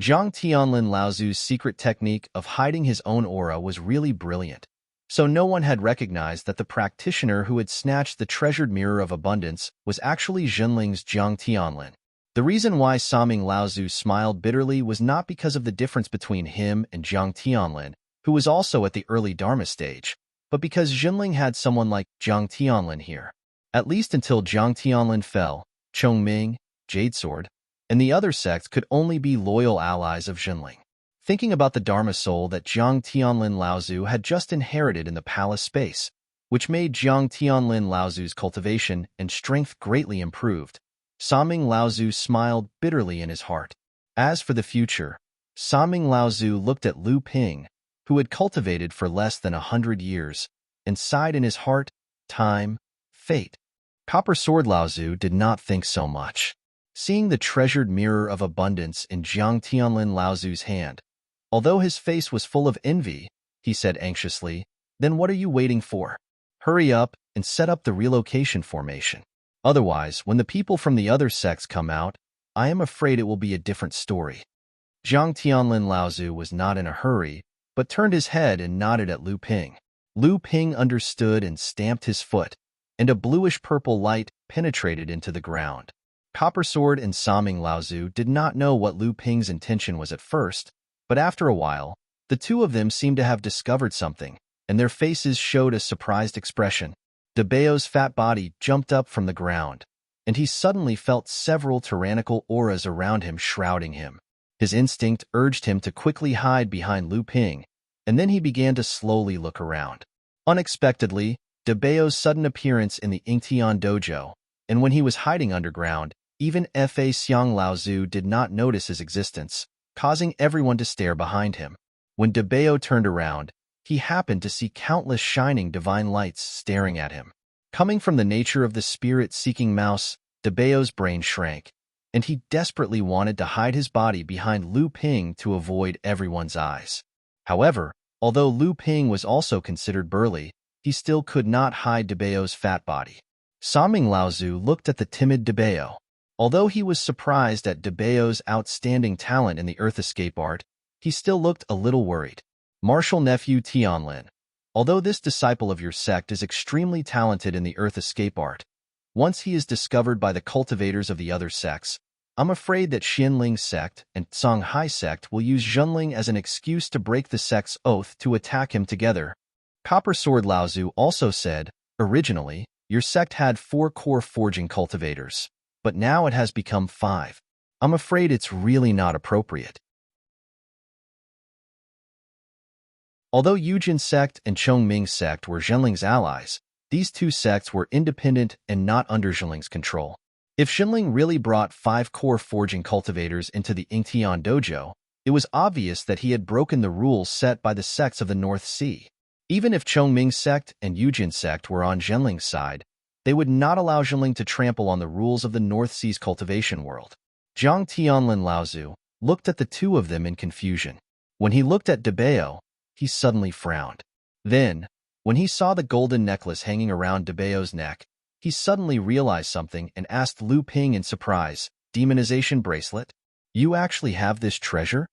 Zhang Tianlin Laozu's secret technique of hiding his own aura was really brilliant, so no one had recognized that the practitioner who had snatched the treasured mirror of abundance was actually Zhenling's Zhang Tianlin. The reason why Saming Laozu smiled bitterly was not because of the difference between him and Zhang Tianlin, who was also at the early Dharma stage, but because Zhenling had someone like Zhang Tianlin here. At least until Zhang Tianlin fell, Chongming, Jadesword, and the other sects could only be loyal allies of Zhenling. Thinking about the Dharma soul that Zhang Tianlin Laozu had just inherited in the palace space, which made Zhang Tianlin Laozu's cultivation and strength greatly improved, Saming Laozu smiled bitterly in his heart. As for the future, Saming Laozu looked at Lu Ping, who had cultivated for less than 100 years, and sighed in his heart, time, fate. Copper Sword Laozu did not think so much. Seeing the treasured mirror of abundance in Zhang Tianlin Laozu's hand, although his face was full of envy, he said anxiously, "Then what are you waiting for? Hurry up and set up the relocation formation. Otherwise, when the people from the other sects come out, I am afraid it will be a different story." Zhang Tianlin Laozu was not in a hurry, but turned his head and nodded at Lu Ping. Lu Ping understood and stamped his foot, and a bluish-purple light penetrated into the ground. Copper Sword and Saming Laozu did not know what Lu Ping's intention was at first, but after a while, the two of them seemed to have discovered something, and their faces showed a surprised expression. Debao's fat body jumped up from the ground, and he suddenly felt several tyrannical auras around him shrouding him. His instinct urged him to quickly hide behind Lu Ping, and then he began to slowly look around. Unexpectedly, Debao's sudden appearance in the Yingtian dojo, and when he was hiding underground, even Fa Xiang Laozu did not notice his existence, causing everyone to stare behind him. When Debao turned around, he happened to see countless shining divine lights staring at him. Coming from the nature of the spirit-seeking mouse, Debao's brain shrank, and he desperately wanted to hide his body behind Lu Ping to avoid everyone's eyes. However, although Lu Ping was also considered burly, he still could not hide Debao's fat body. Saming Laozu looked at the timid Debao. Although he was surprised at Debao's outstanding talent in the earth escape art, he still looked a little worried. Martial nephew Tianlin, although this disciple of your sect is extremely talented in the earth escape art, once he is discovered by the cultivators of the other sects, I'm afraid that Xianling's sect and Songhai sect will use Zhenling as an excuse to break the sect's oath to attack him together. Copper Sword Laozu also said, originally, your sect had 4 core forging cultivators, but now it has become 5. I'm afraid it's really not appropriate. Although Yujin sect and Chongming sect were Zhenling's allies, these two sects were independent and not under Zhenling's control. If Zhenling really brought 5 core forging cultivators into the Yingtian dojo, it was obvious that he had broken the rules set by the sects of the North Sea. Even if Chongming sect and Yujin sect were on Zhenling's side, they would not allow Zhenling to trample on the rules of the North Sea's cultivation world. Zhang Tianlin Laozu looked at the two of them in confusion. When he looked at Debao, he suddenly frowned. Then, when he saw the golden necklace hanging around Debao's neck, he suddenly realized something and asked Lu Ping in surprise, "Demonization bracelet? You actually have this treasure?"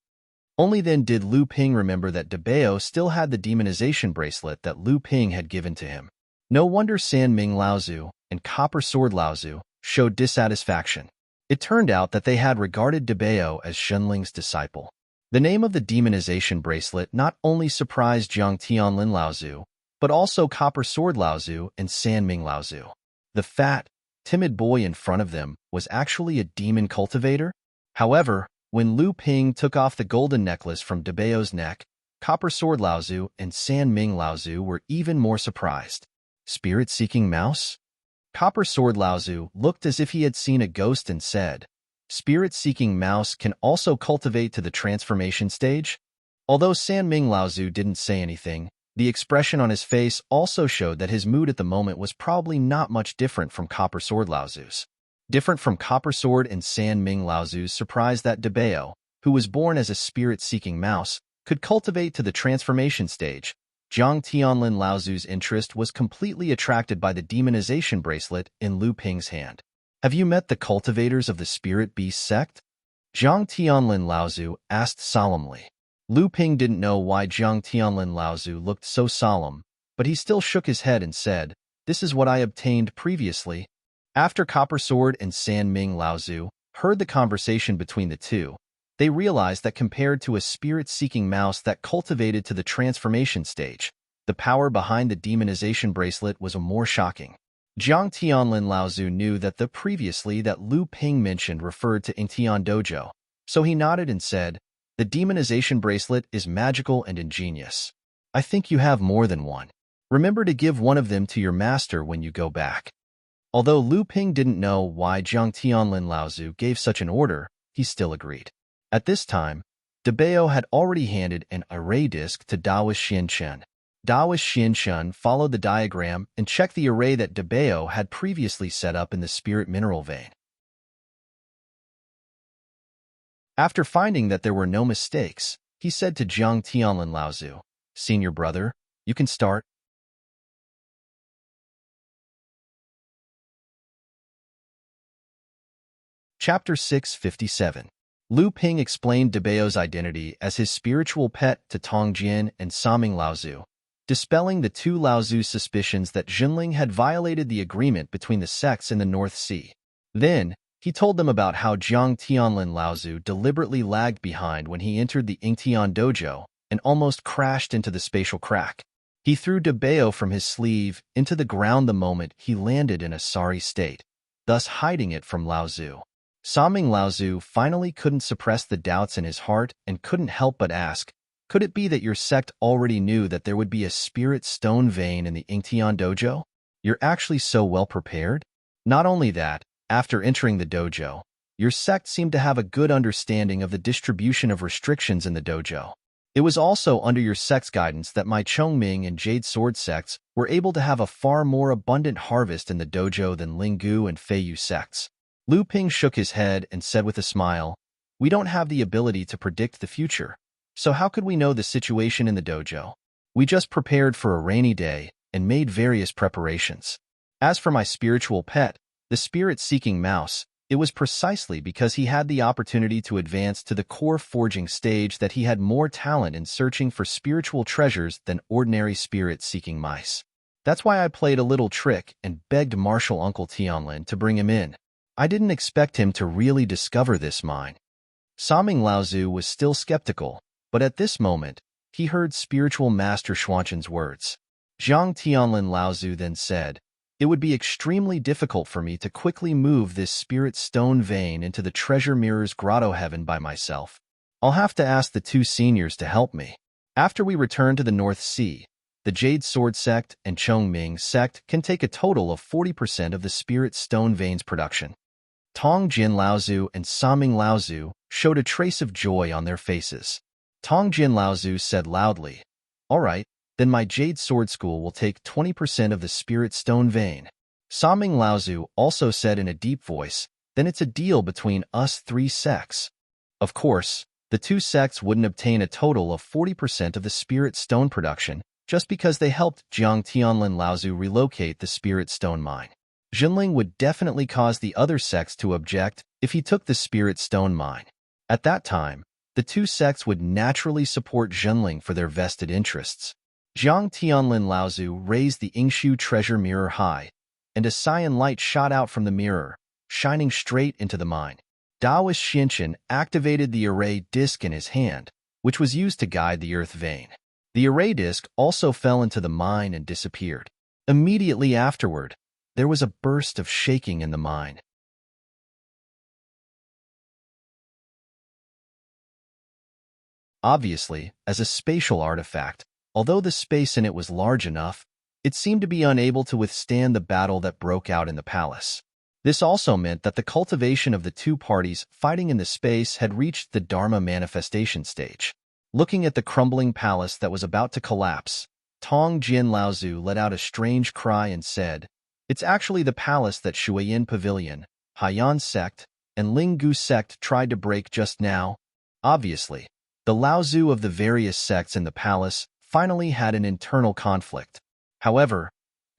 Only then did Lu Ping remember that Debao still had the demonization bracelet that Lu Ping had given to him. No wonder San Ming Laozu and Copper Sword Laozu showed dissatisfaction. It turned out that they had regarded Debeo as Shunling's disciple. The name of the demonization bracelet not only surprised Jiang Tianlin Laozu, but also Copper Sword Laozu and Sanming Laozu. The fat, timid boy in front of them was actually a demon cultivator. However, when Lu Ping took off the golden necklace from Debeo's neck, Copper Sword Laozu and Sanming Laozu were even more surprised. Spirit-seeking mouse? Copper Sword Laozu looked as if he had seen a ghost and said, "Spirit-seeking mouse can also cultivate to the transformation stage?" Although Sanming Laozu didn't say anything, the expression on his face also showed that his mood at the moment was probably not much different from Copper Sword Laozu's. Different from Copper Sword and Sanming Laozu's surprise that Debeo, who was born as a spirit-seeking mouse, could cultivate to the transformation stage, Jiang Tianlin Laozu's interest was completely attracted by the demonization bracelet in Lu Ping's hand. "Have you met the cultivators of the Spirit Beast sect?" Jiang Tianlin Laozu asked solemnly. Lu Ping didn't know why Jiang Tianlin Laozu looked so solemn, but he still shook his head and said, "This is what I obtained previously." After Copper Sword and Sanming Laozu heard the conversation between the two, they realized that compared to a spirit-seeking mouse that cultivated to the transformation stage, the power behind the demonization bracelet was more shocking. Jiang Tianlin Laozu knew that the previously that Lu Ping mentioned referred to Ingtian Dojo, so he nodded and said, "The demonization bracelet is magical and ingenious. I think you have more than one. Remember to give one of them to your master when you go back." Although Lu Ping didn't know why Jiang Tianlin Laozu gave such an order, he still agreed. At this time, Debeo had already handed an array disk to Daoist Xianchen. Daoist Xianchen followed the diagram and checked the array that Debeo had previously set up in the spirit mineral vein. After finding that there were no mistakes, he said to Jiang Tianlin Laozu, "Senior brother, you can start." Chapter 657. Lu Ping explained Debeo's identity as his spiritual pet to Tong Jin and Saming Laozu, dispelling the two Laozu's suspicions that Jinling had violated the agreement between the sects in the North Sea. Then, he told them about how Jiang Tianlin Laozu deliberately lagged behind when he entered the Ingtian Dojo and almost crashed into the spatial crack. He threw Debeo from his sleeve into the ground the moment he landed in a sorry state, thus hiding it from Laozu. Saming Laozu finally couldn't suppress the doubts in his heart and couldn't help but ask, "Could it be that your sect already knew that there would be a spirit stone vein in the Ingtian Dojo? You're actually so well prepared?" Not only that, after entering the dojo, your sect seemed to have a good understanding of the distribution of restrictions in the dojo. It was also under your sect's guidance that my Chongming and Jade Sword sects were able to have a far more abundant harvest in the dojo than Linggu and Feiyu sects. Lu Ping shook his head and said with a smile, "We don't have the ability to predict the future, so how could we know the situation in the dojo? We just prepared for a rainy day and made various preparations. As for my spiritual pet, the spirit-seeking mouse, it was precisely because he had the opportunity to advance to the core forging stage that he had more talent in searching for spiritual treasures than ordinary spirit-seeking mice. That's why I played a little trick and begged Marshal Uncle Tianlin to bring him in. I didn't expect him to really discover this mine." Saming Laozu was still skeptical, but at this moment, he heard spiritual master Xuanchen's words. Jiang Tianlin Laozu then said, "It would be extremely difficult for me to quickly move this spirit stone vein into the treasure mirror's grotto heaven by myself. I'll have to ask the two seniors to help me. After we return to the North Sea, the Jade Sword sect and Chongming sect can take a total of 40% of the spirit stone vein's production." Tong Jin Laozu and Saming Laozu showed a trace of joy on their faces. Tong Jin Laozu said loudly, "All right, then my Jade Sword School will take 20% of the spirit stone vein." Saming Laozu also said in a deep voice, "Then it's a deal between us three sects." Of course, the two sects wouldn't obtain a total of 40% of the spirit stone production just because they helped Jiang Tianlin Laozu relocate the spirit stone mine. Jinling would definitely cause the other sects to object if he took the spirit stone mine. At that time, the two sects would naturally support Jinling for their vested interests. Jiang Tianlin Laozu raised the Yingshu treasure mirror high, and a cyan light shot out from the mirror, shining straight into the mine. Taoist Xianchen activated the array disc in his hand, which was used to guide the earth vein. The array disc also fell into the mine and disappeared. Immediately afterward, there was a burst of shaking in the mine. Obviously, as a spatial artifact, although the space in it was large enough, it seemed to be unable to withstand the battle that broke out in the palace. This also meant that the cultivation of the two parties fighting in the space had reached the Dharma manifestation stage. Looking at the crumbling palace that was about to collapse, Tong Jin Laozu let out a strange cry and said, "It's actually the palace that Shuiyin Pavilion, Haiyan sect, and Linggu sect tried to break just now." Obviously, the Laozu of the various sects in the palace finally had an internal conflict. However,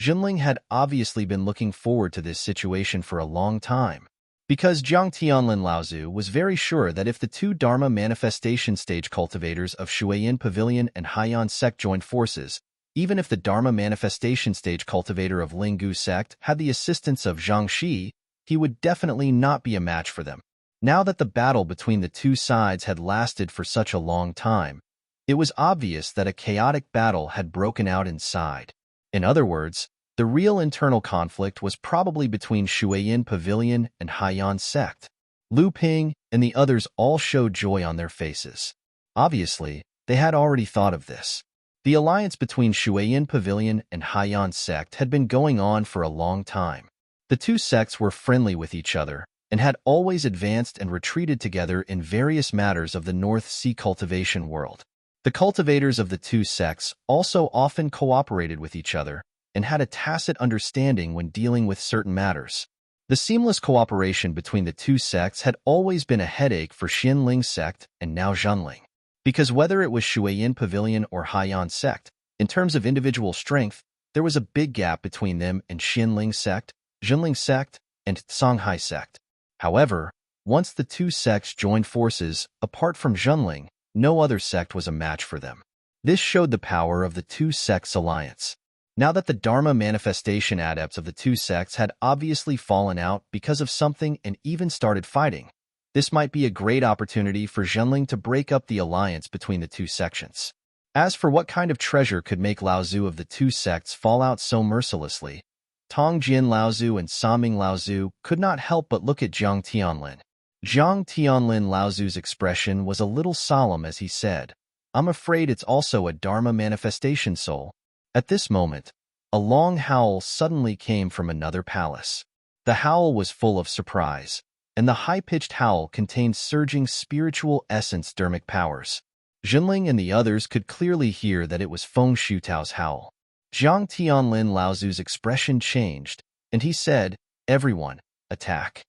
Jinling had obviously been looking forward to this situation for a long time, because Jiang Tianlin Laozu was very sure that if the two Dharma manifestation stage cultivators of Shuiyin Pavilion and Haiyan sect joined forces, even if the Dharma manifestation stage cultivator of Linggu sect had the assistance of Zhang Shi, he would definitely not be a match for them. Now that the battle between the two sides had lasted for such a long time, it was obvious that a chaotic battle had broken out inside. In other words, the real internal conflict was probably between Shuiyin Pavilion and Haiyan sect. Lu Ping and the others all showed joy on their faces. Obviously, they had already thought of this. The alliance between Shuiyin Pavilion and Haiyan sect had been going on for a long time. The two sects were friendly with each other and had always advanced and retreated together in various matters of the North Sea cultivation world. The cultivators of the two sects also often cooperated with each other and had a tacit understanding when dealing with certain matters. The seamless cooperation between the two sects had always been a headache for Xinling sect and now Zhenling, because whether it was Shuiyin Pavilion or Haiyan sect, in terms of individual strength, there was a big gap between them and Xinling sect, Zhenling sect, and Songhai sect. However, once the two sects joined forces, apart from Zhenling, no other sect was a match for them. This showed the power of the two sects' alliance. Now that the Dharma manifestation adepts of the two sects had obviously fallen out because of something and even started fighting, this might be a great opportunity for Zhenling to break up the alliance between the two sections. As for what kind of treasure could make Laozu of the two sects fall out so mercilessly, Tong Jin Laozu and Saming Laozu could not help but look at Jiang Tianlin. Jiang Tianlin Laozu's expression was a little solemn as he said, "I'm afraid it's also a Dharma manifestation soul." At this moment, a long howl suddenly came from another palace. The howl was full of surprise, and the high-pitched howl contained surging spiritual essence dermic powers. Jinling and the others could clearly hear that it was Feng Shutao's howl. Jiang Tianlin Laozu's expression changed, and he said, "Everyone, attack.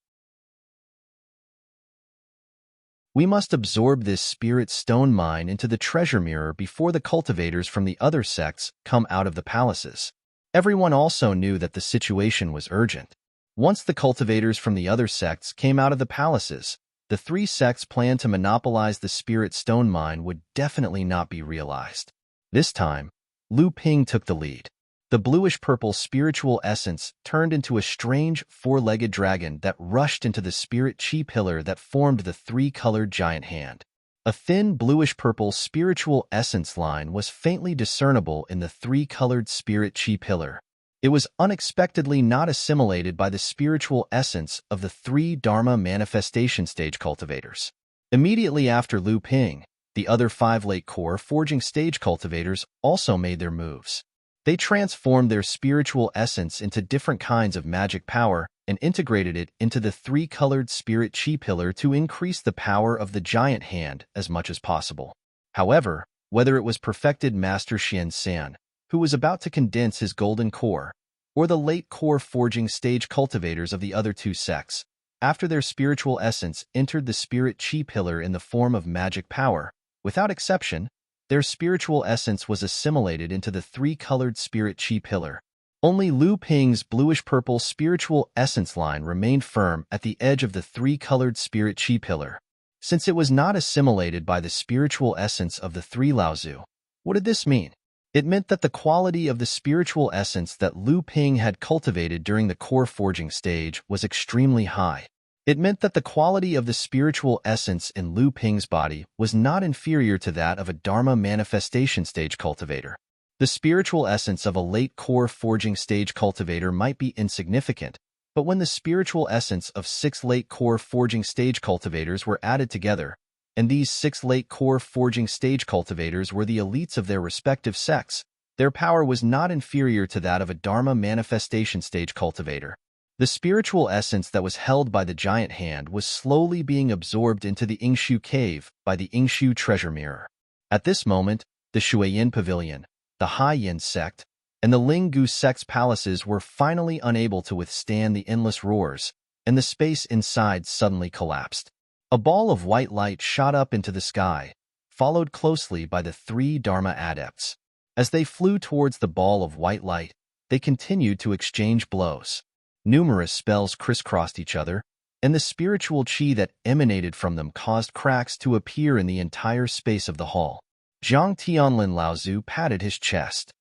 We must absorb this spirit stone mine into the treasure mirror before the cultivators from the other sects come out of the palaces." Everyone also knew that the situation was urgent. Once the cultivators from the other sects came out of the palaces, the three sects' plan to monopolize the spirit stone mine would definitely not be realized. This time, Lu Ping took the lead. The bluish-purple spiritual essence turned into a strange four-legged dragon that rushed into the spirit chi pillar that formed the three-colored giant hand. A thin bluish-purple spiritual essence line was faintly discernible in the three-colored spirit chi pillar. It was unexpectedly not assimilated by the spiritual essence of the three Dharma manifestation stage cultivators. Immediately after Lu Ping, the other 5 late core forging stage cultivators also made their moves. They transformed their spiritual essence into different kinds of magic power and integrated it into the three-colored spirit chi pillar to increase the power of the giant hand as much as possible. However, whether it was perfected Master Xian San, who was about to condense his golden core, or the late core forging stage cultivators of the other two sects, after their spiritual essence entered the spirit chi pillar in the form of magic power, without exception, their spiritual essence was assimilated into the three-colored spirit chi pillar. Only Lu Ping's bluish-purple spiritual essence line remained firm at the edge of the three-colored spirit chi pillar. Since it was not assimilated by the spiritual essence of the three Laozu, what did this mean? It meant that the quality of the spiritual essence that Lu Ping had cultivated during the core forging stage was extremely high. It meant that the quality of the spiritual essence in Lu Ping's body was not inferior to that of a Dharma manifestation stage cultivator. The spiritual essence of a late core forging stage cultivator might be insignificant, but when the spiritual essence of 6 late core forging stage cultivators were added together, and these 6 late core forging stage cultivators were the elites of their respective sects, their power was not inferior to that of a Dharma manifestation stage cultivator. The spiritual essence that was held by the giant hand was slowly being absorbed into the Yingshu cave by the Yingshu treasure mirror. At this moment, the Shuiyin Pavilion, the Haiyin sect, and the Linggu sect's palaces were finally unable to withstand the endless roars, and the space inside suddenly collapsed. A ball of white light shot up into the sky, followed closely by the 3 Dharma adepts. As they flew towards the ball of white light, they continued to exchange blows. Numerous spells crisscrossed each other, and the spiritual qi that emanated from them caused cracks to appear in the entire space of the hall. Zhang Tianlin Laozu patted his chest.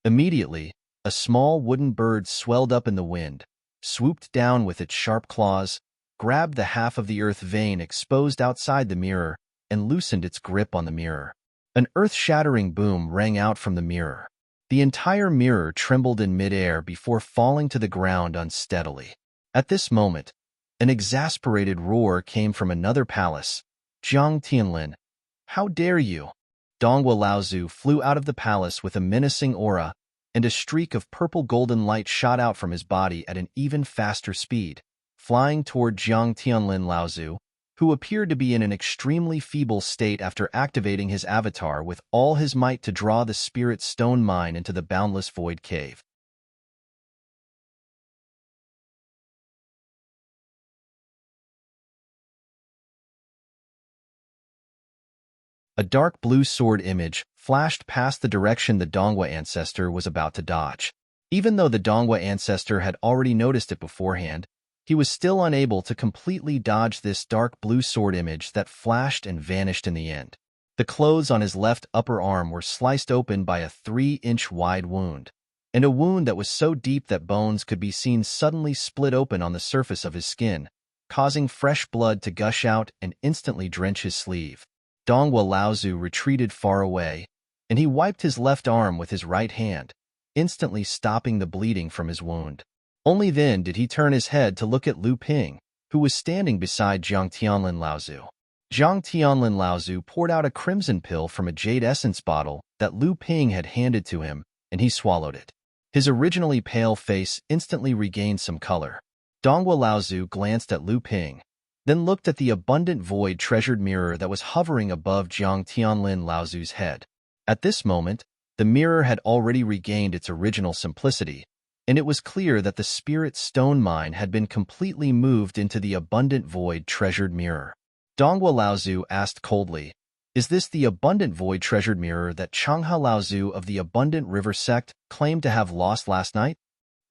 Immediately, a small wooden bird swelled up in the wind, swooped down with its sharp claws, grabbed the half of the earth vein exposed outside the mirror, and loosened its grip on the mirror. An earth-shattering boom rang out from the mirror. The entire mirror trembled in midair before falling to the ground unsteadily. At this moment, an exasperated roar came from another palace. Zhang Tianlin, how dare you? Donghua Laozu flew out of the palace with a menacing aura, and a streak of purple-golden light shot out from his body at an even faster speed, flying toward Zhang Tianlin Laozu, who appeared to be in an extremely feeble state after activating his avatar with all his might to draw the spirit stone mine into the boundless void cave. A dark blue sword image flashed past the direction the Donghua ancestor was about to dodge. Even though the Donghua ancestor had already noticed it beforehand, he was still unable to completely dodge this dark blue sword image that flashed and vanished in the end. The clothes on his left upper arm were sliced open by a 3-inch wide wound, and a wound that was so deep that bones could be seen suddenly split open on the surface of his skin, causing fresh blood to gush out and instantly drench his sleeve. Donghua Laozu retreated far away, and he wiped his left arm with his right hand, instantly stopping the bleeding from his wound. Only then did he turn his head to look at Lu Ping, who was standing beside Zhang Tianlin Laozu. Zhang Tianlin Laozu poured out a crimson pill from a jade essence bottle that Lu Ping had handed to him, and he swallowed it. His originally pale face instantly regained some color. Donghua Laozu glanced at Lu Ping, then looked at the abundant void treasured mirror that was hovering above Zhang Tianlin Laozu's head. At this moment, the mirror had already regained its original simplicity, and it was clear that the spirit stone mine had been completely moved into the abundant void treasured mirror. Donghua Laozu asked coldly, "Is this the abundant void treasured mirror that Changha Laozu of the Abundant River sect claimed to have lost last night?"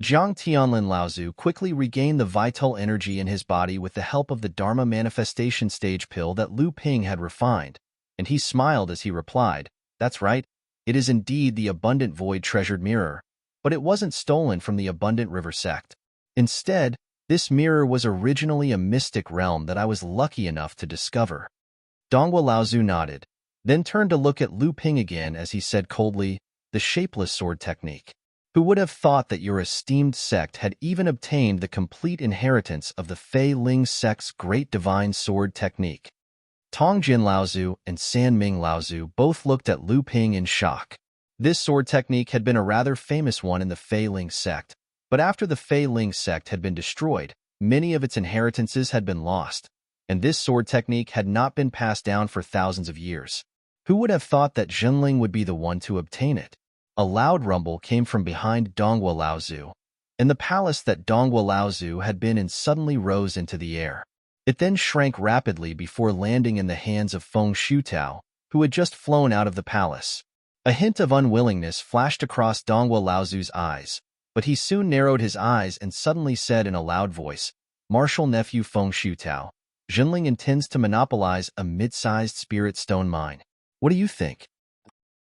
Zhang Tianlin Laozu quickly regained the vital energy in his body with the help of the Dharma manifestation stage pill that Lu Ping had refined, and he smiled as he replied, "That's right, it is indeed the abundant void treasured mirror, but it wasn't stolen from the Abundant River sect. Instead, this mirror was originally a mystic realm that I was lucky enough to discover." Donghua Laozu nodded, then turned to look at Lu Ping again as he said coldly, "The shapeless sword technique. Who would have thought that your esteemed sect had even obtained the complete inheritance of the Fei Ling sect's great divine sword technique?" Tongjin Laozu and San Ming Laozu both looked at Lu Ping in shock. This sword technique had been a rather famous one in the Fei Ling sect, but after the Fei Ling sect had been destroyed, many of its inheritances had been lost, and this sword technique had not been passed down for thousands of years. Who would have thought that Zhenling would be the one to obtain it? A loud rumble came from behind Donghua Laozu, and the palace that Donghua Laozu had been in suddenly rose into the air. It then shrank rapidly before landing in the hands of Feng Shutao, who had just flown out of the palace. A hint of unwillingness flashed across Donghua Laozu's eyes, but he soon narrowed his eyes and suddenly said in a loud voice, "Martial nephew Feng Shutao, Zhenling intends to monopolize a mid-sized spirit stone mine. What do you think?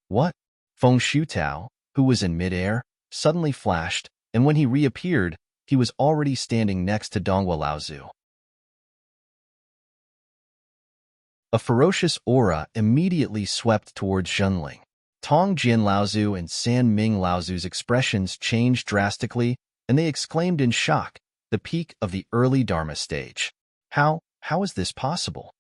What? Feng Shutao, who was in midair, suddenly flashed, and when he reappeared, he was already standing next to Dongwu Laozu. A ferocious aura immediately swept towards Zhenling. Tong Jin Laozu and San Ming Laozu's expressions changed drastically, and they exclaimed in shock, the peak of the early Dharma stage. How is this possible?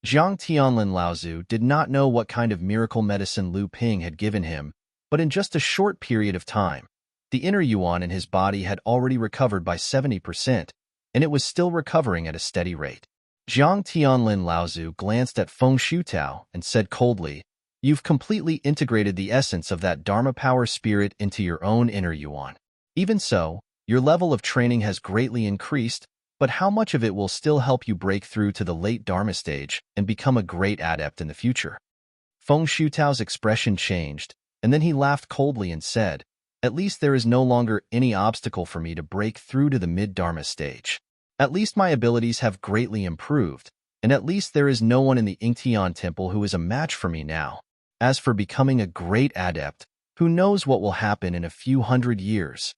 Jiang Tianlin Laozu did not know what kind of miracle medicine Lu Ping had given him, but in just a short period of time, the inner yuan in his body had already recovered by 70%, and it was still recovering at a steady rate. Jiang Tianlin Laozu glanced at Feng Shutao and said coldly, "You've completely integrated the essence of that Dharma power spirit into your own inner yuan. Even so, your level of training has greatly increased, but how much of it will still help you break through to the late Dharma stage and become a great adept in the future?" Feng Shutao's expression changed, and then he laughed coldly and said, "At least there is no longer any obstacle for me to break through to the mid-Dharma stage. At least my abilities have greatly improved, and at least there is no one in the Yingtian temple who is a match for me now. As for becoming a great adept, who knows what will happen in a few hundred years?"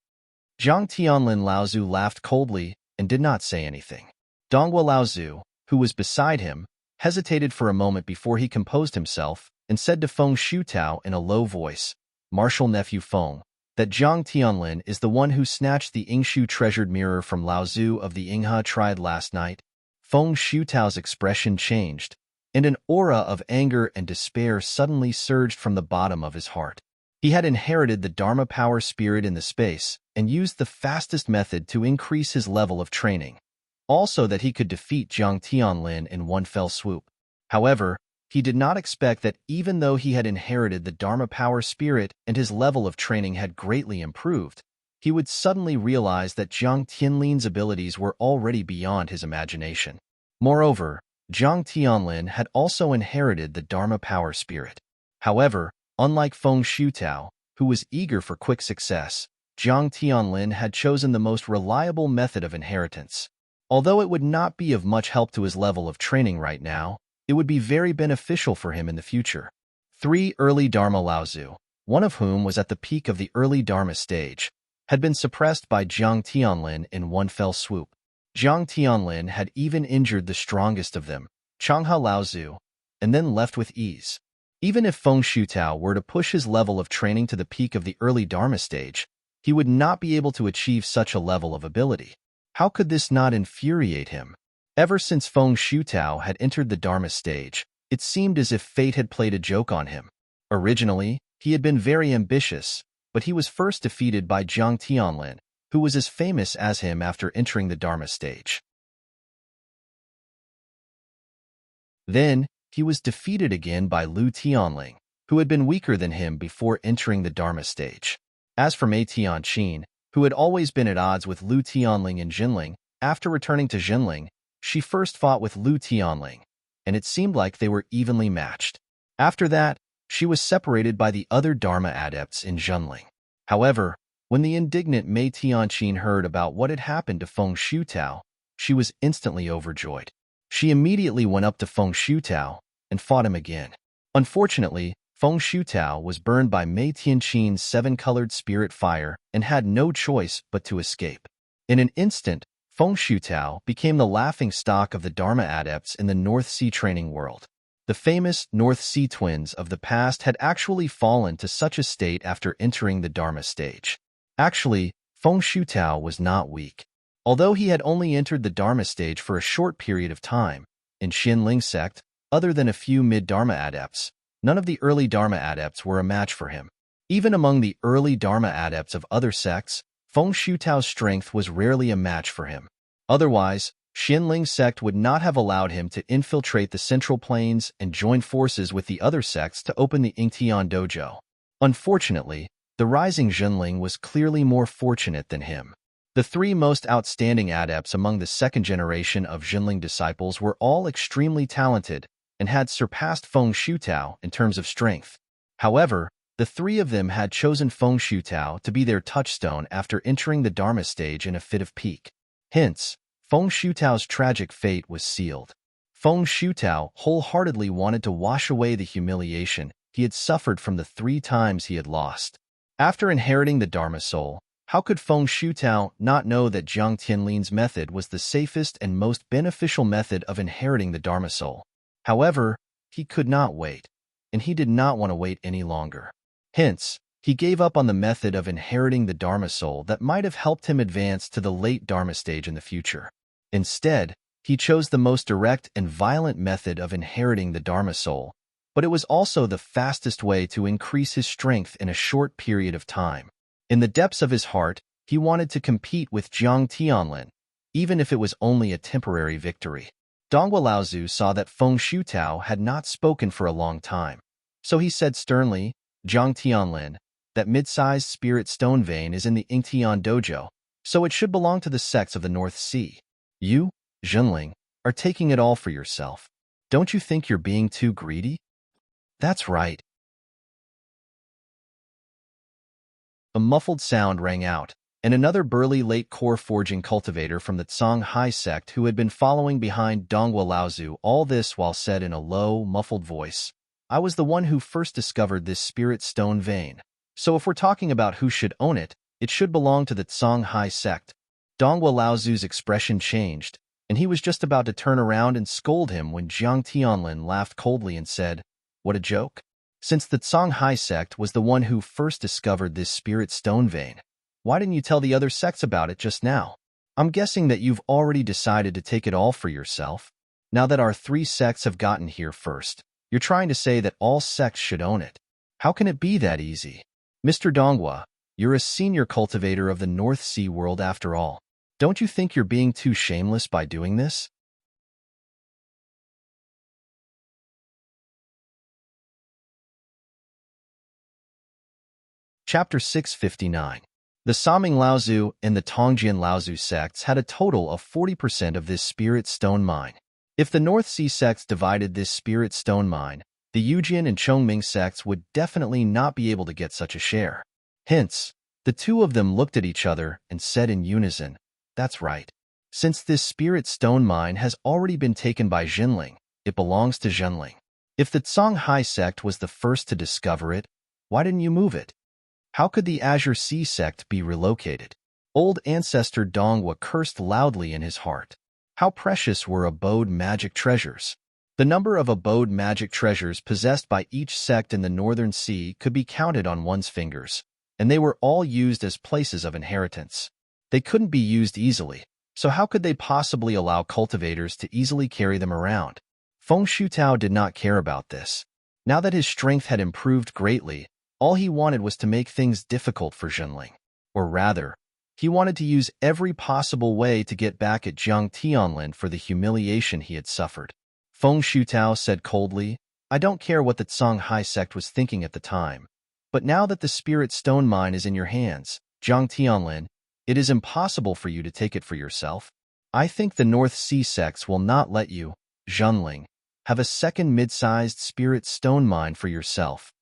Jiang Tianlin Laozu laughed coldly and did not say anything. Dongwu Laozu, who was beside him, hesitated for a moment before he composed himself and said to Feng Shutao in a low voice, "Martial nephew Feng, that Jiang Tianlin is the one who snatched the Yingshu treasured mirror from Laozu of the Yinghe tribe last night." Feng Shutao's expression changed, and an aura of anger and despair suddenly surged from the bottom of his heart. He had inherited the Dharma power spirit in the space and used the fastest method to increase his level of training. Also that he could defeat Jiang Tianlin in one fell swoop. However, he did not expect that even though he had inherited the Dharma power spirit and his level of training had greatly improved, he would suddenly realize that Jiang Tianlin's abilities were already beyond his imagination. Moreover, Jiang Tianlin had also inherited the Dharma power spirit. However, unlike Feng Shutao, who was eager for quick success, Jiang Tianlin had chosen the most reliable method of inheritance. Although it would not be of much help to his level of training right now, it would be very beneficial for him in the future. 3 early Dharma Laozu, one of whom was at the peak of the early Dharma stage, had been suppressed by Jiang Tianlin in one fell swoop. Jiang Tianlin had even injured the strongest of them, Changhe Laozu, and then left with ease. Even if Feng Shutao were to push his level of training to the peak of the early Dharma stage, he would not be able to achieve such a level of ability. How could this not infuriate him? Ever since Feng Shutao had entered the Dharma stage, it seemed as if fate had played a joke on him. Originally, he had been very ambitious, but he was first defeated by Jiang Tianlin, who was as famous as him after entering the Dharma stage. Then, he was defeated again by Lu Tianling, who had been weaker than him before entering the Dharma stage. As for Mei Tianqin, who had always been at odds with Lu Tianling and Jinling, after returning to Jinling, she first fought with Lu Tianling, and it seemed like they were evenly matched. After that, she was separated by the other Dharma adepts in Jinling. However, when the indignant Mei Tianqin heard about what had happened to Feng Shutao, she was instantly overjoyed. She immediately went up to Feng Shutao and fought him again. Unfortunately, Feng Shutao was burned by Mei Tianqin's 7-colored spirit fire and had no choice but to escape. In an instant, Feng Shutao became the laughingstock of the Dharma adepts in the North Sea training world. The famous North Sea twins of the past had actually fallen to such a state after entering the Dharma stage. Actually, Feng Shutao was not weak. Although he had only entered the Dharma stage for a short period of time, in Xinling sect, other than a few mid-Dharma adepts, none of the early Dharma adepts were a match for him. Even among the early Dharma adepts of other sects, Feng Shutao's strength was rarely a match for him. Otherwise, Xinling sect would not have allowed him to infiltrate the Central Plains and join forces with the other sects to open the Yingtian dojo. Unfortunately, the rising Xinling was clearly more fortunate than him. The 3 most outstanding adepts among the second generation of Xinling disciples were all extremely talented and had surpassed Feng Shutao in terms of strength. However, the 3 of them had chosen Feng Shutao to be their touchstone after entering the Dharma stage in a fit of pique. Hence, Feng Shutao's tragic fate was sealed. Feng Shutao wholeheartedly wanted to wash away the humiliation he had suffered from the 3 times he had lost. After inheriting the Dharma soul, how could Feng Shutao not know that Jiang Tianlin's method was the safest and most beneficial method of inheriting the Dharma soul? However, he could not wait, and he did not want to wait any longer. Hence, he gave up on the method of inheriting the Dharma soul that might have helped him advance to the late Dharma stage in the future. Instead, he chose the most direct and violent method of inheriting the Dharma soul, but it was also the fastest way to increase his strength in a short period of time. In the depths of his heart, he wanted to compete with Jiang Tianlin, even if it was only a temporary victory. Donghua Laozu saw that Feng Shutao had not spoken for a long time, so he said sternly, "Jiang Tianlin, that mid-sized spirit stone vein is in the Yingtian dojo, so it should belong to the sects of the North Sea. You, Zhenling, are taking it all for yourself. Don't you think you're being too greedy?" "That's right." A muffled sound rang out, and another burly late core forging cultivator from the Songhai sect who had been following behind Donghua Laozu, all this while said in a low, muffled voice, "I was the one who first discovered this spirit stone vein. So if we're talking about who should own it, it should belong to the Songhai sect." Donghua Laozu's expression changed, and he was just about to turn around and scold him when Jiang Tianlin laughed coldly and said, "What a joke. Since the Songhai sect was the one who first discovered this spirit stone vein, why didn't you tell the other sects about it just now? I'm guessing that you've already decided to take it all for yourself. Now that our 3 sects have gotten here first, you're trying to say that all sects should own it. How can it be that easy? Mr. Donghua, you're a senior cultivator of the North Sea world after all. Don't you think you're being too shameless by doing this?" Chapter 659. The Saming Laozu and the Tongjian Laozu sects had a total of 40% of this spirit stone mine. If the North Sea sects divided this spirit stone mine, the Yujian and Chongming sects would definitely not be able to get such a share. Hence, the two of them looked at each other and said in unison, "That's right. Since this spirit stone mine has already been taken by Zhenling, it belongs to Zhenling. If the Songhai sect was the first to discover it, why didn't you move it? How could the Azure Sea sect be relocated?" Old ancestor Donghua cursed loudly in his heart. How precious were abode magic treasures. The number of abode magic treasures possessed by each sect in the Northern Sea could be counted on one's fingers, and they were all used as places of inheritance. They couldn't be used easily, so how could they possibly allow cultivators to easily carry them around? Feng Shutao did not care about this. Now that his strength had improved greatly, all he wanted was to make things difficult for Zhenling. Or rather, he wanted to use every possible way to get back at Jiang Tianlin for the humiliation he had suffered. Feng Shutao said coldly, "I don't care what the Songhai sect was thinking at the time, but now that the spirit stone mine is in your hands, Jiang Tianlin, it is impossible for you to take it for yourself. I think the North Sea sects will not let you, Zhenling, have a second mid-sized spirit stone mine for yourself."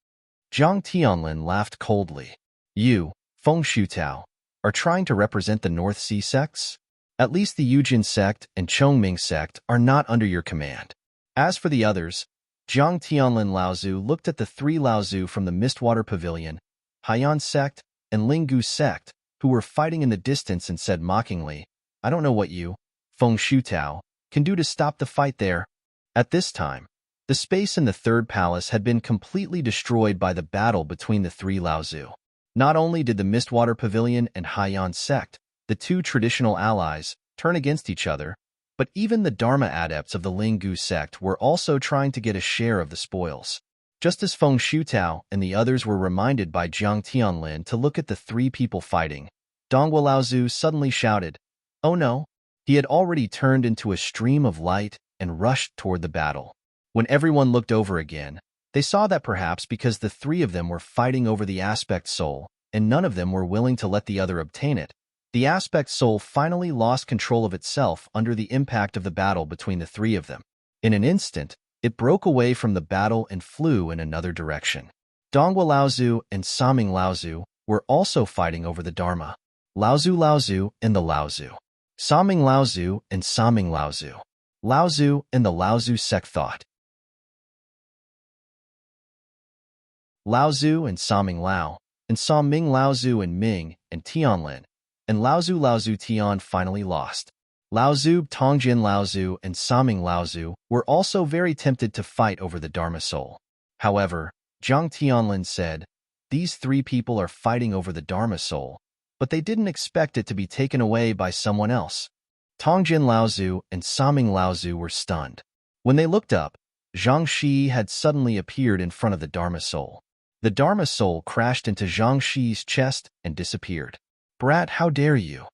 Jiang Tianlin laughed coldly. "You, Feng Shutao, are trying to represent the North Sea sects? At least the Yujin sect and Chongming sect are not under your command. As for the others," Jiang Tianlin Laozu looked at the 3 Laozu from the Mistwater Pavilion, Haiyan sect, and Linggu sect, who were fighting in the distance and said mockingly, "I don't know what you, Feng Shutao, can do to stop the fight there." At this time, the space in the 3rd palace had been completely destroyed by the battle between the 3 Laozu. Not only did the Mistwater Pavilion and Haiyan sect, the 2 traditional allies, turn against each other, but even the Dharma adepts of the Linggu sect were also trying to get a share of the spoils. Just as Feng Shutao and the others were reminded by Jiang Tianlin to look at the 3 people fighting, Donghua Laozu suddenly shouted, "Oh no!" He had already turned into a stream of light and rushed toward the battle. When everyone looked over again, they saw that perhaps because the 3 of them were fighting over the aspect soul, and none of them were willing to let the other obtain it, the aspect soul finally lost control of itself under the impact of the battle between the 3 of them. In an instant, it broke away from the battle and flew in another direction. Donghua Laozu and Saming Laozu were also fighting over the Dharma. Laozu Laozu and the Laozu. Saming Laozu and Saming Laozu. Laozu and the Laozu sect thought. Laozu and Saming Lao, and Sa Ming Laozu and Ming and Tianlin, and Laozu Tian finally lost. Laozu, Tongjin Laozu, and Saming Laozu were also very tempted to fight over the Dharma soul. However, Zhang Tianlin said, "These three people are fighting over the Dharma soul, but they didn't expect it to be taken away by someone else." Tongjin Laozu and Saming Laozu were stunned. When they looked up, Zhang Shi had suddenly appeared in front of the Dharma soul. The Dharma soul crashed into Zhang Shi's chest and disappeared. "Brat, how dare you!"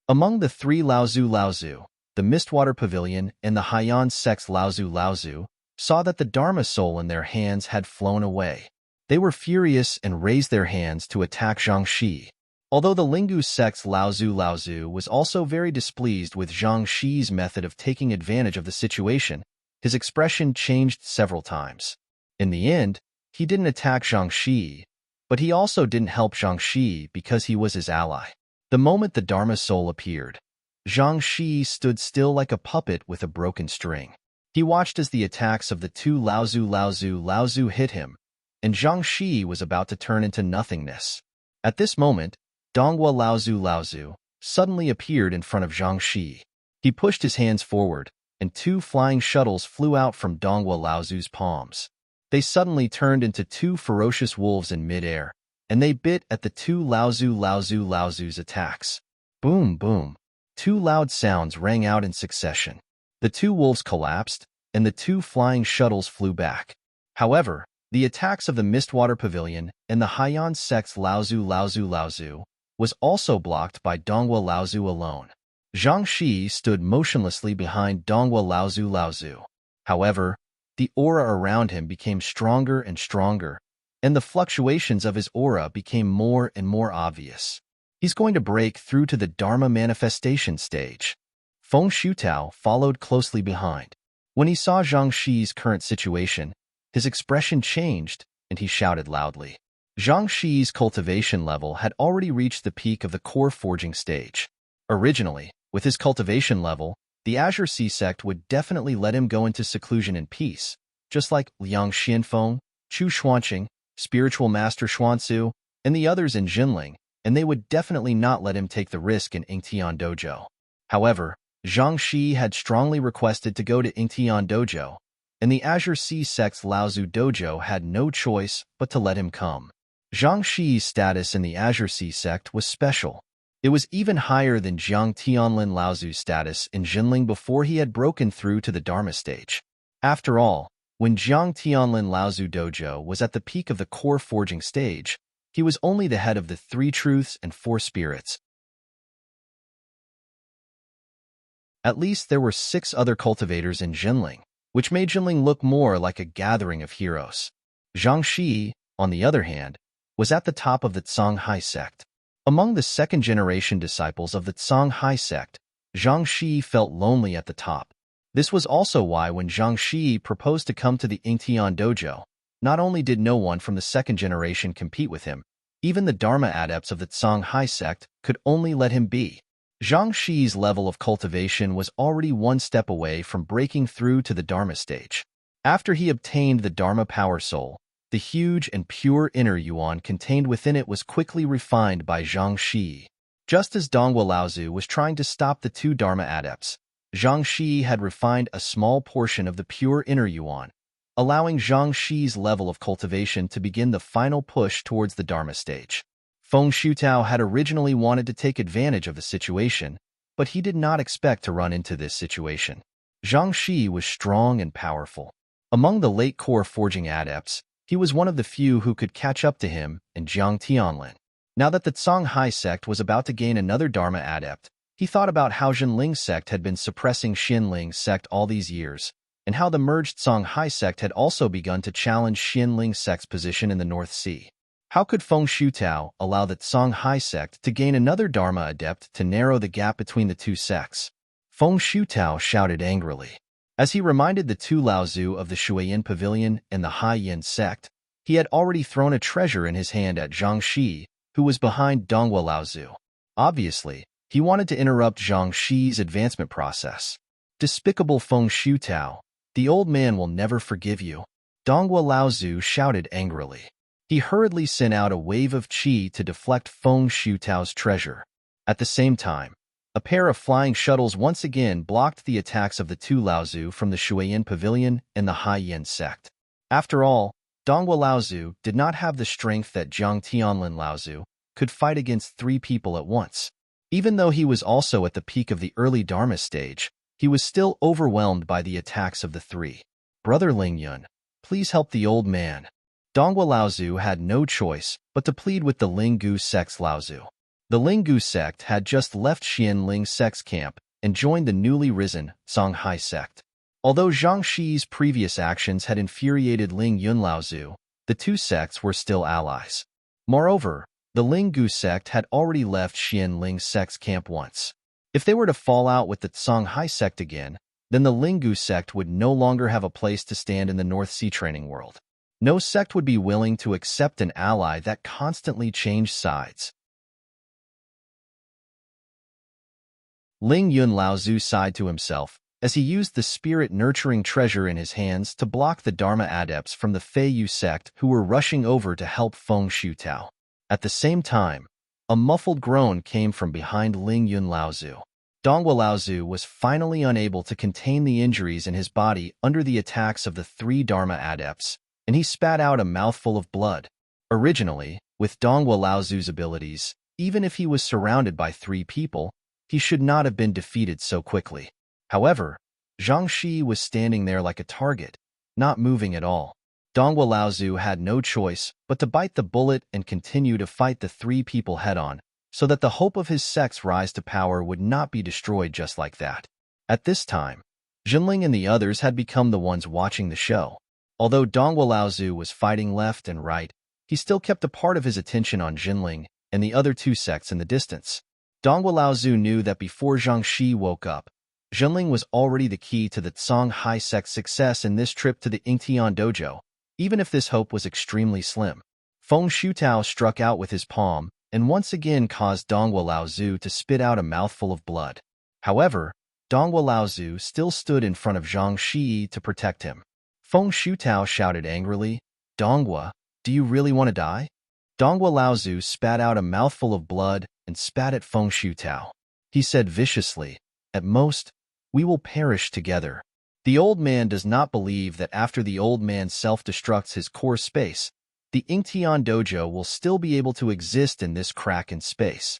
Among the three Laozu, the Mistwater Pavilion and the Haiyan sect's Laozu saw that the Dharma soul in their hands had flown away. They were furious and raised their hands to attack Zhang Shi. Although the Lingu sect's Laozu was also very displeased with Zhang Shi's method of taking advantage of the situation, his expression changed several times. In the end, he didn't attack Zhang Shi, but he also didn't help Zhang Shi because he was his ally. The moment the Dharma soul appeared, Zhang Shi stood still like a puppet with a broken string. He watched as the attacks of the two Laozu hit him, and Zhang Shi was about to turn into nothingness. At this moment, Donghua Laozu suddenly appeared in front of Zhang Shi. He pushed his hands forward, and two flying shuttles flew out from Donghua Laozu's palms. They suddenly turned into two ferocious wolves in midair, and they bit at the two Laozu's attacks. Boom, boom. Two loud sounds rang out in succession. The two wolves collapsed, and the two flying shuttles flew back. However, the attacks of the Mistwater Pavilion and the Haiyan sect's Laozu was also blocked by Donghua Laozu alone. Zhang Shi stood motionlessly behind Donghua Laozu. However, the aura around him became stronger and stronger, and the fluctuations of his aura became more and more obvious. He's going to break through to the Dharma manifestation stage. Feng Shutao followed closely behind. When he saw Zhang Shi's current situation, his expression changed, and he shouted loudly. Zhang Shi's cultivation level had already reached the peak of the core forging stage. Originally, with his cultivation level, the Azure Sea sect would definitely let him go into seclusion and peace, just like Liang Xianfeng, Chu Xuanqing, Spiritual Master Xuanzu, and the others in Jinling, and they would definitely not let him take the risk in Yingtian Dojo. However, Zhang Shi had strongly requested to go to Yingtian Dojo, and the Azure Sea sect's Laozu Dojo had no choice but to let him come. Zhang Shi's status in the Azure Sea sect was special. It was even higher than Jiang Tianlin Laozu's status in Jinling before he had broken through to the Dharma stage. After all, when Jiang Tianlin Laozu Dojo was at the peak of the core forging stage, he was only the head of the three truths and four spirits. At least there were 6 other cultivators in Jinling, which made Jinling look more like a gathering of heroes. Zhang Shi, on the other hand, was at the top of the Songhai sect. Among the second-generation disciples of the Songhai sect, Zhang Shi felt lonely at the top. This was also why when Zhang Shi proposed to come to the Yingtian Dojo, not only did no one from the second generation compete with him, even the Dharma adepts of the Songhai sect could only let him be. Zhang Shi's level of cultivation was already one step away from breaking through to the Dharma stage. After he obtained the Dharma Power Soul, the huge and pure inner yuan contained within it was quickly refined by Zhang Shi. Just as Donghua Laozu was trying to stop the 2 Dharma adepts, Zhang Shi had refined a small portion of the pure inner yuan, allowing Zhang Shi's level of cultivation to begin the final push towards the Dharma stage. Feng Shutao had originally wanted to take advantage of the situation, but he did not expect to run into this situation. Zhang Shi was strong and powerful. Among the late core forging adepts, he was one of the few who could catch up to him and Jiang Tianlin. Now that the Songhai sect was about to gain another Dharma adept, he thought about how Jinling sect had been suppressing Xinling sect all these years, and how the merged Songhai sect had also begun to challenge Xinling sect's position in the North Sea. How could Feng Shutao allow the Songhai sect to gain another Dharma adept to narrow the gap between the 2 sects? Feng Shutao shouted angrily. As he reminded the 2 Laozu of the Shuiyin Pavilion and the Haiyan sect, he had already thrown a treasure in his hand at Zhang Shi, who was behind Donghua Laozu. Obviously, he wanted to interrupt Zhang Shi's advancement process. Despicable Feng Shutao, the old man will never forgive you. Donghua Laozu shouted angrily. He hurriedly sent out a wave of qi to deflect Feng Shutao's treasure. At the same time, a pair of flying shuttles once again blocked the attacks of the two Laozu from the Shuiyan Pavilion and the Haiyan sect. After all, Donghua Laozu did not have the strength that Zhang Tianlin Laozu could fight against three people at once. Even though he was also at the peak of the early Dharma stage, he was still overwhelmed by the attacks of the three. Brother Lingyun, please help the old man. Donghua Laozu had no choice but to plead with the Linggu sect's Laozu. The Linggu sect had just left Xianling sect's camp and joined the newly risen Songhai sect. Although Zhang Shi's previous actions had infuriated Ling Yun Laozu, the two sects were still allies. Moreover, the Linggu sect had already left Xianling sect's camp once. If they were to fall out with the Songhai sect again, then the Linggu sect would no longer have a place to stand in the North Sea training world. No sect would be willing to accept an ally that constantly changed sides. Ling Yun Laozu sighed to himself as he used the spirit-nurturing treasure in his hands to block the Dharma adepts from the Feiyu sect who were rushing over to help Feng Shutao. At the same time, a muffled groan came from behind Ling Yun Laozu. Donghua Laozu was finally unable to contain the injuries in his body under the attacks of the three Dharma adepts, and he spat out a mouthful of blood. Originally, with Donghua Laozu's abilities, even if he was surrounded by three people, he should not have been defeated so quickly. However, Zhang Shi was standing there like a target, not moving at all. Donghua Laozu had no choice but to bite the bullet and continue to fight the three people head-on, so that the hope of his sect's rise to power would not be destroyed just like that. At this time, Jinling and the others had become the ones watching the show. Although Donghua Laozu was fighting left and right, he still kept a part of his attention on Jinling and the other two sects in the distance. Donghua Laozu knew that before Zhang Shi woke up, Jinling was already the key to the Songhai sect's success in this trip to the Yingtian dojo, even if this hope was extremely slim. Feng Shutao struck out with his palm and once again caused Donghua Laozu to spit out a mouthful of blood. However, Donghua Laozu still stood in front of Zhang Shi to protect him. Feng Shutao shouted angrily, "Donghua, do you really want to die?" Donghua Laozu spat out a mouthful of blood and spat at Feng Shutao. He said viciously, "At most, we will perish together." The old man does not believe that after the old man self-destructs his core space, the Yingtian dojo will still be able to exist in this crack in space.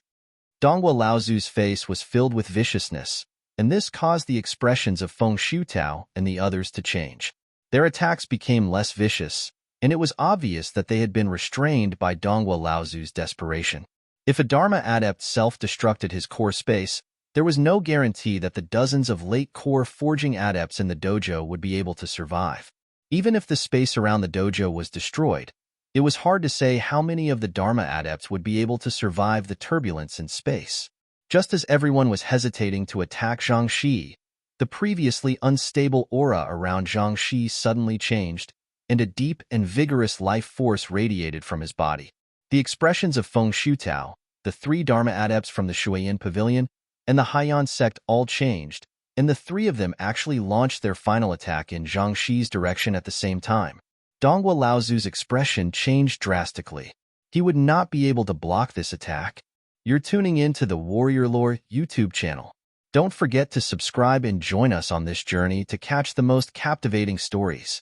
Donghua Laozu's face was filled with viciousness, and this caused the expressions of Feng Shutao and the others to change. Their attacks became less vicious, and it was obvious that they had been restrained by Donghua Laozu's desperation. If a Dharma adept self-destructed his core space, there was no guarantee that the dozens of late core forging adepts in the dojo would be able to survive. Even if the space around the dojo was destroyed, it was hard to say how many of the Dharma adepts would be able to survive the turbulence in space. Just as everyone was hesitating to attack Zhang Shi, the previously unstable aura around Zhang Shi suddenly changed, and a deep and vigorous life force radiated from his body. The expressions of Feng Shutao, the three Dharma adepts from the Shuiyan Pavilion, and the Haiyan sect all changed, and the three of them actually launched their final attack in Zhang Shi's direction at the same time. Donghua Laozu's expression changed drastically. He would not be able to block this attack. You're tuning in to the Warrior Lore YouTube channel. Don't forget to subscribe and join us on this journey to catch the most captivating stories.